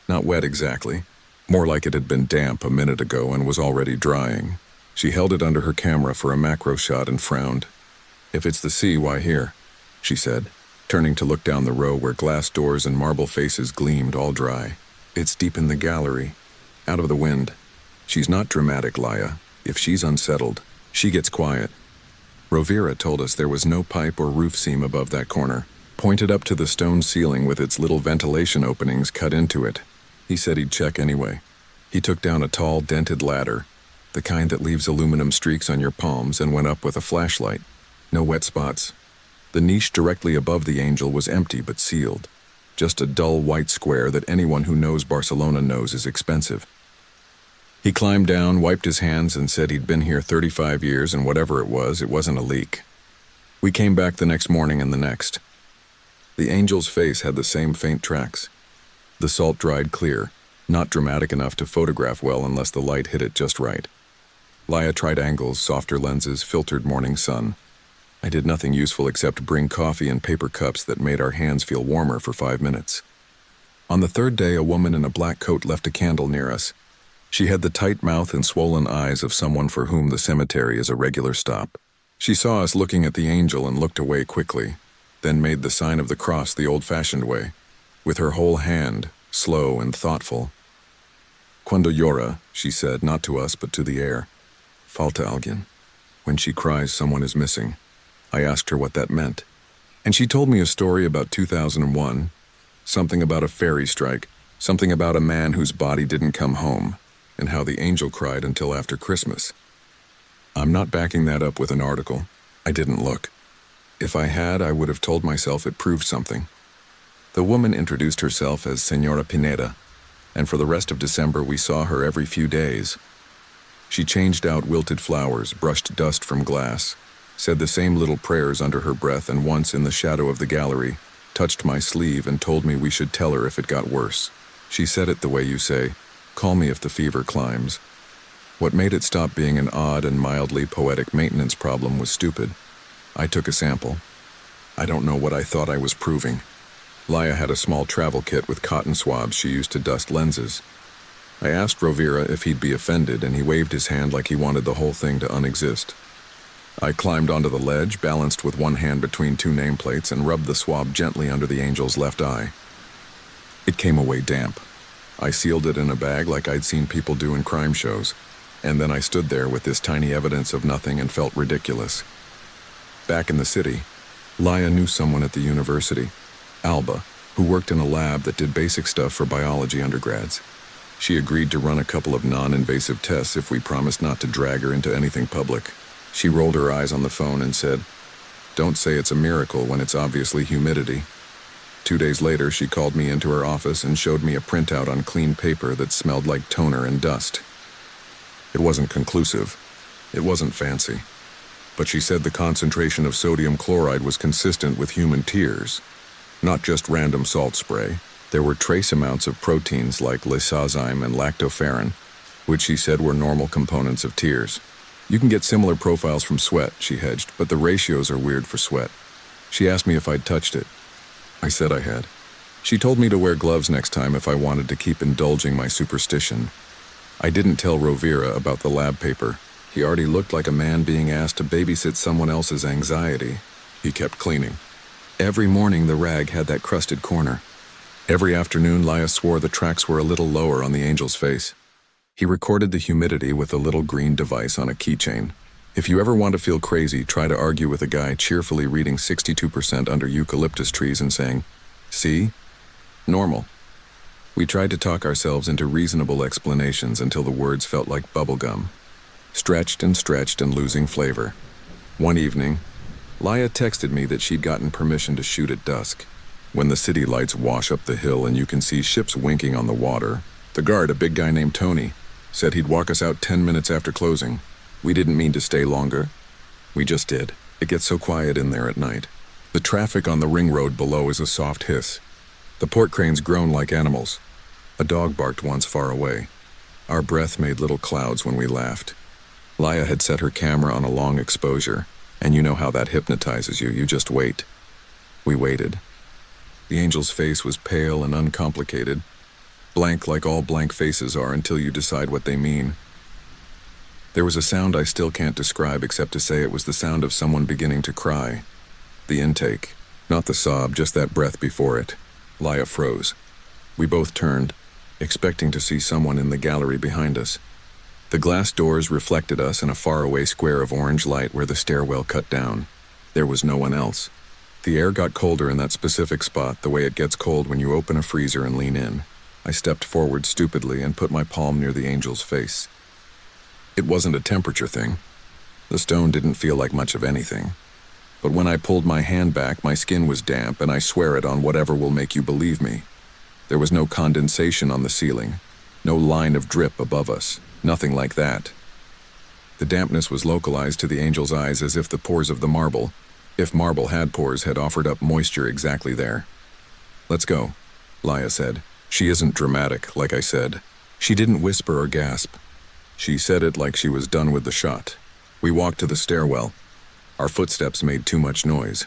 Not wet exactly. More like it had been damp a minute ago and was already drying. She held it under her camera for a macro shot and frowned. If it's the sea, why here? She said, turning to look down the row where glass doors and marble faces gleamed all dry. It's deep in the gallery, out of the wind. She's not dramatic, Laya. If she's unsettled, she gets quiet. Rovira told us there was no pipe or roof seam above that corner, pointed up to the stone ceiling with its little ventilation openings cut into it. He said he'd check anyway. He took down a tall, dented ladder, the kind that leaves aluminum streaks on your palms, and went up with a flashlight. No wet spots. The niche directly above the angel was empty but sealed. Just a dull white square that anyone who knows Barcelona knows is expensive. He climbed down, wiped his hands, and said he'd been here 35 years, and whatever it wasn't a leak. We came back the next morning and the next. The angel's face had the same faint tracks. The salt dried clear, not dramatic enough to photograph well unless the light hit it just right. Laya tried angles, softer lenses, filtered morning sun. I did nothing useful except bring coffee and paper cups that made our hands feel warmer for 5 minutes. On the third day, a woman in a black coat left a candle near us. She had the tight mouth and swollen eyes of someone for whom the cemetery is a regular stop. She saw us looking at the angel and looked away quickly, then made the sign of the cross the old-fashioned way, with her whole hand, slow and thoughtful. Cuando llora, she said, not to us but to the air. Falta alguien. When she cries, someone is missing. I asked her what that meant, and she told me a story about 2001, something about a ferry strike, something about a man whose body didn't come home, and how the angel cried until after Christmas. I'm not backing that up with an article. I didn't look. If I had, I would have told myself it proved something. The woman introduced herself as Señora Pineda, and for the rest of December we saw her every few days. She changed out wilted flowers, brushed dust from glass, said the same little prayers under her breath, and once in the shadow of the gallery, touched my sleeve and told me we should tell her if it got worse. She said it the way you say, call me if the fever climbs. What made it stop being an odd and mildly poetic maintenance problem was stupid. I took a sample. I don't know what I thought I was proving. Laya had a small travel kit with cotton swabs she used to dust lenses. I asked Rovira if he'd be offended, and he waved his hand like he wanted the whole thing to unexist. I climbed onto the ledge, balanced with one hand between two nameplates, and rubbed the swab gently under the angel's left eye. It came away damp. I sealed it in a bag like I'd seen people do in crime shows, and then I stood there with this tiny evidence of nothing and felt ridiculous. Back in the city, Laya knew someone at the university, Alba, who worked in a lab that did basic stuff for biology undergrads. She agreed to run a couple of non-invasive tests if we promised not to drag her into anything public. She rolled her eyes on the phone and said, "Don't say it's a miracle when it's obviously humidity." 2 days later, she called me into her office and showed me a printout on clean paper that smelled like toner and dust. It wasn't conclusive. It wasn't fancy. But she said the concentration of sodium chloride was consistent with human tears. Not just random salt spray. There were trace amounts of proteins like lysozyme and lactoferrin, which she said were normal components of tears. You can get similar profiles from sweat, she hedged, but the ratios are weird for sweat. She asked me if I'd touched it. I said I had. She told me to wear gloves next time if I wanted to keep indulging my superstition. I didn't tell Rovira about the lab paper. He already looked like a man being asked to babysit someone else's anxiety. He kept cleaning. Every morning the rag had that crusted corner. Every afternoon Laya swore the tracks were a little lower on the angel's face. He recorded the humidity with a little green device on a keychain. If you ever want to feel crazy, try to argue with a guy cheerfully reading 62% under eucalyptus trees and saying, "See? Normal." We tried to talk ourselves into reasonable explanations until the words felt like bubblegum. Stretched and losing flavor. One evening, Laya texted me that she'd gotten permission to shoot at dusk. When the city lights wash up the hill and you can see ships winking on the water, the guard, a big guy named Tony, said he'd walk us out 10 minutes after closing. We didn't mean to stay longer. We just did. It gets so quiet in there at night. The traffic on the ring road below is a soft hiss. The port cranes groan like animals. A dog barked once far away. Our breath made little clouds when we laughed. Laya had set her camera on a long exposure, and you know how that hypnotizes you. You just wait. We waited. The angel's face was pale and uncomplicated, blank like all blank faces are until you decide what they mean. There was a sound I still can't describe except to say it was the sound of someone beginning to cry. The intake, not the sob, just that breath before it. Laya froze. We both turned, expecting to see someone in the gallery behind us. The glass doors reflected us in a faraway square of orange light where the stairwell cut down. There was no one else. The air got colder in that specific spot, the way it gets cold when you open a freezer and lean in. I stepped forward stupidly and put my palm near the angel's face. It wasn't a temperature thing. The stone didn't feel like much of anything. But when I pulled my hand back, my skin was damp, and I swear it on whatever will make you believe me. There was no condensation on the ceiling, no line of drip above us, nothing like that. The dampness was localized to the angel's eyes as if the pores of the marble, if marble had pores, had offered up moisture exactly there. "Let's go," Laya said. She isn't dramatic, like I said. She didn't whisper or gasp. She said it like she was done with the shot. We walked to the stairwell. Our footsteps made too much noise.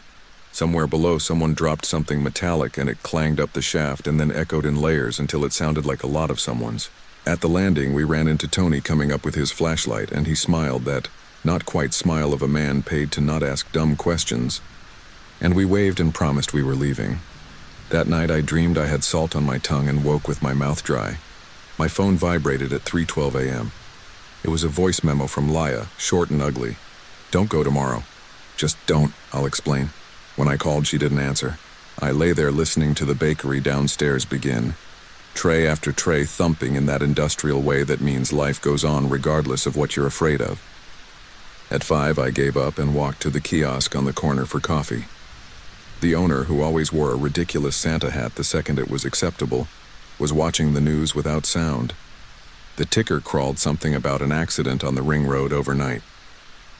Somewhere below, someone dropped something metallic and it clanged up the shaft and then echoed in layers until it sounded like a lot of someone's. At the landing, we ran into Tony coming up with his flashlight, and he smiled, that not quite smile of a man paid to not ask dumb questions. And we waved and promised we were leaving. That night I dreamed I had salt on my tongue and woke with my mouth dry. My phone vibrated at 3:12 a.m. It was a voice memo from Laya, short and ugly. "Don't go tomorrow." "Just don't," I'll explain. When I called, she didn't answer. I lay there listening to the bakery downstairs begin. Tray after tray thumping in that industrial way that means life goes on regardless of what you're afraid of. At 5, I gave up and walked to the kiosk on the corner for coffee. The owner, who always wore a ridiculous Santa hat the second it was acceptable, was watching the news without sound. The ticker crawled something about an accident on the ring road overnight.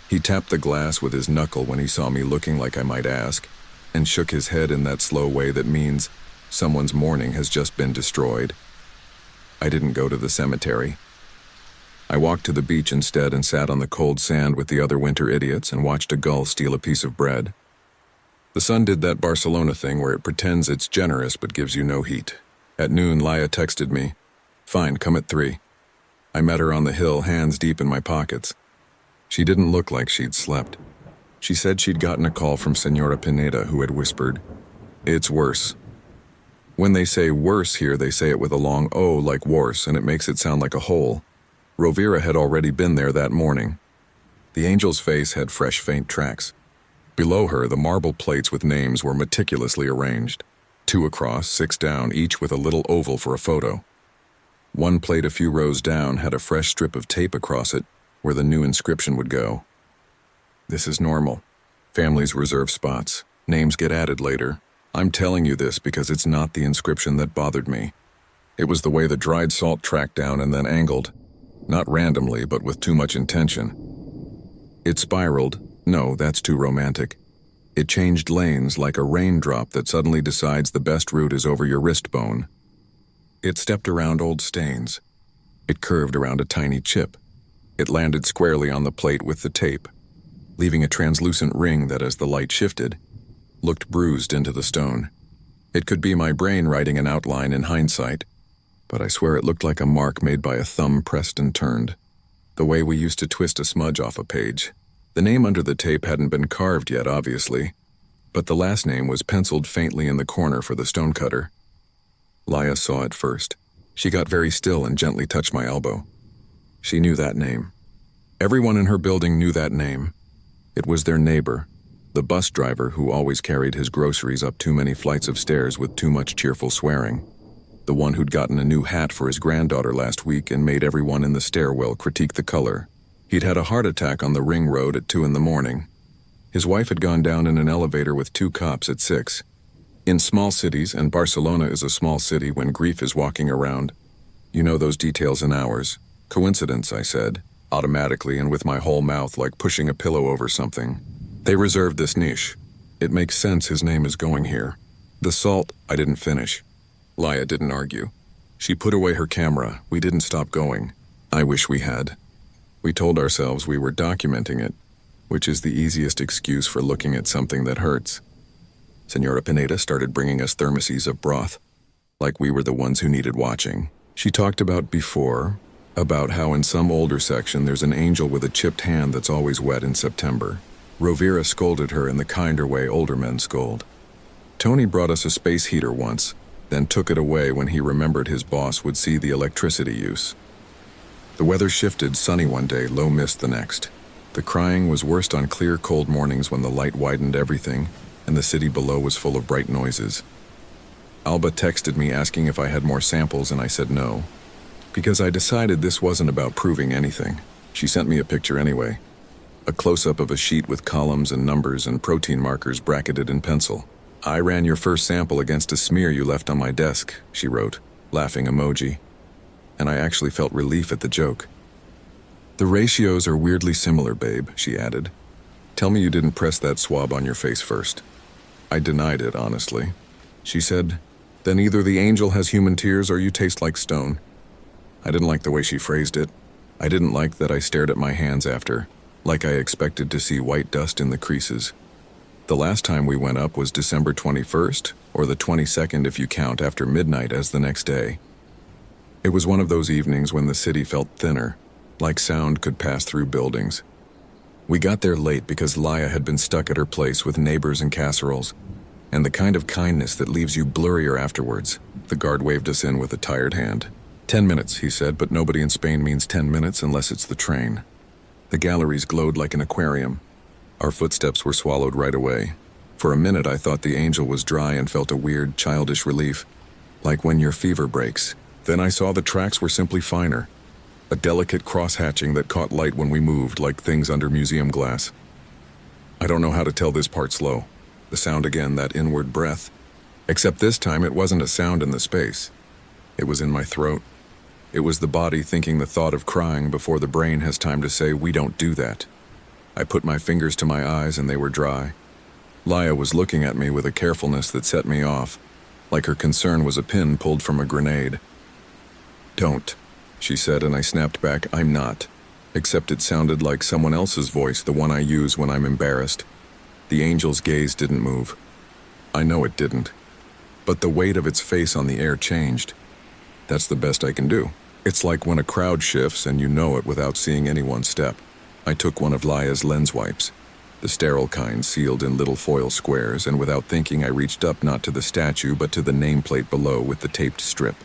He tapped the glass with his knuckle when he saw me looking like I might ask, and shook his head in that slow way that means someone's morning has just been destroyed. I didn't go to the cemetery. I walked to the beach instead and sat on the cold sand with the other winter idiots and watched a gull steal a piece of bread. The sun did that Barcelona thing where it pretends it's generous but gives you no heat. At noon, Laya texted me, "Fine, come at 3. I met her on the hill, hands deep in my pockets. She didn't look like she'd slept. She said she'd gotten a call from Senora Pineda, who had whispered, "It's worse." When they say worse here, they say it with a long O like worse, and it makes it sound like a hole. Rovira had already been there that morning. The angel's face had fresh, faint tracks. Below her, the marble plates with names were meticulously arranged. 2 across, 6 down, each with a little oval for a photo. One plate a few rows down had a fresh strip of tape across it, where the new inscription would go. This is normal. Families reserve spots. Names get added later. I'm telling you this because it's not the inscription that bothered me. It was the way the dried salt tracked down and then angled. Not randomly, but with too much intention. It spiraled. No, that's too romantic. It changed lanes like a raindrop that suddenly decides the best route is over your wrist bone. It stepped around old stains. It curved around a tiny chip. It landed squarely on the plate with the tape, leaving a translucent ring that, as the light shifted, looked bruised into the stone. It could be my brain writing an outline in hindsight, but I swear it looked like a mark made by a thumb pressed and turned. the way we used to twist a smudge off a page. The name under the tape hadn't been carved yet, obviously, but the last name was penciled faintly in the corner for the stonecutter. Laya saw it first. She got very still and gently touched my elbow. She knew that name. Everyone in her building knew that name. It was their neighbor, the bus driver who always carried his groceries up too many flights of stairs with too much cheerful swearing. The one who'd gotten a new hat for his granddaughter last week and made everyone in the stairwell critique the color. He'd had a heart attack on the ring road at 2 a.m. His wife had gone down in an elevator with 2 cops at 6. In small cities, and Barcelona is a small city when grief is walking around, you know those details in hours. Coincidence, I said, automatically and with my whole mouth like pushing a pillow over something. They reserved this niche. It makes sense his name is going here. The salt, I didn't finish. Laya didn't argue. She put away her camera. We didn't stop going. I wish we had. We told ourselves we were documenting it, which is the easiest excuse for looking at something that hurts. Senora Pineda started bringing us thermoses of broth, like we were the ones who needed watching. She talked about before, about how in some older section there's an angel with a chipped hand that's always wet in September. Rovira scolded her in the kinder way older men scold. Tony brought us a space heater once, then took it away when he remembered his boss would see the electricity use. The weather shifted, sunny one day, low mist the next. The crying was worst on clear, cold mornings when the light widened everything, and the city below was full of bright noises. Alba texted me asking if I had more samples, and I said no, because I decided this wasn't about proving anything. She sent me a picture anyway. A close-up of a sheet with columns and numbers and protein markers bracketed in pencil. "I ran your first sample against a smear you left on my desk," she wrote, laughing emoji. And I actually felt relief at the joke. "The ratios are weirdly similar, babe," she added. "Tell me you didn't press that swab on your face first." I denied it, honestly. She said, "Then either the angel has human tears or you taste like stone." I didn't like the way she phrased it. I didn't like that I stared at my hands after, like I expected to see white dust in the creases. The last time we went up was December 21st, or the 22nd if you count after midnight as the next day. It was one of those evenings when the city felt thinner, like sound could pass through buildings. We got there late because Laya had been stuck at her place with neighbors and casseroles, and the kind of kindness that leaves you blurrier afterwards. The guard waved us in with a tired hand. 10 minutes, he said, but nobody in Spain means 10 minutes unless it's the train. The galleries glowed like an aquarium. Our footsteps were swallowed right away. For a minute I thought the angel was dry and felt a weird, childish relief, like when your fever breaks. Then I saw the tracks were simply finer, a delicate cross-hatching that caught light when we moved, like things under museum glass. I don't know how to tell this part slow. The sound again, that inward breath. Except this time it wasn't a sound in the space. It was in my throat. It was the body thinking the thought of crying before the brain has time to say, "We don't do that." I put my fingers to my eyes and they were dry. Laya was looking at me with a carefulness that set me off, like her concern was a pin pulled from a grenade. "Don't," she said, and I snapped back, "I'm not." Except it sounded like someone else's voice, the one I use when I'm embarrassed. The angel's gaze didn't move. I know it didn't. But the weight of its face on the air changed. That's the best I can do. It's like when a crowd shifts and you know it without seeing anyone step. I took one of Laya's lens wipes, the sterile kind sealed in little foil squares, and without thinking I reached up not to the statue but to the nameplate below with the taped strip.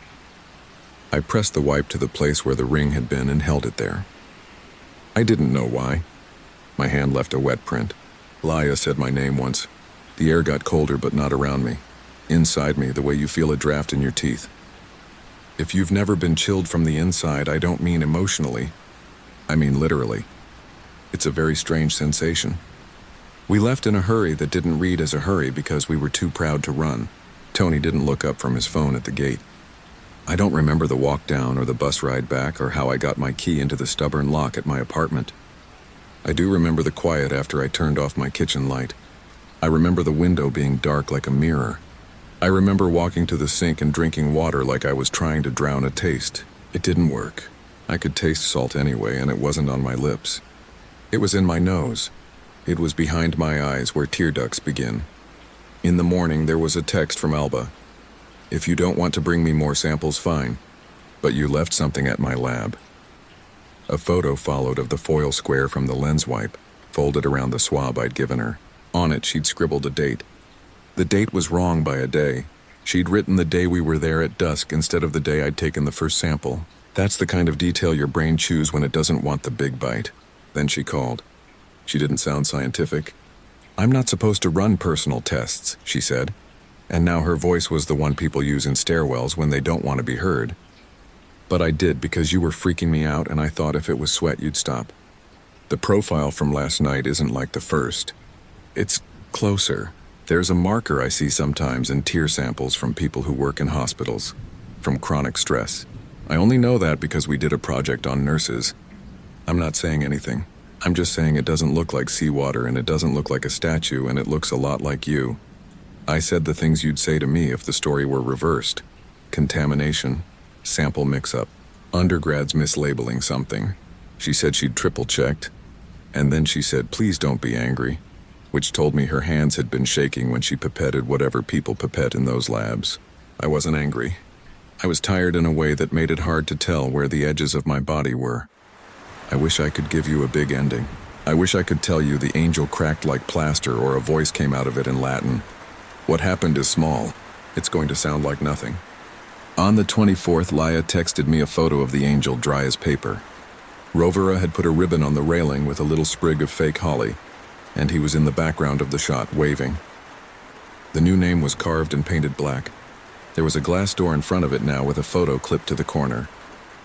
I pressed the wipe to the place where the ring had been and held it there. I didn't know why. My hand left a wet print. Laya said my name once. The air got colder but not around me. Inside me, the way you feel a draft in your teeth. If you've never been chilled from the inside, I don't mean emotionally. I mean literally. It's a very strange sensation. We left in a hurry that didn't read as a hurry because we were too proud to run. Tony didn't look up from his phone at the gate. I don't remember the walk down or the bus ride back or how I got my key into the stubborn lock at my apartment. I do remember the quiet after I turned off my kitchen light. I remember the window being dark like a mirror. I remember walking to the sink and drinking water like I was trying to drown a taste. It didn't work. I could taste salt anyway, and it wasn't on my lips. It was in my nose. It was behind my eyes where tear ducts begin. In the morning, there was a text from Alba. "If you don't want to bring me more samples, fine. But you left something at my lab." A photo followed of the foil square from the lens wipe, folded around the swab I'd given her. On it, she'd scribbled a date. The date was wrong by a day. She'd written the day we were there at dusk instead of the day I'd taken the first sample. That's the kind of detail your brain chews when it doesn't want the big bite. Then she called. She didn't sound scientific. "I'm not supposed to run personal tests," she said. And now her voice was the one people use in stairwells when they don't want to be heard. "But I did because you were freaking me out and I thought if it was sweat you'd stop. The profile from last night isn't like the first. It's closer. There's a marker I see sometimes in tear samples from people who work in hospitals, from chronic stress. I only know that because we did a project on nurses. I'm not saying anything. I'm just saying it doesn't look like seawater and it doesn't look like a statue and it looks a lot like you. I said the things you'd say to me if the story were reversed. Contamination, sample mix-up, undergrads mislabeling something. She said she'd triple-checked, and then she said, 'Please don't be angry,' which told me her hands had been shaking when she pipetted whatever people pipette in those labs. I wasn't angry. I was tired in a way that made it hard to tell where the edges of my body were. I wish I could give you a big ending. I wish I could tell you the angel cracked like plaster or a voice came out of it in Latin. What happened is small. It's going to sound like nothing." On the 24th, Laia texted me a photo of the angel dry as paper. Rovera had put a ribbon on the railing with a little sprig of fake holly, and he was in the background of the shot, waving. The new name was carved and painted black. There was a glass door in front of it now with a photo clipped to the corner.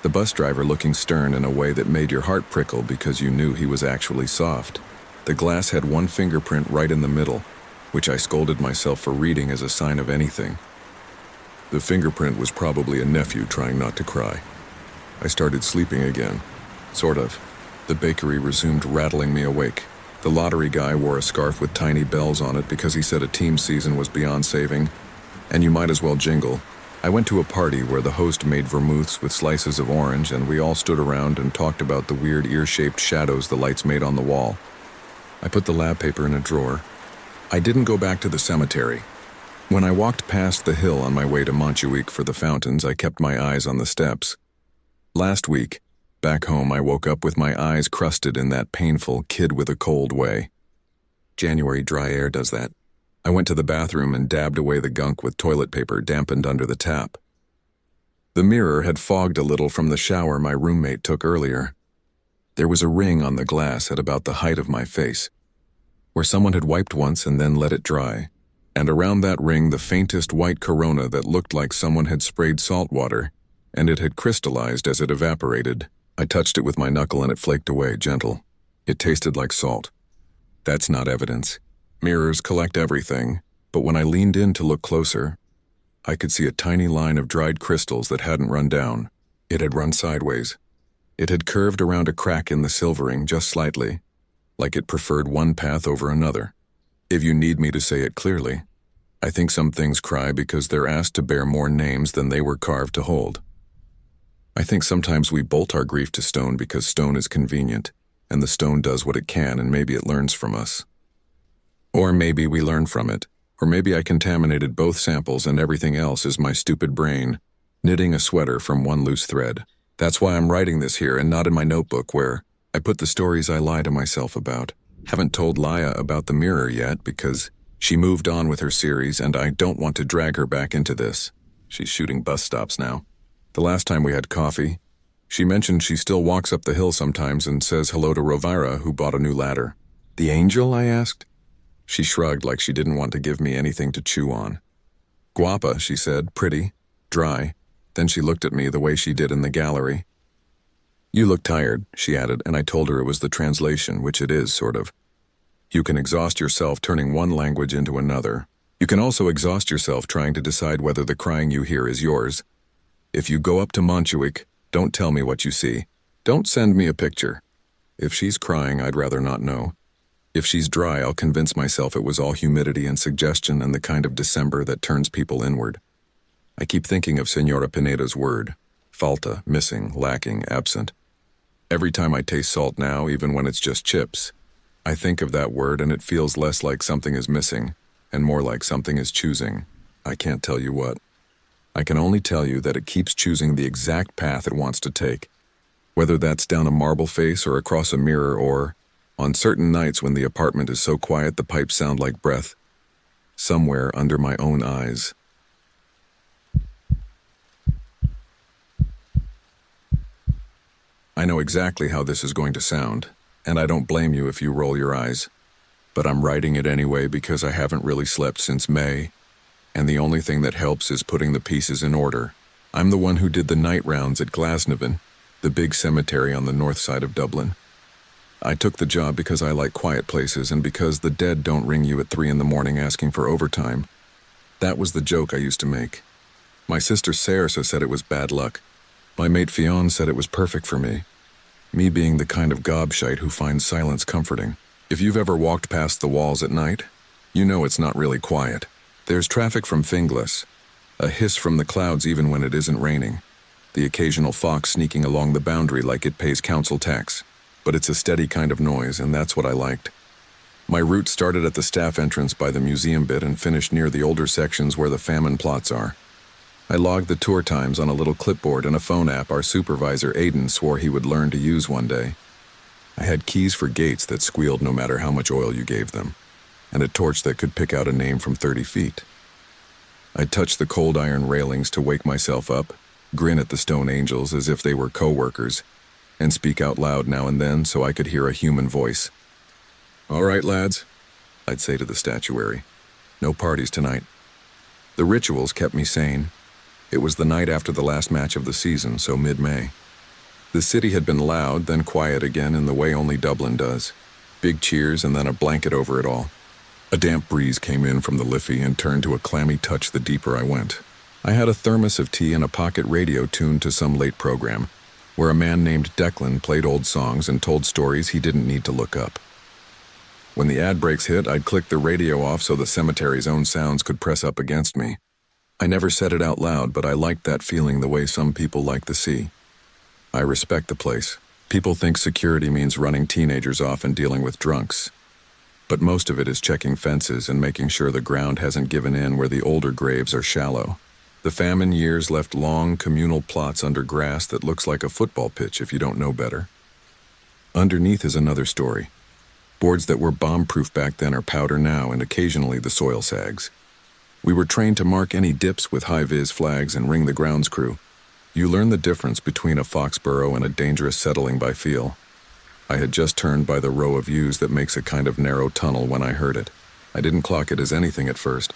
The bus driver looking stern in a way that made your heart prickle because you knew he was actually soft. The glass had one fingerprint right in the middle, which I scolded myself for reading as a sign of anything. The fingerprint was probably a nephew trying not to cry. I started sleeping again. Sort of. The bakery resumed rattling me awake. The lottery guy wore a scarf with tiny bells on it because he said a team season was beyond saving, and you might as well jingle. I went to a party where the host made vermouths with slices of orange, and we all stood around and talked about the weird ear-shaped shadows the lights made on the wall. I put the lab paper in a drawer. I didn't go back to the cemetery. When I walked past the hill on my way to Montjuic for the fountains, I kept my eyes on the steps. Last week, back home, I woke up with my eyes crusted in that painful kid with a cold way. January dry air does that. I went to the bathroom and dabbed away the gunk with toilet paper dampened under the tap. The mirror had fogged a little from the shower my roommate took earlier. There was a ring on the glass at about the height of my face, where someone had wiped once and then let it dry, and around that ring the faintest white corona that looked like someone had sprayed salt water, and it had crystallized as it evaporated. I touched it with my knuckle and it flaked away, gentle. It tasted like salt. That's not evidence. Mirrors collect everything, but when I leaned in to look closer, I could see a tiny line of dried crystals that hadn't run down. It had run sideways. It had curved around a crack in the silvering just slightly, like it preferred one path over another. If you need me to say it clearly, I think some things cry because they're asked to bear more names than they were carved to hold. I think sometimes we bolt our grief to stone because stone is convenient, and the stone does what it can and maybe it learns from us. Or maybe we learn from it, or maybe I contaminated both samples and everything else is my stupid brain, knitting a sweater from one loose thread. That's why I'm writing this here and not in my notebook where I put the stories I lie to myself about. Haven't told Laia about the mirror yet because she moved on with her series and I don't want to drag her back into this. She's shooting bus stops now. The last time we had coffee, she mentioned she still walks up the hill sometimes and says hello to Rovira, who bought a new ladder. "The angel?" I asked. She shrugged like she didn't want to give me anything to chew on. "Guapa," she said, "pretty, dry." Then she looked at me the way she did in the gallery. "You look tired," she added, and I told her it was the translation, which it is, sort of. You can exhaust yourself turning one language into another. You can also exhaust yourself trying to decide whether the crying you hear is yours. If you go up to Montjuic, don't tell me what you see. Don't send me a picture. If she's crying, I'd rather not know. If she's dry, I'll convince myself it was all humidity and suggestion and the kind of December that turns people inward. I keep thinking of Senora Pineda's word. Falta, missing, lacking, absent. Every time I taste salt now, even when it's just chips, I think of that word and it feels less like something is missing and more like something is choosing. I can't tell you what. I can only tell you that it keeps choosing the exact path it wants to take. Whether that's down a marble face or across a mirror or, on certain nights when the apartment is so quiet the pipes sound like breath, somewhere under my own eyes. I know exactly how this is going to sound, and I don't blame you if you roll your eyes. But I'm writing it anyway because I haven't really slept since May, and the only thing that helps is putting the pieces in order. I'm the one who did the night rounds at Glasnevin, the big cemetery on the north side of Dublin. I took the job because I like quiet places and because the dead don't ring you at 3 a.m. asking for overtime. That was the joke I used to make. My sister Sarsa said it was bad luck. My mate Fionn said it was perfect for me. Me being the kind of gobshite who finds silence comforting. If you've ever walked past the walls at night, you know it's not really quiet. There's traffic from Finglas, a hiss from the clouds even when it isn't raining, the occasional fox sneaking along the boundary like it pays council tax. But it's a steady kind of noise, and that's what I liked. My route started at the staff entrance by the museum bit and finished near the older sections where the famine plots are. I logged the tour times on a little clipboard and a phone app our supervisor Aidan swore he would learn to use one day. I had keys for gates that squealed no matter how much oil you gave them, and a torch that could pick out a name from 30 feet. I touched the cold iron railings to wake myself up, grin at the stone angels as if they were co-workers, and speak out loud now and then so I could hear a human voice. "All right, lads," I'd say to the statuary. "No parties tonight." The rituals kept me sane. It was the night after the last match of the season, so mid-May. The city had been loud, then quiet again in the way only Dublin does. Big cheers and then a blanket over it all. A damp breeze came in from the Liffey and turned to a clammy touch the deeper I went. I had a thermos of tea and a pocket radio tuned to some late program, where a man named Declan played old songs and told stories he didn't need to look up. When the ad breaks hit, I'd click the radio off so the cemetery's own sounds could press up against me. I never said it out loud, but I liked that feeling the way some people like the sea. I respect the place. People think security means running teenagers off and dealing with drunks. But most of it is checking fences and making sure the ground hasn't given in where the older graves are shallow. The famine years left long communal plots under grass that looks like a football pitch if you don't know better. Underneath is another story. Boards that were bomb-proof back then are powder now, and occasionally the soil sags. We were trained to mark any dips with high-vis flags and ring the grounds crew. You learn the difference between a foxburrow and a dangerous settling by feel. I had just turned by the row of yews that makes a kind of narrow tunnel when I heard it. I didn't clock it as anything at first.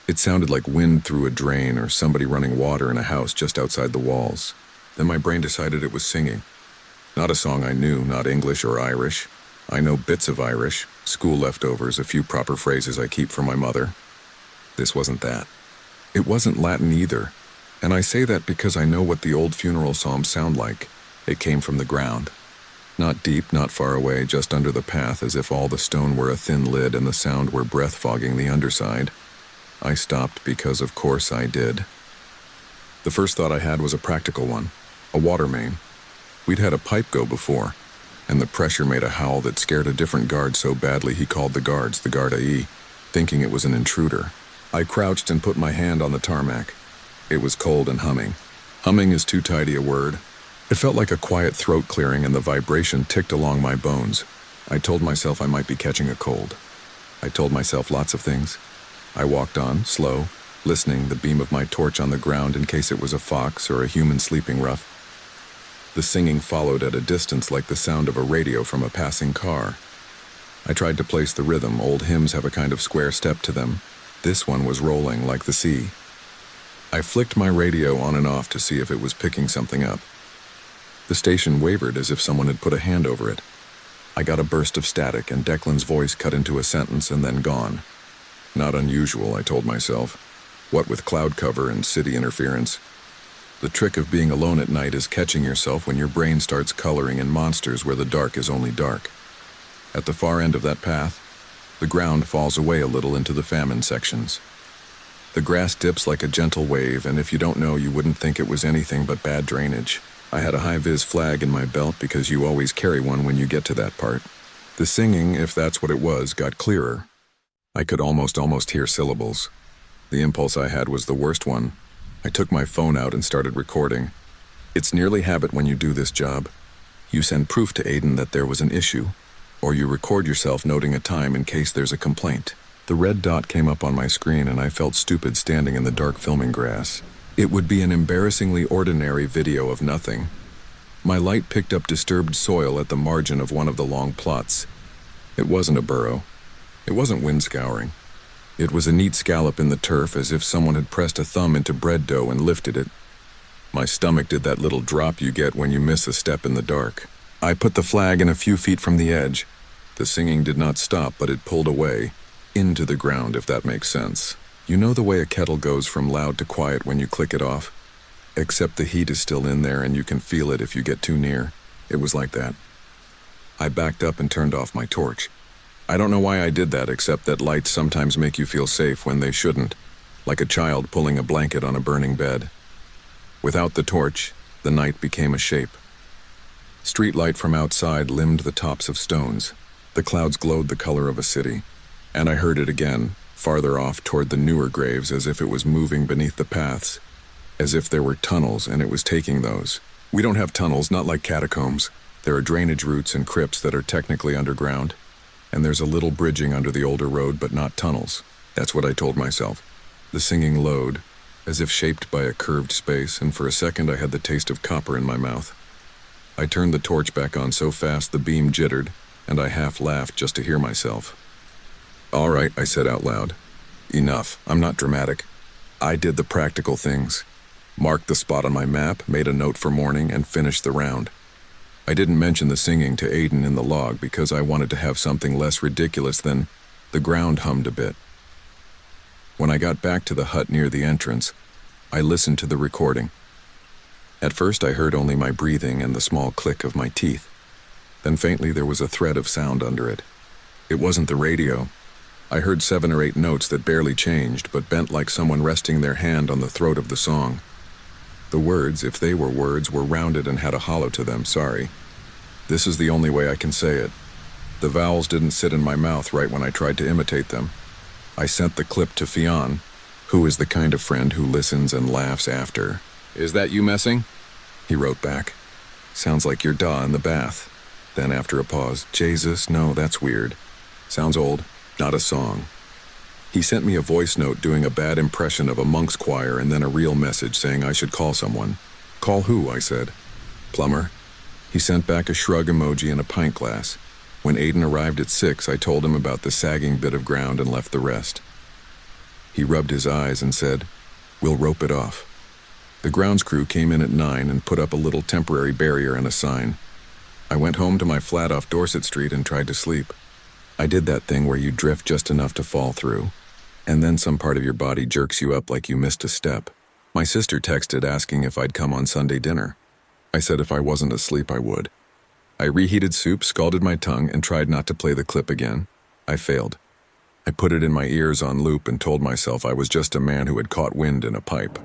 It sounded like wind through a drain or somebody running water in a house just outside the walls. Then my brain decided it was singing. Not a song I knew, not English or Irish. I know bits of Irish, school leftovers, a few proper phrases I keep from my mother. This wasn't that. It wasn't Latin either. And I say that because I know what the old funeral psalms sound like. It came from the ground. Not deep, not far away, just under the path, as if all the stone were a thin lid and the sound were breath fogging the underside. I stopped because, of course, I did. The first thought I had was a practical one, a water main. We'd had a pipe go before, and the pressure made a howl that scared a different guard so badly he called the guards, the Garda E, thinking it was an intruder. I crouched and put my hand on the tarmac. It was cold and humming. Humming is too tidy a word. It felt like a quiet throat clearing and the vibration ticked along my bones. I told myself I might be catching a cold. I told myself lots of things. I walked on, slow, listening, the beam of my torch on the ground in case it was a fox or a human sleeping rough. The singing followed at a distance like the sound of a radio from a passing car. I tried to place the rhythm. Old hymns have a kind of square step to them. This one was rolling like the sea. I flicked my radio on and off to see if it was picking something up. The station wavered as if someone had put a hand over it. I got a burst of static and Declan's voice cut into a sentence and then gone. Not unusual, I told myself. What with cloud cover and city interference? The trick of being alone at night is catching yourself when your brain starts coloring in monsters where the dark is only dark. At the far end of that path, the ground falls away a little into the famine sections. The grass dips like a gentle wave, and if you don't know, you wouldn't think it was anything but bad drainage. I had a high-vis flag in my belt because you always carry one when you get to that part. The singing, if that's what it was, got clearer. I could almost hear syllables. The impulse I had was the worst one. I took my phone out and started recording. It's nearly habit when you do this job. You send proof to Aiden that there was an issue, or you record yourself noting a time in case there's a complaint. The red dot came up on my screen and I felt stupid standing in the dark filming grass. It would be an embarrassingly ordinary video of nothing. My light picked up disturbed soil at the margin of one of the long plots. It wasn't a burrow. It wasn't wind scouring. It was a neat scallop in the turf, as if someone had pressed a thumb into bread dough and lifted it. My stomach did that little drop you get when you miss a step in the dark. I put the flag in a few feet from the edge. The singing did not stop, but it pulled away, into the ground, if that makes sense. You know the way a kettle goes from loud to quiet when you click it off? Except the heat is still in there and you can feel it if you get too near. It was like that. I backed up and turned off my torch. I don't know why I did that, except that lights sometimes make you feel safe when they shouldn't, like a child pulling a blanket on a burning bed. Without the torch, the night became a shape. Street light from outside limned the tops of stones. The clouds glowed the color of a city. And I heard it again, farther off toward the newer graves, as if it was moving beneath the paths, as if there were tunnels and it was taking those. We don't have tunnels, not like catacombs. There are drainage routes and crypts that are technically underground, and there's a little bridging under the older road, but not tunnels. That's what I told myself. The singing lowed, as if shaped by a curved space, and for a second I had the taste of copper in my mouth. I turned the torch back on so fast the beam jittered, and I half laughed just to hear myself. "All right," I said out loud. "Enough. I'm not dramatic. I did the practical things. Marked the spot on my map, made a note for morning, and finished the round. I didn't mention the singing to Aiden in the log because I wanted to have something less ridiculous than the ground hummed a bit. When I got back to the hut near the entrance, I listened to the recording. At first I heard only my breathing and the small click of my teeth. Then faintly there was a thread of sound under it. It wasn't the radio. I heard 7 or 8 notes that barely changed, but bent like someone resting their hand on the throat of the song. The words, if they were words, were rounded and had a hollow to them, sorry. This is the only way I can say it. The vowels didn't sit in my mouth right when I tried to imitate them. I sent the clip to Fionn, who is the kind of friend who listens and laughs after. "Is that you messing?" He wrote back. "Sounds like your da in the bath." Then after a pause, "Jesus, no, that's weird. Sounds old, not a song." He sent me a voice note doing a bad impression of a monk's choir and then a real message saying I should call someone. "Call who?" I said. "Plumber." He sent back a shrug emoji and a pint glass. When Aiden arrived at 6, I told him about the sagging bit of ground and left the rest. He rubbed his eyes and said, "We'll rope it off." The grounds crew came in at 9 and put up a little temporary barrier and a sign. I went home to my flat off Dorset Street and tried to sleep. I did that thing where you drift just enough to fall through, and then some part of your body jerks you up like you missed a step. My sister texted asking if I'd come on Sunday dinner. I said if I wasn't asleep I would. I reheated soup, scalded my tongue, and tried not to play the clip again. I failed. I put it in my ears on loop and told myself I was just a man who had caught wind in a pipe.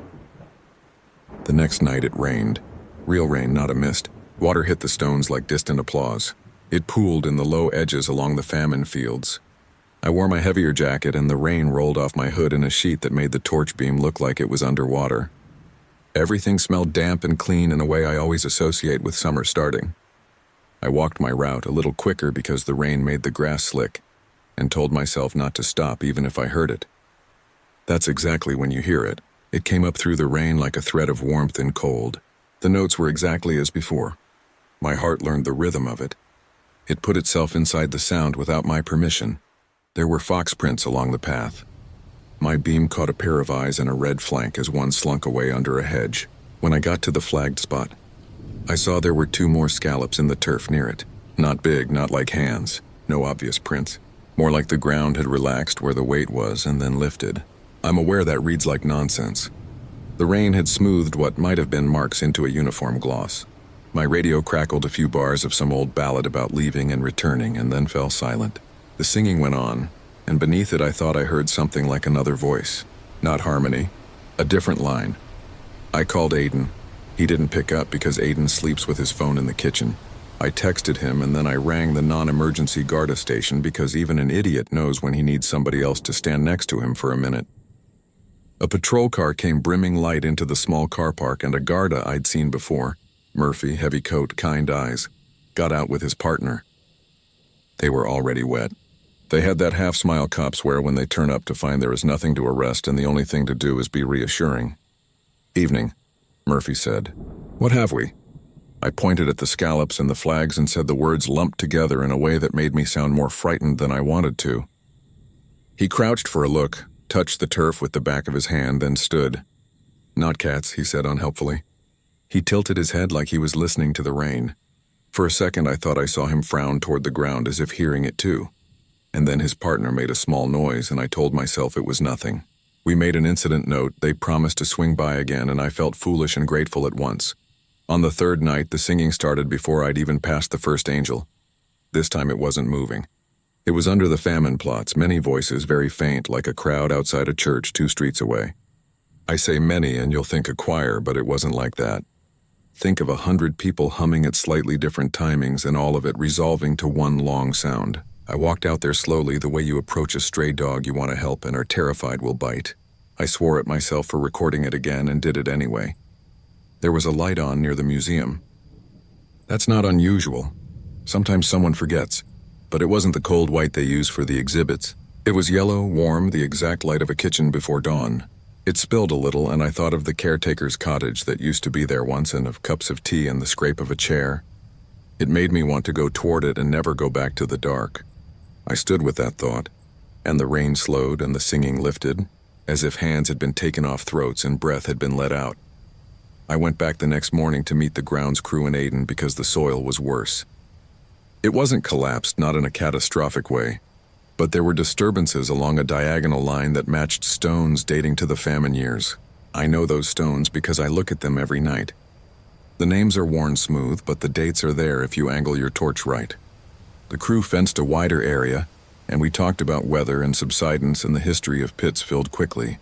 The next night it rained. Real rain, not a mist. Water hit the stones like distant applause. It pooled in the low edges along the famine fields. I wore my heavier jacket and the rain rolled off my hood in a sheet that made the torch beam look like it was underwater. Everything smelled damp and clean in a way I always associate with summer starting. I walked my route a little quicker because the rain made the grass slick, and told myself not to stop even if I heard it. That's exactly when you hear it. It came up through the rain like a thread of warmth and cold. The notes were exactly as before. My heart learned the rhythm of it. It put itself inside the sound without my permission. There were fox prints along the path. My beam caught a pair of eyes and a red flank as one slunk away under a hedge. When I got to the flagged spot, I saw there were 2 more scallops in the turf near it. Not big, not like hands, no obvious prints. More like the ground had relaxed where the weight was and then lifted. I'm aware that reads like nonsense. The rain had smoothed what might have been marks into a uniform gloss. My radio crackled a few bars of some old ballad about leaving and returning and then fell silent. The singing went on, and beneath it I thought I heard something like another voice. Not harmony, a different line. I called Aiden. He didn't pick up because Aiden sleeps with his phone in the kitchen. I texted him and then I rang the non-emergency Garda station because even an idiot knows when he needs somebody else to stand next to him for a minute. A patrol car came brimming light into the small car park and a Garda I'd seen before. Murphy, heavy coat, kind eyes. got out with his partner. They were already wet. They had that half-smile cops wear when they turn up to find there is nothing to arrest and the only thing to do is be reassuring. "Evening," Murphy said. "What have we?" I pointed at the scallops and the flags and said the words lumped together in a way that made me sound more frightened than I wanted to. He crouched for a look, touched the turf with the back of his hand, then stood. "Not cats," he said unhelpfully. He tilted his head like he was listening to the rain. For a second I thought I saw him frown toward the ground as if hearing it too. And then his partner made a small noise and I told myself it was nothing. We made an incident note, they promised to swing by again, and I felt foolish and grateful at once. On the third night, the singing started before I'd even passed the first angel. This time it wasn't moving. It was under the famine plots, many voices, very faint, like a crowd outside a church 2 streets away. I say many and you'll think a choir, but it wasn't like that. Think of 100 people humming at slightly different timings and all of it resolving to one long sound. I walked out there slowly, the way you approach a stray dog you want to help and are terrified will bite. I swore at myself for recording it again and did it anyway. There was a light on near the museum. That's not unusual. Sometimes someone forgets. But it wasn't the cold white they use for the exhibits. It was yellow, warm, the exact light of a kitchen before dawn. It spilled a little and I thought of the caretaker's cottage that used to be there once and of cups of tea and the scrape of a chair. It made me want to go toward it and never go back to the dark. I stood with that thought, and the rain slowed and the singing lifted, as if hands had been taken off throats and breath had been let out. I went back the next morning to meet the grounds crew in Aden because the soil was worse. It wasn't collapsed, not in a catastrophic way, but there were disturbances along a diagonal line that matched stones dating to the famine years. I know those stones because I look at them every night. The names are worn smooth, but the dates are there if you angle your torch right. The crew fenced a wider area, and we talked about weather and subsidence and the history of pits filled quickly.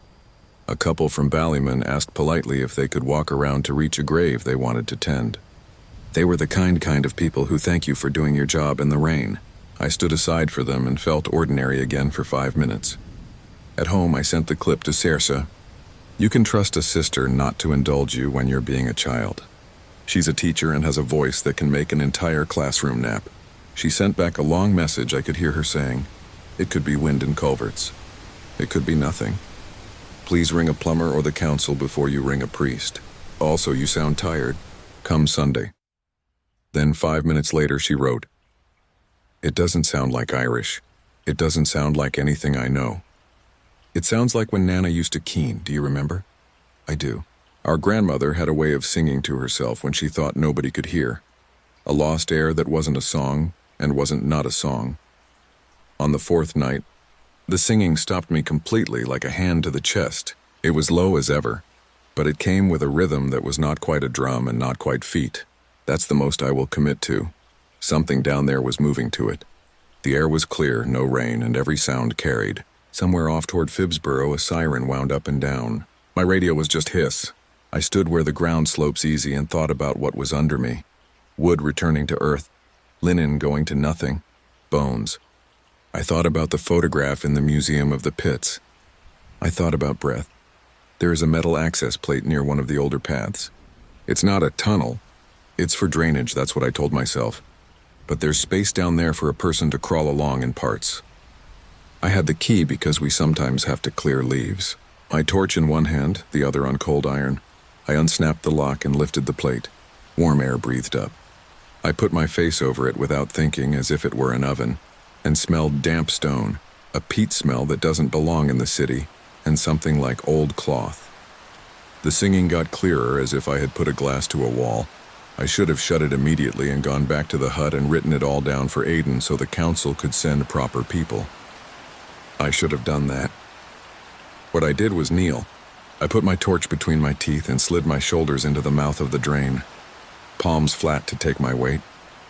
A couple from Ballyman asked politely if they could walk around to reach a grave they wanted to tend. They were the kind of people who thank you for doing your job in the rain. I stood aside for them and felt ordinary again for 5 minutes. At home, I sent the clip to Sersa. You can trust a sister not to indulge you when you're being a child. She's a teacher and has a voice that can make an entire classroom nap. She sent back a long message I could hear her saying. It could be wind and culverts. It could be nothing. Please ring a plumber or the council before you ring a priest. Also, you sound tired. Come Sunday. Then 5 minutes later she wrote, It doesn't sound like Irish. It doesn't sound like anything I know. It sounds like when Nana used to keen, do you remember? I do. Our grandmother had a way of singing to herself when she thought nobody could hear. A lost air that wasn't a song and wasn't not a song. On the 4th night, the singing stopped me completely like a hand to the chest. It was low as ever, but it came with a rhythm that was not quite a drum and not quite feet. That's the most I will commit to. Something down there was moving to it. The air was clear, no rain, and every sound carried. Somewhere off toward Phibbsboro, a siren wound up and down. My radio was just hiss. I stood where the ground slopes easy and thought about what was under me. Wood returning to earth, linen going to nothing, bones. I thought about the photograph in the Museum of the Pits. I thought about breath. There is a metal access plate near one of the older paths. It's not a tunnel. It's for drainage, that's what I told myself. But there's space down there for a person to crawl along in parts. I had the key because we sometimes have to clear leaves. My torch in one hand, the other on cold iron. I unsnapped the lock and lifted the plate. Warm air breathed up. I put my face over it without thinking, as if it were an oven, and smelled damp stone, a peat smell that doesn't belong in the city, and something like old cloth. The singing got clearer, as if I had put a glass to a wall. I should have shut it immediately and gone back to the hut and written it all down for Aden so the council could send proper people. I should have done that. What I did was kneel. I put my torch between my teeth and slid my shoulders into the mouth of the drain. Palms flat to take my weight.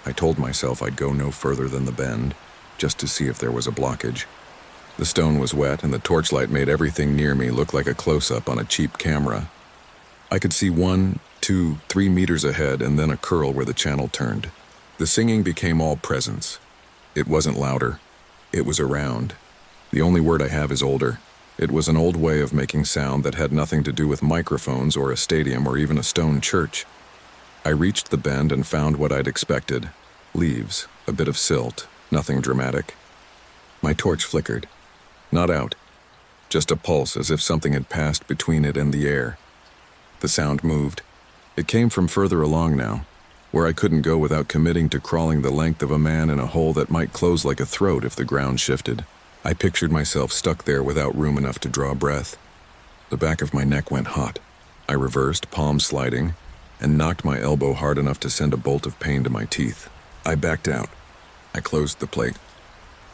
I told myself I'd go no further than the bend, just to see if there was a blockage. The stone was wet and the torchlight made everything near me look like a close-up on a cheap camera. I could see 1, 2, 3 meters ahead and then a curl where the channel turned. The singing became all presence. It wasn't louder. It was around. The only word I have is older. It was an old way of making sound that had nothing to do with microphones or a stadium or even a stone church. I reached the bend and found what I'd expected, Leaves, a bit of silt, nothing dramatic. My torch flickered. Not out. Just a pulse, as if something had passed between it and the air. The sound moved. It came from further along now, where I couldn't go without committing to crawling the length of a man in a hole that might close like a throat if the ground shifted. I pictured myself stuck there without room enough to draw breath. The back of my neck went hot. I reversed, palm sliding, and knocked my elbow hard enough to send a bolt of pain to my teeth. I backed out. I closed the plate.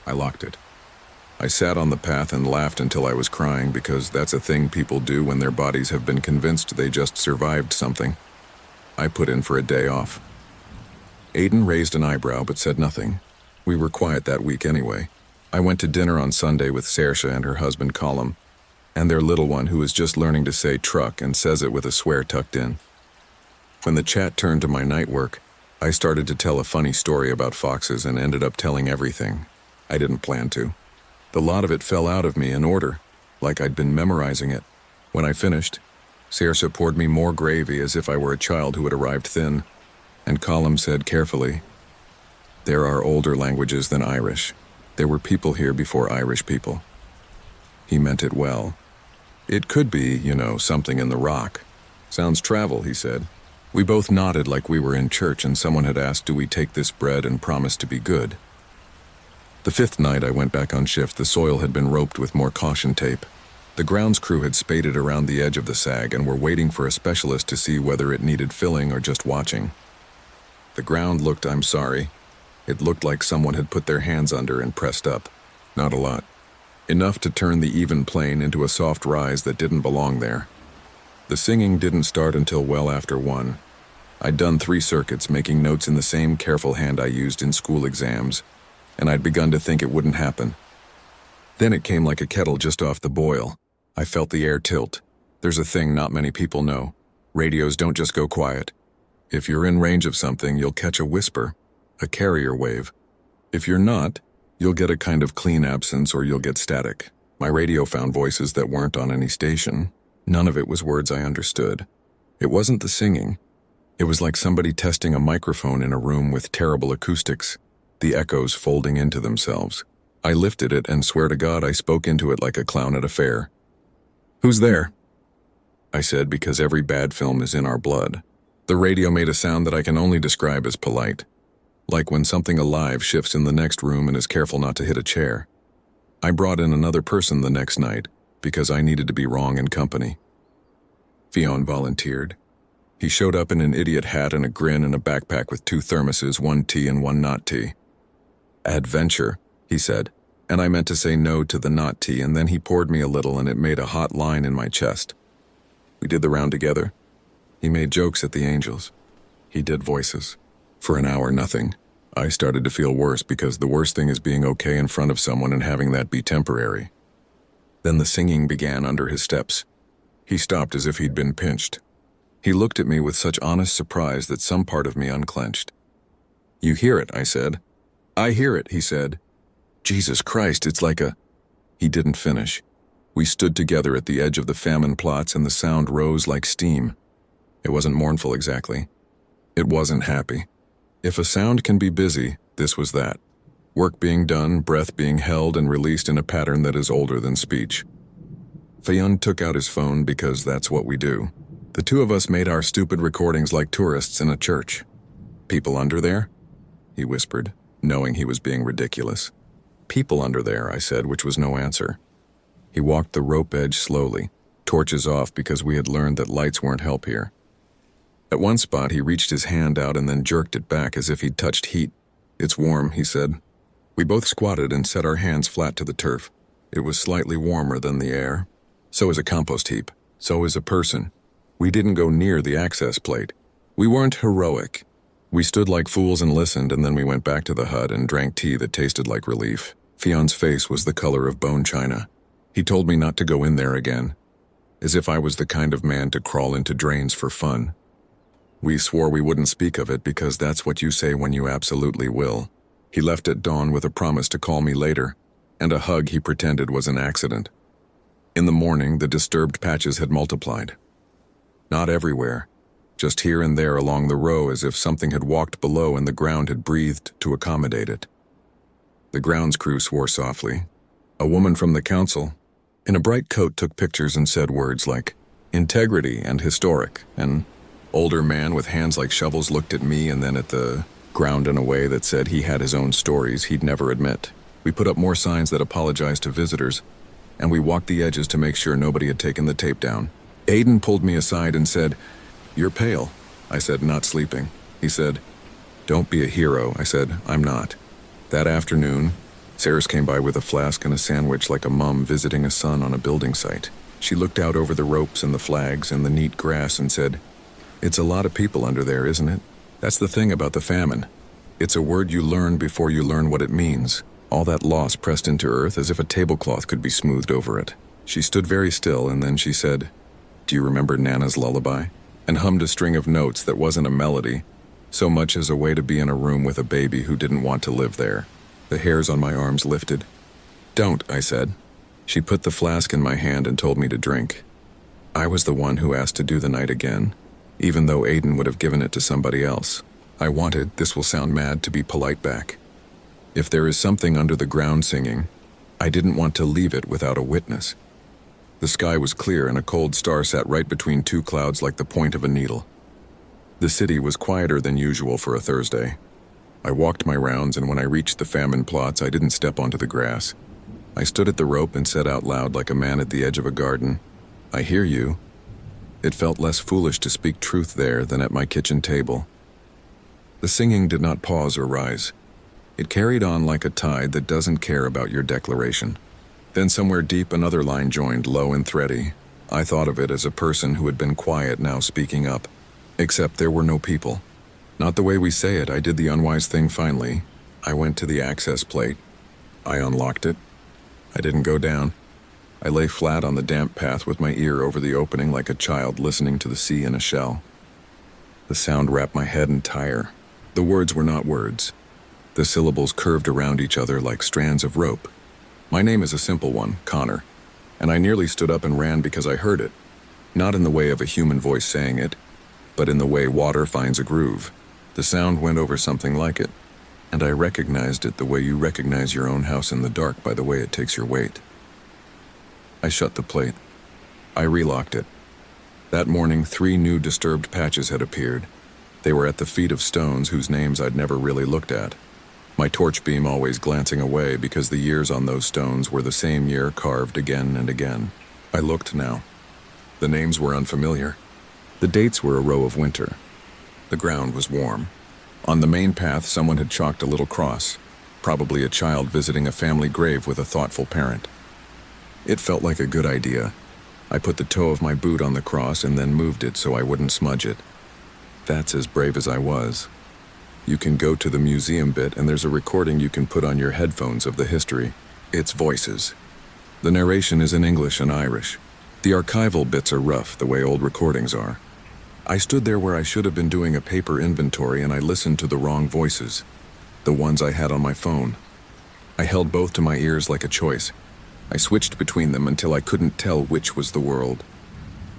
I locked it. I sat on the path and laughed until I was crying, because that's a thing people do when their bodies have been convinced they just survived something. I put in for a day off. Aiden raised an eyebrow but said nothing. We were quiet that week anyway. I went to dinner on Sunday with Saoirse and her husband Colm, and their little one who is just learning to say truck and says it with a swear tucked in. When the chat turned to my night work, I started to tell a funny story about foxes and ended up telling everything. I didn't plan to. The lot of it fell out of me in order, like I'd been memorizing it. When I finished, Saoirse poured me more gravy as if I were a child who had arrived thin, and Colm said carefully, "There are older languages than Irish. There were people here before Irish people." He meant it well. "It could be, something in the rock. Sounds travel," he said. We both nodded like we were in church and someone had asked, "Do we take this bread and promise to be good?" The fifth night I went back on shift, the soil had been roped with more caution tape. The grounds crew had spaded around the edge of the sag and were waiting for a specialist to see whether it needed filling or just watching. The ground looked, it looked like someone had put their hands under and pressed up. Not a lot. Enough to turn the even plane into a soft rise that didn't belong there. The singing didn't start until well after 1. I'd done 3 circuits, making notes in the same careful hand I used in school exams, and I'd begun to think it wouldn't happen. Then it came like a kettle just off the boil. I felt the air tilt. There's a thing not many people know. Radios don't just go quiet. If you're in range of something, you'll catch a whisper, a carrier wave. If you're not, you'll get a kind of clean absence or you'll get static. My radio found voices that weren't on any station. None of it was words I understood. It wasn't the singing. It was like somebody testing a microphone in a room with terrible acoustics, the echoes folding into themselves. I lifted it and swear to God I spoke into it like a clown at a fair. "Who's there?" I said, because every bad film is in our blood. The radio made a sound that I can only describe as polite, like when something alive shifts in the next room and is careful not to hit a chair. I brought in another person the next night because I needed to be wrong in company. Fionn volunteered. He showed up in an idiot hat and a grin and a backpack with 2 thermoses, 1 tea and 1 not tea. "Adventure," he said, and I meant to say no to the not tea, and then he poured me a little and it made a hot line in my chest. We did the round together. He made jokes at the angels. He did voices. For an hour, nothing. I started to feel worse because the worst thing is being okay in front of someone and having that be temporary. Then the singing began under his steps. He stopped as if he'd been pinched. He looked at me with such honest surprise that some part of me unclenched. "You hear it," I said. "I hear it," he said. "Jesus Christ, it's like a..." He didn't finish. We stood together at the edge of the famine plots and the sound rose like steam. It wasn't mournful exactly. It wasn't happy. If a sound can be busy, this was that. Work being done, breath being held and released in a pattern that is older than speech. Fionn took out his phone because that's what we do. The 2 of us made our stupid recordings like tourists in a church. "People under there?" he whispered, knowing he was being ridiculous. "People under there," I said, which was no answer. He walked the rope edge slowly, torches off because we had learned that lights weren't help here. At one spot, he reached his hand out and then jerked it back as if he'd touched heat. "It's warm," he said. We both squatted and set our hands flat to the turf. It was slightly warmer than the air. So is a compost heap. So is a person. We didn't go near the access plate. We weren't heroic. We stood like fools and listened, and then we went back to the hut and drank tea that tasted like relief. Fionn's face was the color of bone china. He told me not to go in there again, as if I was the kind of man to crawl into drains for fun. We swore we wouldn't speak of it because that's what you say when you absolutely will. He left at dawn with a promise to call me later, and a hug he pretended was an accident. In the morning, the disturbed patches had multiplied. Not everywhere, just here and there along the row as if something had walked below and the ground had breathed to accommodate it. The grounds crew swore softly. A woman from the council, in a bright coat, took pictures and said words like integrity and historic. An older man with hands like shovels looked at me and then at the ground in a way that said he had his own stories he'd never admit. We put up more signs that apologized to visitors, and we walked the edges to make sure nobody had taken the tape down. Aiden pulled me aside and said, "You're pale." I said, "Not sleeping." He said, "Don't be a hero." I said, "I'm not." That afternoon, Sarah's came by with a flask and a sandwich like a mom visiting a son on a building site. She looked out over the ropes and the flags and the neat grass and said, "It's a lot of people under there, isn't it? That's the thing about the famine. It's a word you learn before you learn what it means. All that loss pressed into earth as if a tablecloth could be smoothed over it." She stood very still and then she said, "Do you remember Nana's lullaby?" and hummed a string of notes that wasn't a melody, so much as a way to be in a room with a baby who didn't want to live there. The hairs on my arms lifted. "Don't," I said. She put the flask in my hand and told me to drink. I was the one who asked to do the night again, even though Aiden would have given it to somebody else. I wanted, this will sound mad, to be polite back. If there is something under the ground singing, I didn't want to leave it without a witness. The sky was clear and a cold star sat right between two clouds like the point of a needle. The city was quieter than usual for a Thursday. I walked my rounds, and when I reached the famine plots, I didn't step onto the grass. I stood at the rope and said out loud like a man at the edge of a garden, "I hear you." It felt less foolish to speak truth there than at my kitchen table. The singing did not pause or rise. It carried on like a tide that doesn't care about your declaration. Then somewhere deep another line joined, low and thready. I thought of it as a person who had been quiet now speaking up. Except there were no people. Not the way we say it. I did the unwise thing finally. I went to the access plate. I unlocked it. I didn't go down. I lay flat on the damp path with my ear over the opening like a child listening to the sea in a shell. The sound wrapped my head entire. The words were not words. The syllables curved around each other like strands of rope. My name is a simple one, Connor, and I nearly stood up and ran because I heard it. Not in the way of a human voice saying it, but in the way water finds a groove. The sound went over something like it, and I recognized it the way you recognize your own house in the dark by the way it takes your weight. I shut the plate. I relocked it. That morning, 3 new disturbed patches had appeared. They were at the feet of stones whose names I'd never really looked at. My torch beam always glancing away because the years on those stones were the same year carved again and again. I looked now. The names were unfamiliar. The dates were a row of winter. The ground was warm. On the main path, someone had chalked a little cross, probably a child visiting a family grave with a thoughtful parent. It felt like a good idea. I put the toe of my boot on the cross and then moved it so I wouldn't smudge it. That's as brave as I was. You can go to the museum bit and there's a recording you can put on your headphones of the history. It's voices. The narration is in English and Irish. The archival bits are rough, the way old recordings are. I stood there where I should have been doing a paper inventory and I listened to the wrong voices, the ones I had on my phone. I held both to my ears like a choice. I switched between them until I couldn't tell which was the world.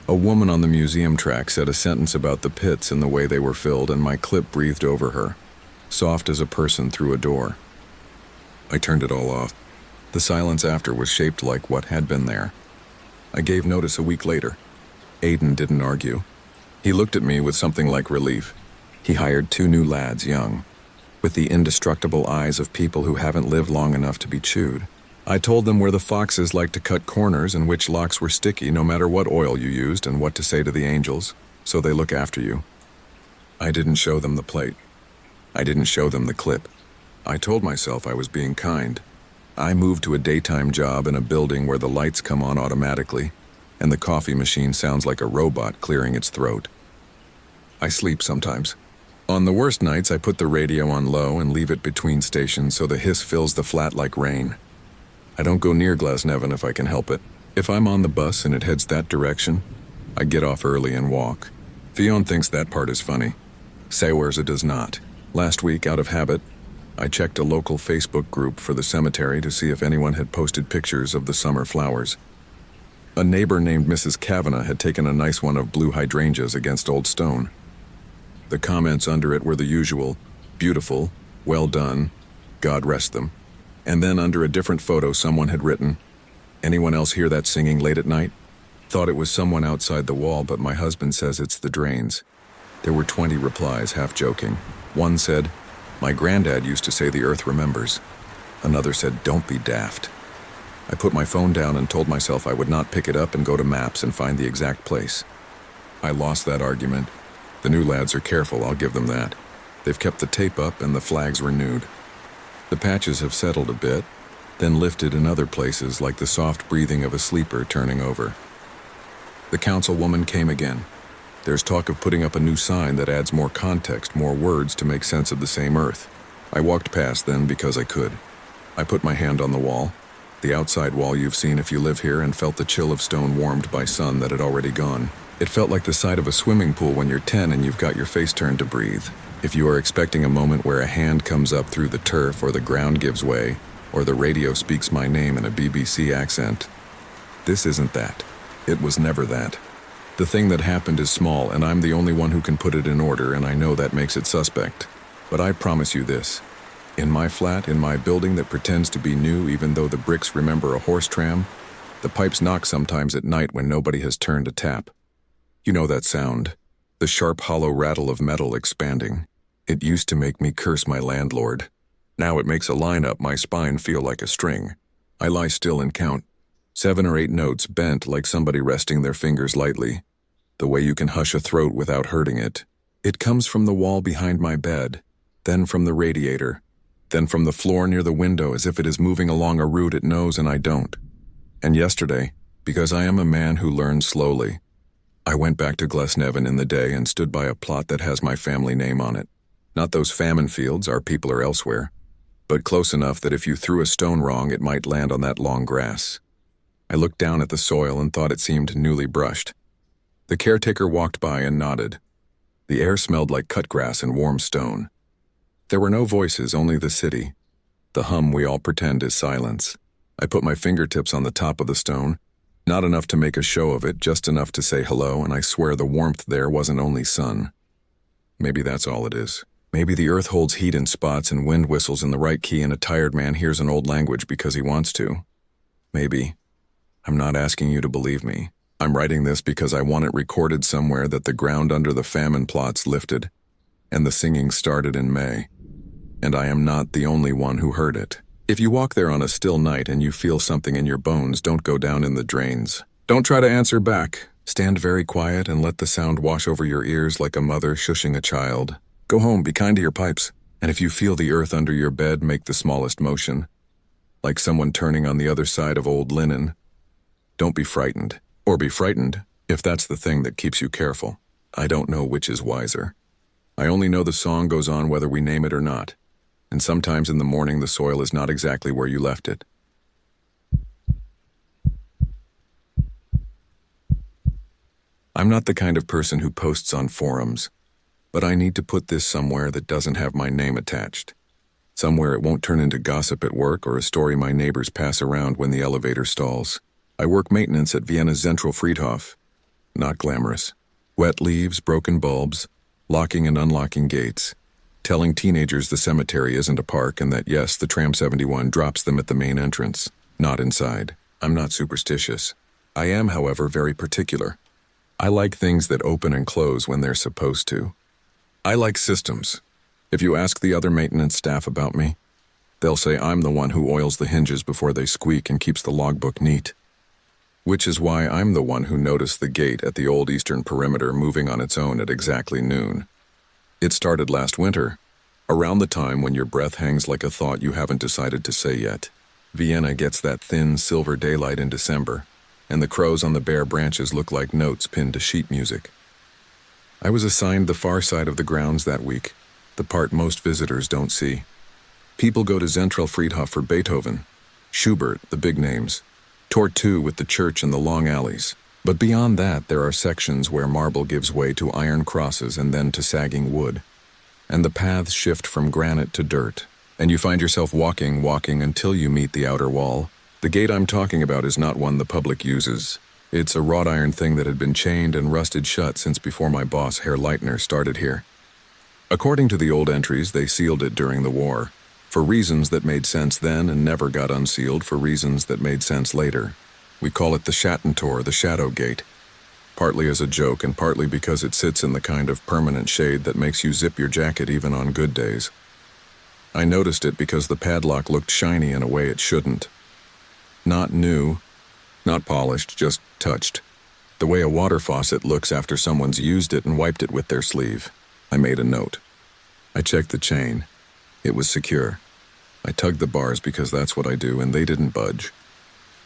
A woman on the museum track said a sentence about the pits and the way they were filled, and my clip breathed over her, soft as a person through a door. I turned it all off. The silence after was shaped like what had been there. I gave notice a week later. Aiden didn't argue. He looked at me with something like relief. He hired 2 new lads, young, with the indestructible eyes of people who haven't lived long enough to be chewed. I told them where the foxes like to cut corners and which locks were sticky no matter what oil you used and what to say to the angels, so they look after you. I didn't show them the plate. I didn't show them the clip. I told myself I was being kind. I moved to a daytime job in a building where the lights come on automatically, and the coffee machine sounds like a robot clearing its throat. I sleep sometimes. On the worst nights, I put the radio on low and leave it between stations so the hiss fills the flat like rain. I don't go near Glasnevin if I can help it. If I'm on the bus and it heads that direction, I get off early and walk. Fionn thinks that part is funny. Sawers it does not. Last week, out of habit, I checked a local Facebook group for the cemetery to see if anyone had posted pictures of the summer flowers. A neighbor named Mrs. Kavanagh had taken a nice one of blue hydrangeas against old stone. The comments under it were the usual, beautiful, well done, God rest them. And then under a different photo someone had written, anyone else hear that singing late at night? Thought it was someone outside the wall, but my husband says it's the drains. There were 20 replies, half joking. One said, my granddad used to say the earth remembers. Another said, don't be daft. I put my phone down and told myself I would not pick it up and go to maps and find the exact place. I lost that argument. The new lads are careful, I'll give them that. They've kept the tape up and the flags renewed. The patches have settled a bit, then lifted in other places like the soft breathing of a sleeper turning over. The councilwoman came again. There's talk of putting up a new sign that adds more context, more words to make sense of the same earth. I walked past then because I could. I put my hand on the wall, the outside wall you've seen if you live here, and felt the chill of stone warmed by sun that had already gone. It felt like the side of a swimming pool when you're 10 and you've got your face turned to breathe. If you are expecting a moment where a hand comes up through the turf or the ground gives way, or the radio speaks my name in a BBC accent, this isn't that. It was never that. The thing that happened is small, and I'm the only one who can put it in order, and I know that makes it suspect. But I promise you this. In my flat, in my building that pretends to be new even though the bricks remember a horse tram, the pipes knock sometimes at night when nobody has turned a tap. You know that sound, the sharp hollow rattle of metal expanding. It used to make me curse my landlord. Now it makes a line up my spine feel like a string. I lie still and count. 7 or 8 notes bent like somebody resting their fingers lightly. The way you can hush a throat without hurting it. It comes from the wall behind my bed, then from the radiator, then from the floor near the window as if it is moving along a route it knows and I don't. And yesterday, because I am a man who learns slowly, I went back to Glesneven in the day and stood by a plot that has my family name on it. Not those famine fields, our people are elsewhere, but close enough that if you threw a stone wrong, it might land on that long grass. I looked down at the soil and thought it seemed newly brushed. The caretaker walked by and nodded. The air smelled like cut grass and warm stone. There were no voices, only the city. The hum we all pretend is silence. I put my fingertips on the top of the stone, not enough to make a show of it, just enough to say hello, and I swear the warmth there wasn't only sun. Maybe that's all it is. Maybe the earth holds heat in spots and wind whistles in the right key and a tired man hears an old language because he wants to. Maybe. I'm not asking you to believe me. I'm writing this because I want it recorded somewhere that the ground under the famine plots lifted, and the singing started in May. And I am not the only one who heard it. If you walk there on a still night and you feel something in your bones, don't go down in the drains. Don't try to answer back. Stand very quiet and let the sound wash over your ears like a mother shushing a child. Go home, be kind to your pipes. And if you feel the earth under your bed, make the smallest motion, like someone turning on the other side of old linen. Don't be frightened, or be frightened, if that's the thing that keeps you careful. I don't know which is wiser. I only know the song goes on whether we name it or not, and sometimes in the morning the soil is not exactly where you left it. I'm not the kind of person who posts on forums, but I need to put this somewhere that doesn't have my name attached. Somewhere it won't turn into gossip at work or a story my neighbors pass around when the elevator stalls. I work maintenance at Vienna's Zentralfriedhof. Not glamorous. Wet leaves, broken bulbs, locking and unlocking gates, telling teenagers the cemetery isn't a park and that yes, the tram 71 drops them at the main entrance, not inside. I'm not superstitious. I am, however, very particular. I like things that open and close when they're supposed to. I like systems. If you ask the other maintenance staff about me, they'll say I'm the one who oils the hinges before they squeak and keeps the logbook neat. Which is why I'm the one who noticed the gate at the old eastern perimeter moving on its own at exactly noon. It started last winter, around the time when your breath hangs like a thought you haven't decided to say yet. Vienna gets that thin silver daylight in December, and the crows on the bare branches look like notes pinned to sheet music. I was assigned the far side of the grounds that week, the part most visitors don't see. People go to Zentralfriedhof for Beethoven, Schubert, the big names, Tortue with the church and the long alleys. But beyond that, there are sections where marble gives way to iron crosses and then to sagging wood. And the paths shift from granite to dirt, and you find yourself walking until you meet the outer wall. The gate I'm talking about is not one the public uses. It's a wrought iron thing that had been chained and rusted shut since before my boss, Herr Leitner, started here. According to the old entries, they sealed it during the war, for reasons that made sense then and never got unsealed for reasons that made sense later. We call it the Schattentor, the Shadow Gate, partly as a joke and partly because it sits in the kind of permanent shade that makes you zip your jacket even on good days. I noticed it because the padlock looked shiny in a way it shouldn't. Not new, not polished, just touched. The way a water faucet looks after someone's used it and wiped it with their sleeve. I made a note. I checked the chain. It was secure. I tugged the bars because that's what I do, and they didn't budge.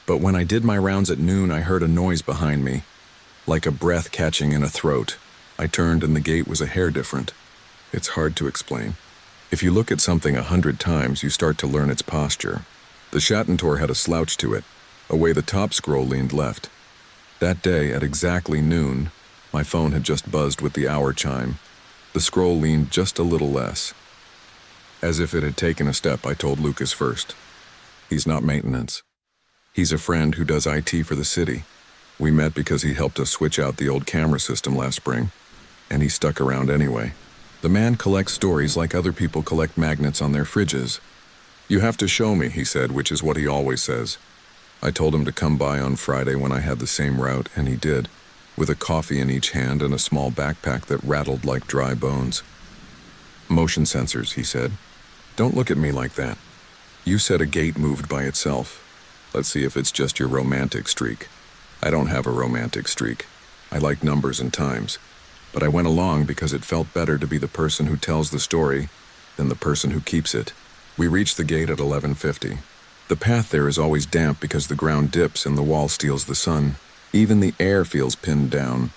But when I did my rounds at noon, I heard a noise behind me, like a breath catching in a throat. I turned and the gate was a hair different. It's hard to explain. If you look at something 100 times, you start to learn its posture. The Schattentor had a slouch to it, a way the top scroll leaned left. That day, at exactly noon, my phone had just buzzed with the hour chime. The scroll leaned just a little less. As if it had taken a step, I told Lucas first. He's not maintenance. He's a friend who does IT for the city. We met because he helped us switch out the old camera system last spring, and he stuck around anyway. The man collects stories like other people collect magnets on their fridges. You have to show me, he said, which is what he always says. I told him to come by on Friday when I had the same route, and he did, with a coffee in each hand and a small backpack that rattled like dry bones. Motion sensors, he said. Don't look at me like that. You said a gate moved by itself. Let's see if it's just your romantic streak. I don't have a romantic streak. I like numbers and times. But I went along because it felt better to be the person who tells the story than the person who keeps it. We reached the gate at 11:50. The path there is always damp because the ground dips and the wall steals the sun. Even the air feels pinned down.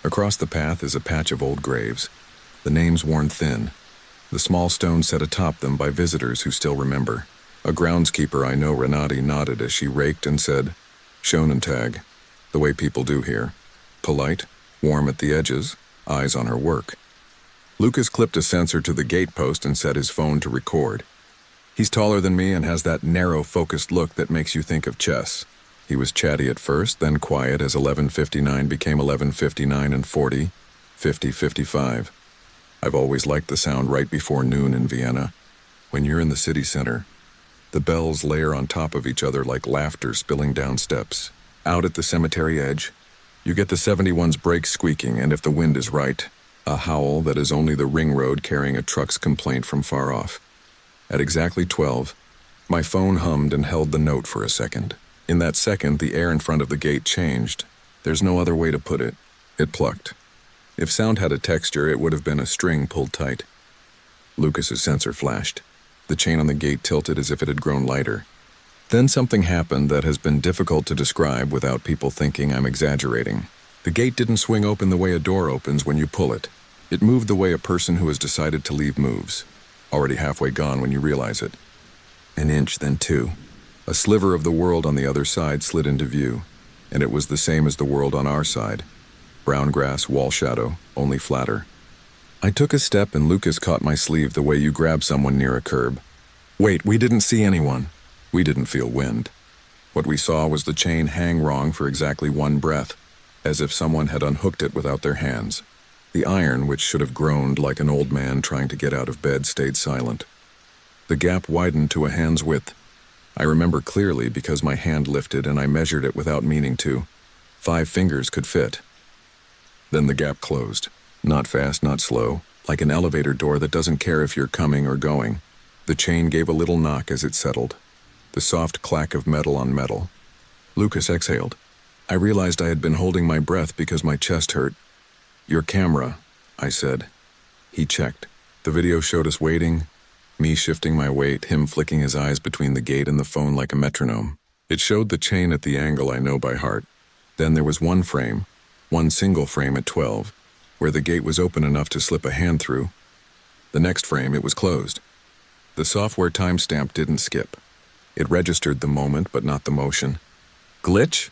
Across the path is a patch of old graves, the names worn thin, the small stones set atop them by visitors who still remember. A groundskeeper I know, Renati, nodded as she raked and said, Schonentag, the way people do here. Polite, warm at the edges, eyes on her work. Lucas clipped a sensor to the gate post and set his phone to record. He's taller than me and has that narrow, focused look that makes you think of chess. He was chatty at first, then quiet as 11:59 became 11:59 and 40, 50, 55. I've always liked the sound right before noon in Vienna. When you're in the city center, the bells layer on top of each other like laughter spilling down steps. Out at the cemetery edge, you get the 71's brakes squeaking, and if the wind is right, a howl that is only the ring road carrying a truck's complaint from far off. At exactly 12, my phone hummed and held the note for a second. In that second, the air in front of the gate changed. There's no other way to put it. It plucked. If sound had a texture, it would have been a string pulled tight. Lucas's sensor flashed. The chain on the gate tilted as if it had grown lighter. Then something happened that has been difficult to describe without people thinking I'm exaggerating. The gate didn't swing open the way a door opens when you pull it. It moved the way a person who has decided to leave moves. Already halfway gone when you realize it. An inch, then two. A sliver of the world on the other side slid into view, and it was the same as the world on our side. Brown grass, wall shadow, only flatter. I took a step and Lucas caught my sleeve the way you grab someone near a curb. Wait, we didn't see anyone. We didn't feel wind. What we saw was the chain hang wrong for exactly one breath, as if someone had unhooked it without their hands. The iron, which should have groaned like an old man trying to get out of bed, stayed silent. The gap widened to a hand's width. I remember clearly because my hand lifted and I measured it without meaning to. 5 fingers could fit. Then the gap closed. Not fast, not slow, like an elevator door that doesn't care if you're coming or going. The chain gave a little knock as it settled. The soft clack of metal on metal. Lucas exhaled. I realized I had been holding my breath because my chest hurt. Your camera, I said. He checked. The video showed us waiting, me shifting my weight, him flicking his eyes between the gate and the phone like a metronome. It showed the chain at the angle I know by heart. Then there was one frame, one single frame at 12, where the gate was open enough to slip a hand through. The next frame, it was closed. The software timestamp didn't skip. It registered the moment, but not the motion. Glitch?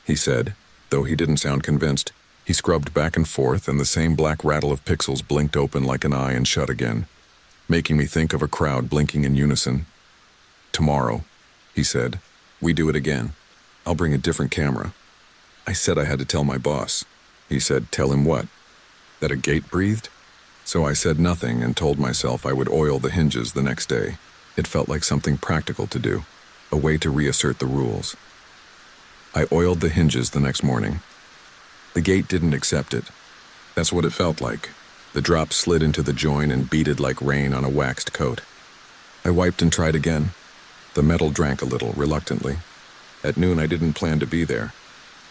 He said, though he didn't sound convinced. He scrubbed back and forth, and the same black rattle of pixels blinked open like an eye and shut again, making me think of a crowd blinking in unison. Tomorrow, he said, we do it again. I'll bring a different camera. I said I had to tell my boss. He said, tell him what? That a gate breathed? So I said nothing and told myself I would oil the hinges the next day. It felt like something practical to do, a way to reassert the rules. I oiled the hinges the next morning. The gate didn't accept it. That's what it felt like. The drop slid into the join and beaded like rain on a waxed coat. I wiped and tried again. The metal drank a little, reluctantly. At noon, I didn't plan to be there.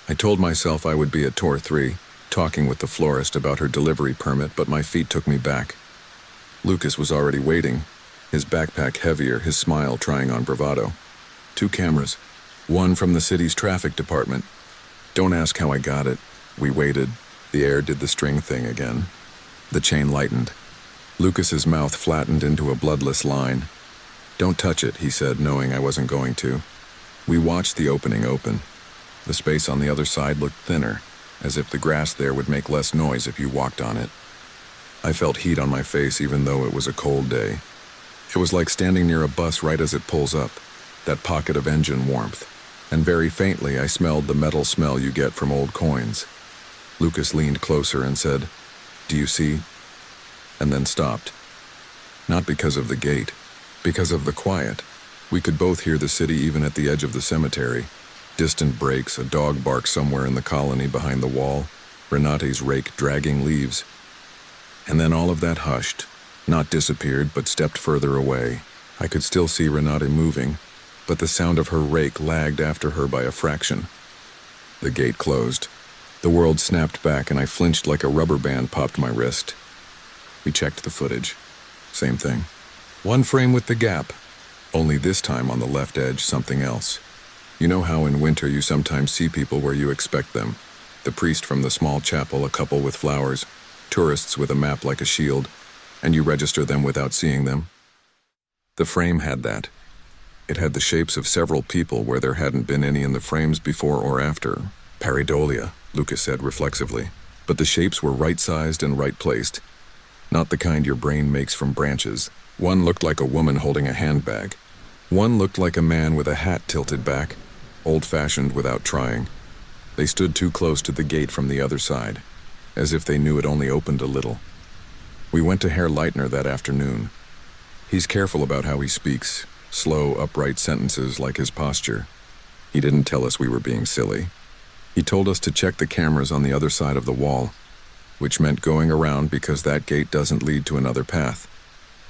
I told myself I would be at Tor 3, talking with the florist about her delivery permit, but my feet took me back. Lucas was already waiting, his backpack heavier, his smile trying on bravado. 2 cameras, one from the city's traffic department. Don't ask how I got it. We waited. The air did the string thing again. The chain lightened. Lucas's mouth flattened into a bloodless line. Don't touch it, he said, knowing I wasn't going to. We watched the opening open. The space on the other side looked thinner, as if the grass there would make less noise if you walked on it. I felt heat on my face even though it was a cold day. It was like standing near a bus right as it pulls up, that pocket of engine warmth, and very faintly I smelled the metal smell you get from old coins. Lucas leaned closer and said, "Do you see?" And then stopped. Not because of the gate, because of the quiet. We could both hear the city even at the edge of the cemetery. Distant breaks, a dog barks somewhere in the colony behind the wall, Renate's rake dragging leaves. And then all of that hushed, not disappeared, but stepped further away. I could still see Renate moving, but the sound of her rake lagged after her by a fraction. The gate closed. The world snapped back and I flinched like a rubber band popped my wrist. We checked the footage. Same thing. 1 frame with the gap. Only this time on the left edge, something else. You know how in winter you sometimes see people where you expect them. The priest from the small chapel, a couple with flowers, tourists with a map like a shield, and you register them without seeing them. The frame had that. It had the shapes of several people where there hadn't been any in the frames before or after. Pareidolia, Lucas said reflexively. But the shapes were right-sized and right-placed. Not the kind your brain makes from branches. One looked like a woman holding a handbag. One looked like a man with a hat tilted back, old-fashioned without trying. They stood too close to the gate from the other side, as if they knew it only opened a little. We went to Herr Leitner that afternoon. He's careful about how he speaks, slow, upright sentences like his posture. He didn't tell us we were being silly. He told us to check the cameras on the other side of the wall, which meant going around because that gate doesn't lead to another path.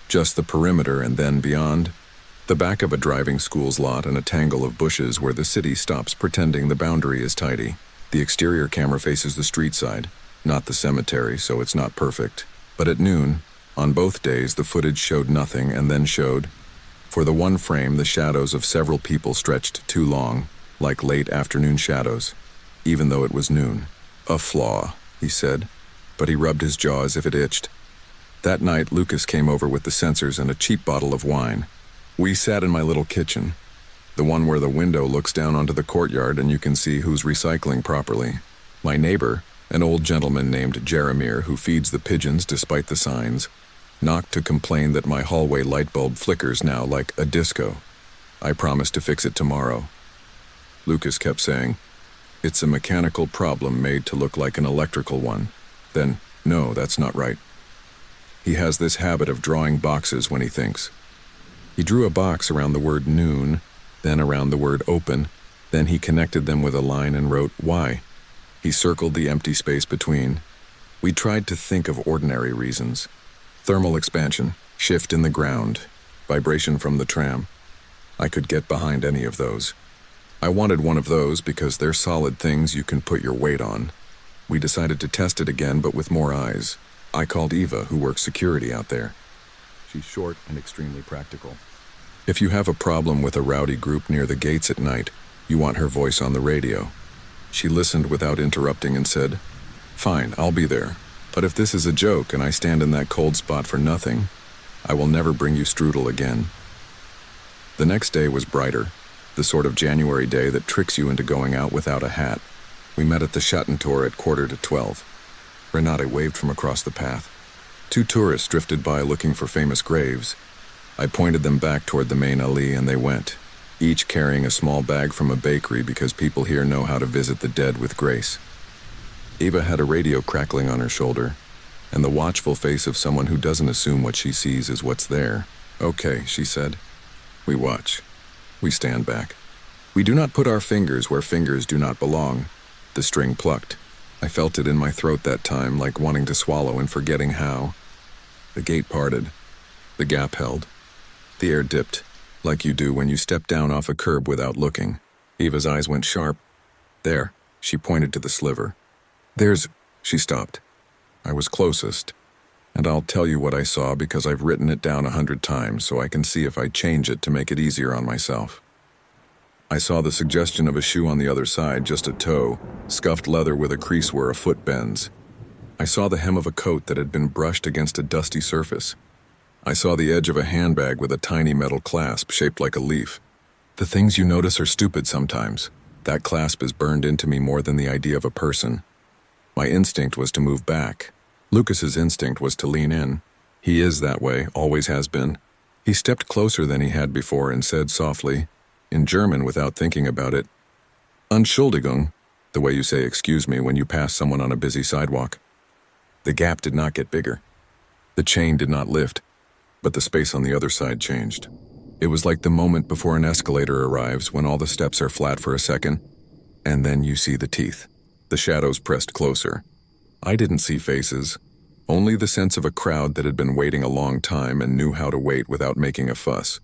Just the perimeter and then beyond, the back of a driving school's lot and a tangle of bushes where the city stops pretending the boundary is tidy. The exterior camera faces the street side, not the cemetery, so it's not perfect. But at noon, on both days, the footage showed nothing and then showed, for the 1 frame, the shadows of several people stretched too long, like late afternoon shadows, even though it was noon. A flaw, he said, but he rubbed his jaw as if it itched. That night, Lucas came over with the sensors and a cheap bottle of wine. We sat in my little kitchen, the one where the window looks down onto the courtyard and you can see who's recycling properly. My neighbor, an old gentleman named Jeremir who feeds the pigeons despite the signs, knocked to complain that my hallway light bulb flickers now like a disco. I promised to fix it tomorrow. Lucas kept saying, "It's a mechanical problem made to look like an electrical one." Then, "No, that's not right." He has this habit of drawing boxes when he thinks. He drew a box around the word noon, then around the word open, then he connected them with a line and wrote why. He circled the empty space between. We tried to think of ordinary reasons. Thermal expansion, shift in the ground, vibration from the tram. I could get behind any of those. I wanted one of those because they're solid things you can put your weight on. We decided to test it again, but with more eyes. I called Eva, who works security out there. She's short and extremely practical. If you have a problem with a rowdy group near the gates at night, you want her voice on the radio. She listened without interrupting and said, "Fine, I'll be there. But if this is a joke and I stand in that cold spot for nothing, I will never bring you strudel again." The next day was brighter, the sort of January day that tricks you into going out without a hat. We met at the Schattentor at 11:45. Renate waved from across the path. 2 tourists drifted by looking for famous graves. I pointed them back toward the main alley and they went, each carrying a small bag from a bakery because people here know how to visit the dead with grace. Eva had a radio crackling on her shoulder, and the watchful face of someone who doesn't assume what she sees is what's there. "Okay," she said. We watch. We stand back. We do not put our fingers where fingers do not belong. The string plucked. I felt it in my throat that time, like wanting to swallow and forgetting how. The gate parted. The gap held. The air dipped, like you do when you step down off a curb without looking. Eva's eyes went sharp. "There," she pointed to the sliver. "There's—" She stopped. I was closest, and I'll tell you what I saw because I've written it down 100 times so I can see if I change it to make it easier on myself. I saw the suggestion of a shoe on the other side, just a toe, scuffed leather with a crease where a foot bends. I saw the hem of a coat that had been brushed against a dusty surface. I saw the edge of a handbag with a tiny metal clasp shaped like a leaf. The things you notice are stupid sometimes. That clasp is burned into me more than the idea of a person. My instinct was to move back. Lucas's instinct was to lean in. He is that way, always has been. He stepped closer than he had before and said softly, in German without thinking about it, "Entschuldigung," the way you say excuse me when you pass someone on a busy sidewalk. The gap did not get bigger. The chain did not lift, but the space on the other side changed. It was like the moment before an escalator arrives when all the steps are flat for a second, and then you see the teeth. The shadows pressed closer. I didn't see faces, only the sense of a crowd that had been waiting a long time and knew how to wait without making a fuss.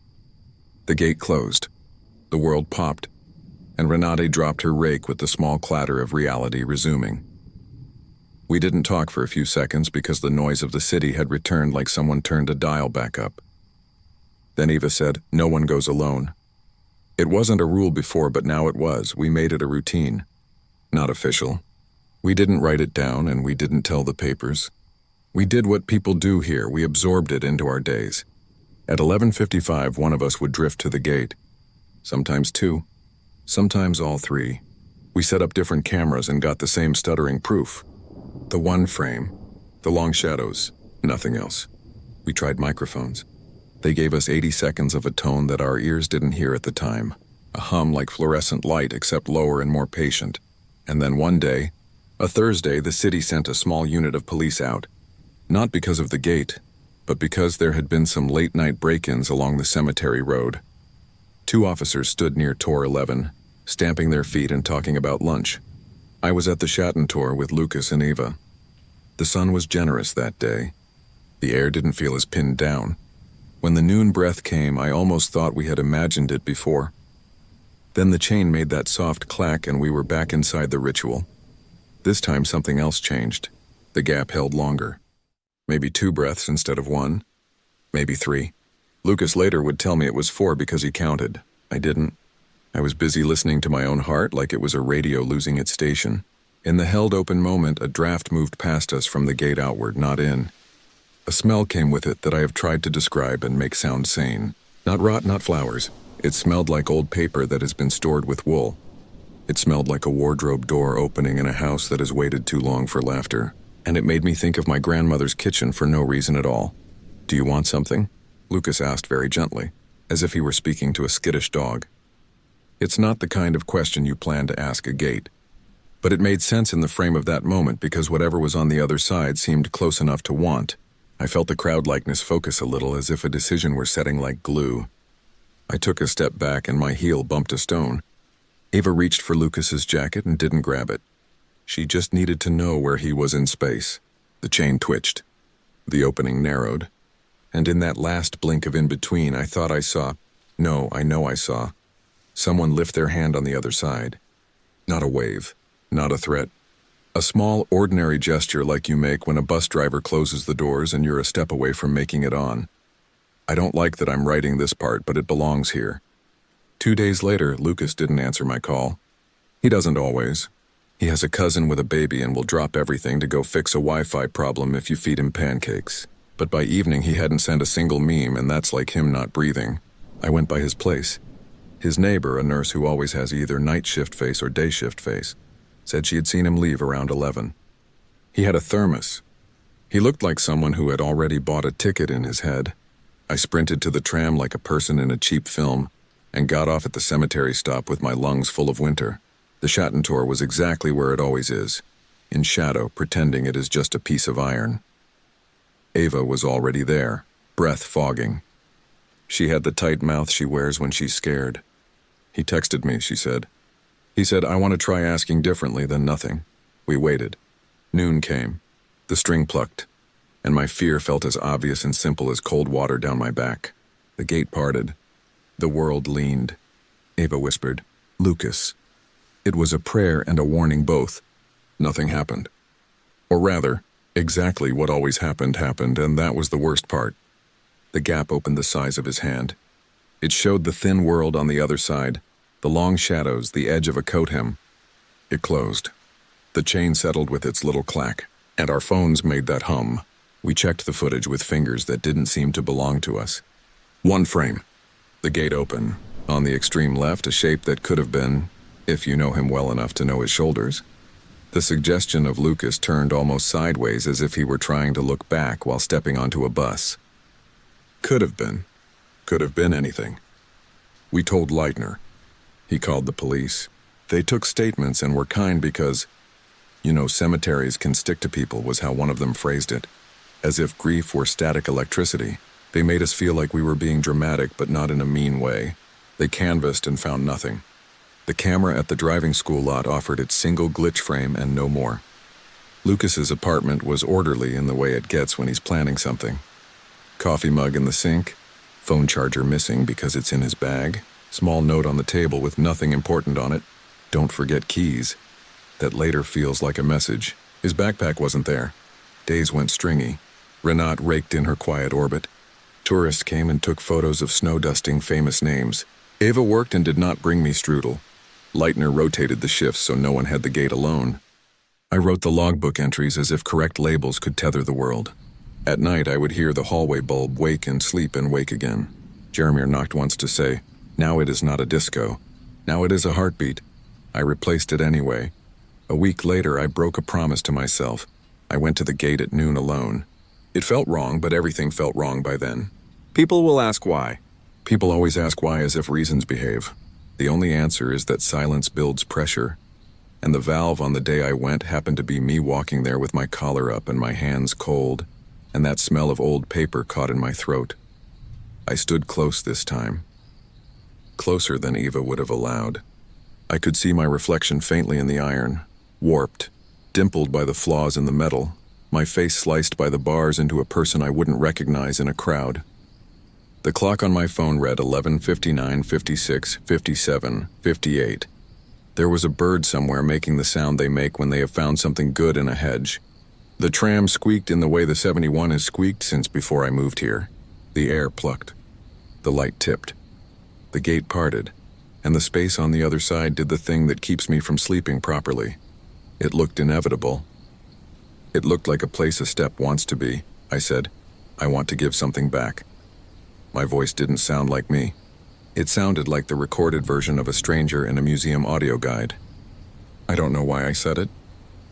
The gate closed. The world popped, and Renate dropped her rake with the small clatter of reality resuming. We didn't talk for a few seconds because the noise of the city had returned like someone turned a dial back up. Then Eva said, "No one goes alone." It wasn't a rule before, but now it was. We made it a routine. Not official. We didn't write it down, and we didn't tell the papers. We did what people do here. We absorbed it into our days. At 11:55, one of us would drift to the gate. Sometimes two. Sometimes all three. We set up different cameras and got the same stuttering proof. The one frame. The long shadows. Nothing else. We tried microphones. They gave us 80 seconds of a tone that our ears didn't hear at the time. A hum like fluorescent light, except lower and more patient. And then one day, a Thursday, the city sent a small unit of police out. Not because of the gate, but because there had been some late-night break-ins along the cemetery road. 2 officers stood near Tor 11, stamping their feet and talking about lunch. I was at the Schattentor with Lucas and Eva. The sun was generous that day. The air didn't feel as pinned down. When the noon breath came, I almost thought we had imagined it before. Then the chain made that soft clack and we were back inside the ritual. This time something else changed. The gap held longer. Maybe 2 breaths instead of 1. Maybe 3. Lucas later would tell me it was 4 because he counted. I didn't. I was busy listening to my own heart like it was a radio losing its station. In the held open moment, a draft moved past us from the gate outward, not in. A smell came with it that I have tried to describe and make sound sane. Not rot, not flowers. It smelled like old paper that has been stored with wool. It smelled like a wardrobe door opening in a house that has waited too long for laughter. And it made me think of my grandmother's kitchen for no reason at all. "Do you want something?" Lucas asked very gently, as if he were speaking to a skittish dog. It's not the kind of question you plan to ask a gate. But it made sense in the frame of that moment because whatever was on the other side seemed close enough to want. I felt the crowd-likeness focus a little as if a decision were setting like glue. I took a step back and my heel bumped a stone. Eva reached for Lucas's jacket and didn't grab it. She just needed to know where he was in space. The chain twitched. The opening narrowed. And in that last blink of in-between, I thought I saw— No, I know I saw— someone lift their hand on the other side. Not a wave. Not a threat. A small, ordinary gesture like you make when a bus driver closes the doors and you're a step away from making it on. I don't like that I'm writing this part, but it belongs here. 2 days later, Lucas didn't answer my call. He doesn't always. He has a cousin with a baby and will drop everything to go fix a Wi-Fi problem if you feed him pancakes. But by evening, he hadn't sent a single meme, and that's like him not breathing. I went by his place. His neighbor, a nurse who always has either night shift face or day shift face, said she had seen him leave around 11. He had a thermos. He looked like someone who had already bought a ticket in his head. I sprinted to the tram like a person in a cheap film and got off at the cemetery stop with my lungs full of winter. The Schattentor was exactly where it always is, in shadow, pretending it is just a piece of iron. Ava was already there, breath fogging. She had the tight mouth she wears when she's scared. He texted me, she said. He said, I want to try asking differently than nothing. We waited. Noon came. The string plucked, and my fear felt as obvious and simple as cold water down my back. The gate parted. The world leaned. Ava whispered, Lucas. It was a prayer and a warning both. Nothing happened. Or rather, exactly what always happened, and that was the worst part. The gap opened the size of his hand. It showed the thin world on the other side, the long shadows, the edge of a coat hem. It closed. The chain settled with its little clack, and our phones made that hum. We checked the footage with fingers that didn't seem to belong to us. One frame. The gate open. On the extreme left, a shape that could have been, if you know him well enough to know his shoulders. The suggestion of Lucas turned almost sideways as if he were trying to look back while stepping onto a bus. Could have been. Could have been anything. We told Leitner. He called the police. They took statements and were kind because, cemeteries can stick to people was how one of them phrased it. As if grief were static electricity. They made us feel like we were being dramatic but not in a mean way. They canvassed and found nothing. The camera at the driving school lot offered its single glitch frame and no more. Lucas's apartment was orderly in the way it gets when he's planning something. Coffee mug in the sink, phone charger missing because it's in his bag, small note on the table with nothing important on it, don't forget keys. That later feels like a message. His backpack wasn't there. Days went stringy. Renat raked in her quiet orbit. Tourists came and took photos of snow-dusting famous names. Ava worked and did not bring me strudel. Leitner rotated the shifts so no one had the gate alone. I wrote the logbook entries as if correct labels could tether the world. At night, I would hear the hallway bulb wake and sleep and wake again. Jeremiah knocked once to say, now it is not a disco. Now it is a heartbeat. I replaced it anyway. A week later, I broke a promise to myself. I went to the gate at noon alone. It felt wrong, but everything felt wrong by then. People will ask why. People always ask why as if reasons behave. The only answer is that silence builds pressure. And the valve on the day I went happened to be me walking there with my collar up and my hands cold, and that smell of old paper caught in my throat. I stood close this time. Closer than Eva would have allowed. I could see my reflection faintly in the iron, warped, dimpled by the flaws in the metal, my face sliced by the bars into a person I wouldn't recognize in a crowd. The clock on my phone read 11:59, 56, 57, 58. There was a bird somewhere making the sound they make when they have found something good in a hedge. The tram squeaked in the way the 71 has squeaked since before I moved here. The air plucked. The light tipped. The gate parted, and the space on the other side did the thing that keeps me from sleeping properly. It looked inevitable. It looked like a place a step wants to be. I said, I want to give something back. My voice didn't sound like me. It sounded like the recorded version of a stranger in a museum audio guide. I don't know why I said it.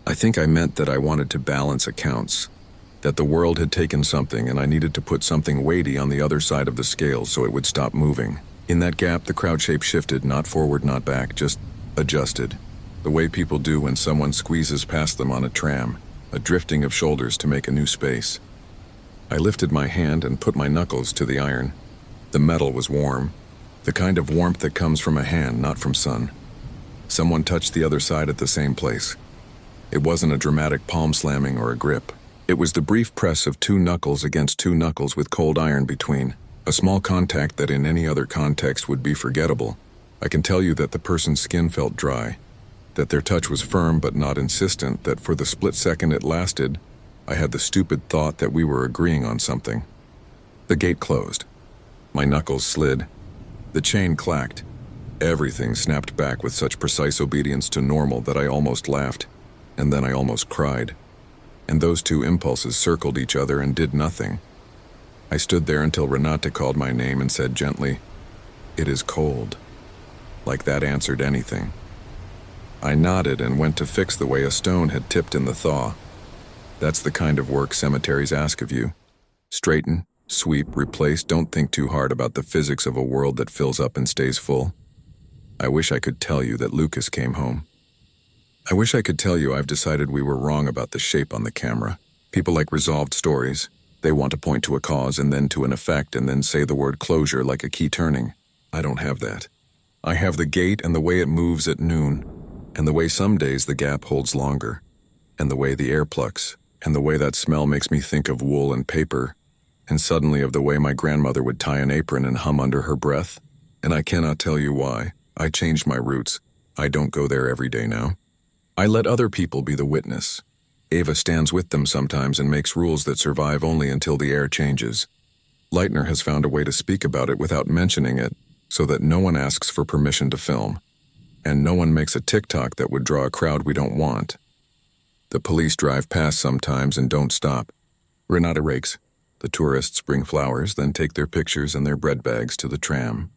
I think I meant that I wanted to balance accounts, that the world had taken something and I needed to put something weighty on the other side of the scale so it would stop moving. In that gap, the crowd shape shifted, not forward, not back, just adjusted. The way people do when someone squeezes past them on a tram, a drifting of shoulders to make a new space. I lifted my hand and put my knuckles to the iron. The metal was warm, the kind of warmth that comes from a hand, not from sun. Someone touched the other side at the same place. It wasn't a dramatic palm slamming or a grip. It was the brief press of two knuckles against two knuckles with cold iron between, a small contact that in any other context would be forgettable. I can tell you that the person's skin felt dry, that their touch was firm but not insistent, that for the split second it lasted, I had the stupid thought that we were agreeing on something. The gate closed. My knuckles slid. The chain clacked. Everything snapped back with such precise obedience to normal that I almost laughed, and then I almost cried. And those two impulses circled each other and did nothing. I stood there until Renata called my name and said gently, "It is cold." Like that answered anything. I nodded and went to fix the way a stone had tipped in the thaw. That's the kind of work cemeteries ask of you. Straighten, sweep, replace, don't think too hard about the physics of a world that fills up and stays full. I wish I could tell you that Lucas came home. I wish I could tell you I've decided we were wrong about the shape on the camera. People like resolved stories. They want to point to a cause and then to an effect and then say the word closure like a key turning. I don't have that. I have the gate and the way it moves at noon, and the way some days the gap holds longer, and the way the air plucks, and the way that smell makes me think of wool and paper, and suddenly of the way my grandmother would tie an apron and hum under her breath. And I cannot tell you why. I changed my routes. I don't go there every day now. I let other people be the witness. Ava stands with them sometimes and makes rules that survive only until the air changes. Leitner has found a way to speak about it without mentioning it, so that no one asks for permission to film, and no one makes a TikTok that would draw a crowd we don't want. The police drive past sometimes and don't stop. Renata rakes. The tourists bring flowers, then take their pictures and their bread bags to the tram.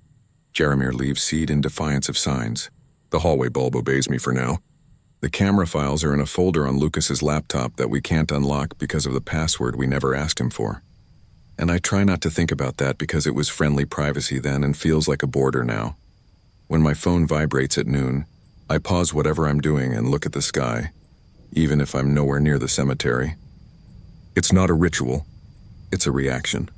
Jaromir leaves seat in defiance of signs. The hallway bulb obeys me for now. The camera files are in a folder on Lucas's laptop that we can't unlock because of the password we never asked him for. And I try not to think about that because it was friendly privacy then and feels like a border now. When my phone vibrates at noon, I pause whatever I'm doing and look at the sky, even if I'm nowhere near the cemetery. It's not a ritual, it's a reaction.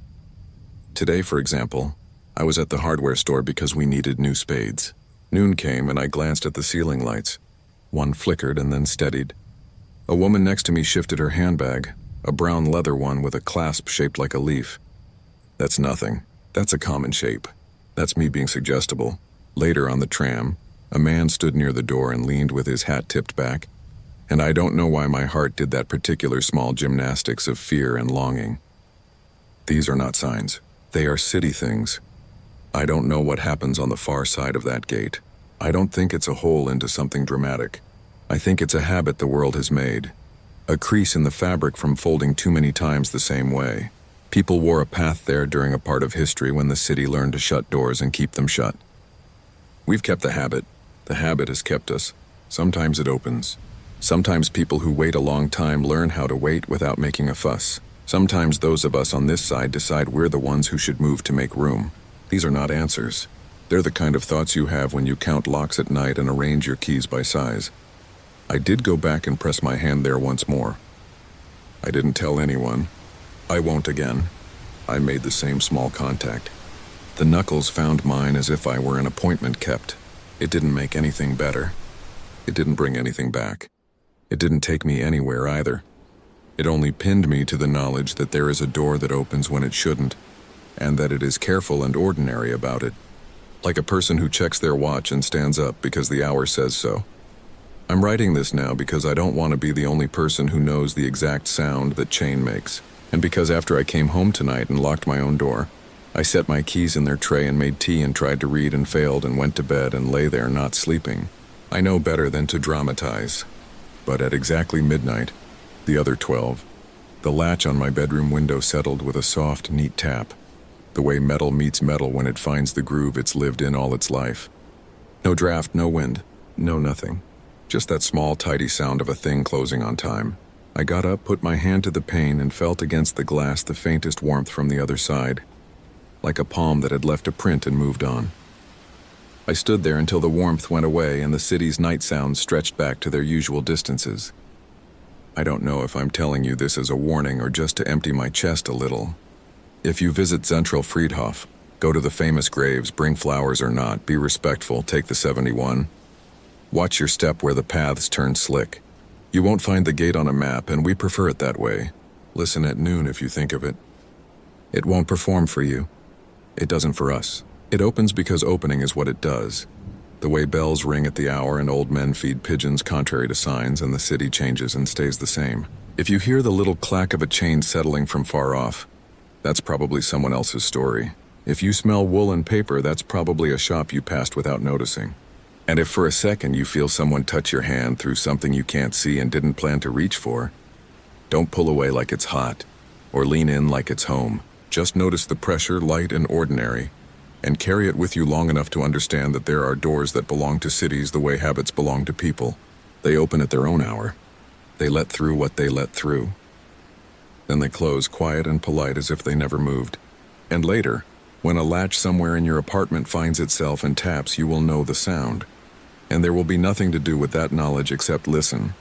Today, for example, I was at the hardware store because we needed new spades. Noon came and I glanced at the ceiling lights. One flickered and then steadied. A woman next to me shifted her handbag, a brown leather one with a clasp shaped like a leaf. That's nothing. That's a common shape. That's me being suggestible. Later on the tram, a man stood near the door and leaned with his hat tipped back, and I don't know why my heart did that particular small gymnastics of fear and longing. These are not signs. They are city things. I don't know what happens on the far side of that gate. I don't think it's a hole into something dramatic. I think it's a habit the world has made. A crease in the fabric from folding too many times the same way. People wore a path there during a part of history when the city learned to shut doors and keep them shut. We've kept the habit. The habit has kept us. Sometimes it opens. Sometimes people who wait a long time learn how to wait without making a fuss. Sometimes those of us on this side decide we're the ones who should move to make room. These are not answers. They're the kind of thoughts you have when you count locks at night and arrange your keys by size. I did go back and press my hand there once more. I didn't tell anyone. I won't again. I made the same small contact. The knuckles found mine as if I were an appointment kept. It didn't make anything better. It didn't bring anything back. It didn't take me anywhere either. It only pinned me to the knowledge that there is a door that opens when it shouldn't, and that it is careful and ordinary about it. Like a person who checks their watch and stands up because the hour says so. I'm writing this now because I don't want to be the only person who knows the exact sound that chain makes, and because after I came home tonight and locked my own door, I set my keys in their tray and made tea and tried to read and failed and went to bed and lay there not sleeping. I know better than to dramatize. But at exactly midnight, the other 12, the latch on my bedroom window settled with a soft, neat tap. The way metal meets metal when it finds the groove it's lived in all its life. No draft, no wind, no nothing. Just that small, tidy sound of a thing closing on time. I got up, put my hand to the pane, and felt against the glass the faintest warmth from the other side, like a palm that had left a print and moved on. I stood there until the warmth went away and the city's night sounds stretched back to their usual distances. I don't know if I'm telling you this as a warning or just to empty my chest a little. If you visit Zentrale Friedhof, go to the famous graves, bring flowers or not, be respectful, take the 71. Watch your step where the paths turn slick. You won't find the gate on a map, and we prefer it that way. Listen at noon if you think of it. It won't perform for you. It doesn't for us. It opens because opening is what it does. The way bells ring at the hour and old men feed pigeons contrary to signs and the city changes and stays the same. If you hear the little clack of a chain settling from far off, that's probably someone else's story. If you smell wool and paper, that's probably a shop you passed without noticing. And if for a second you feel someone touch your hand through something you can't see and didn't plan to reach for, don't pull away like it's hot, or lean in like it's home. Just notice the pressure, light and ordinary, and carry it with you long enough to understand that there are doors that belong to cities the way habits belong to people. They open at their own hour. They let through what they let through. Then they close quiet and polite as if they never moved. And later, when a latch somewhere in your apartment finds itself and taps, you will know the sound. And there will be nothing to do with that knowledge except listen.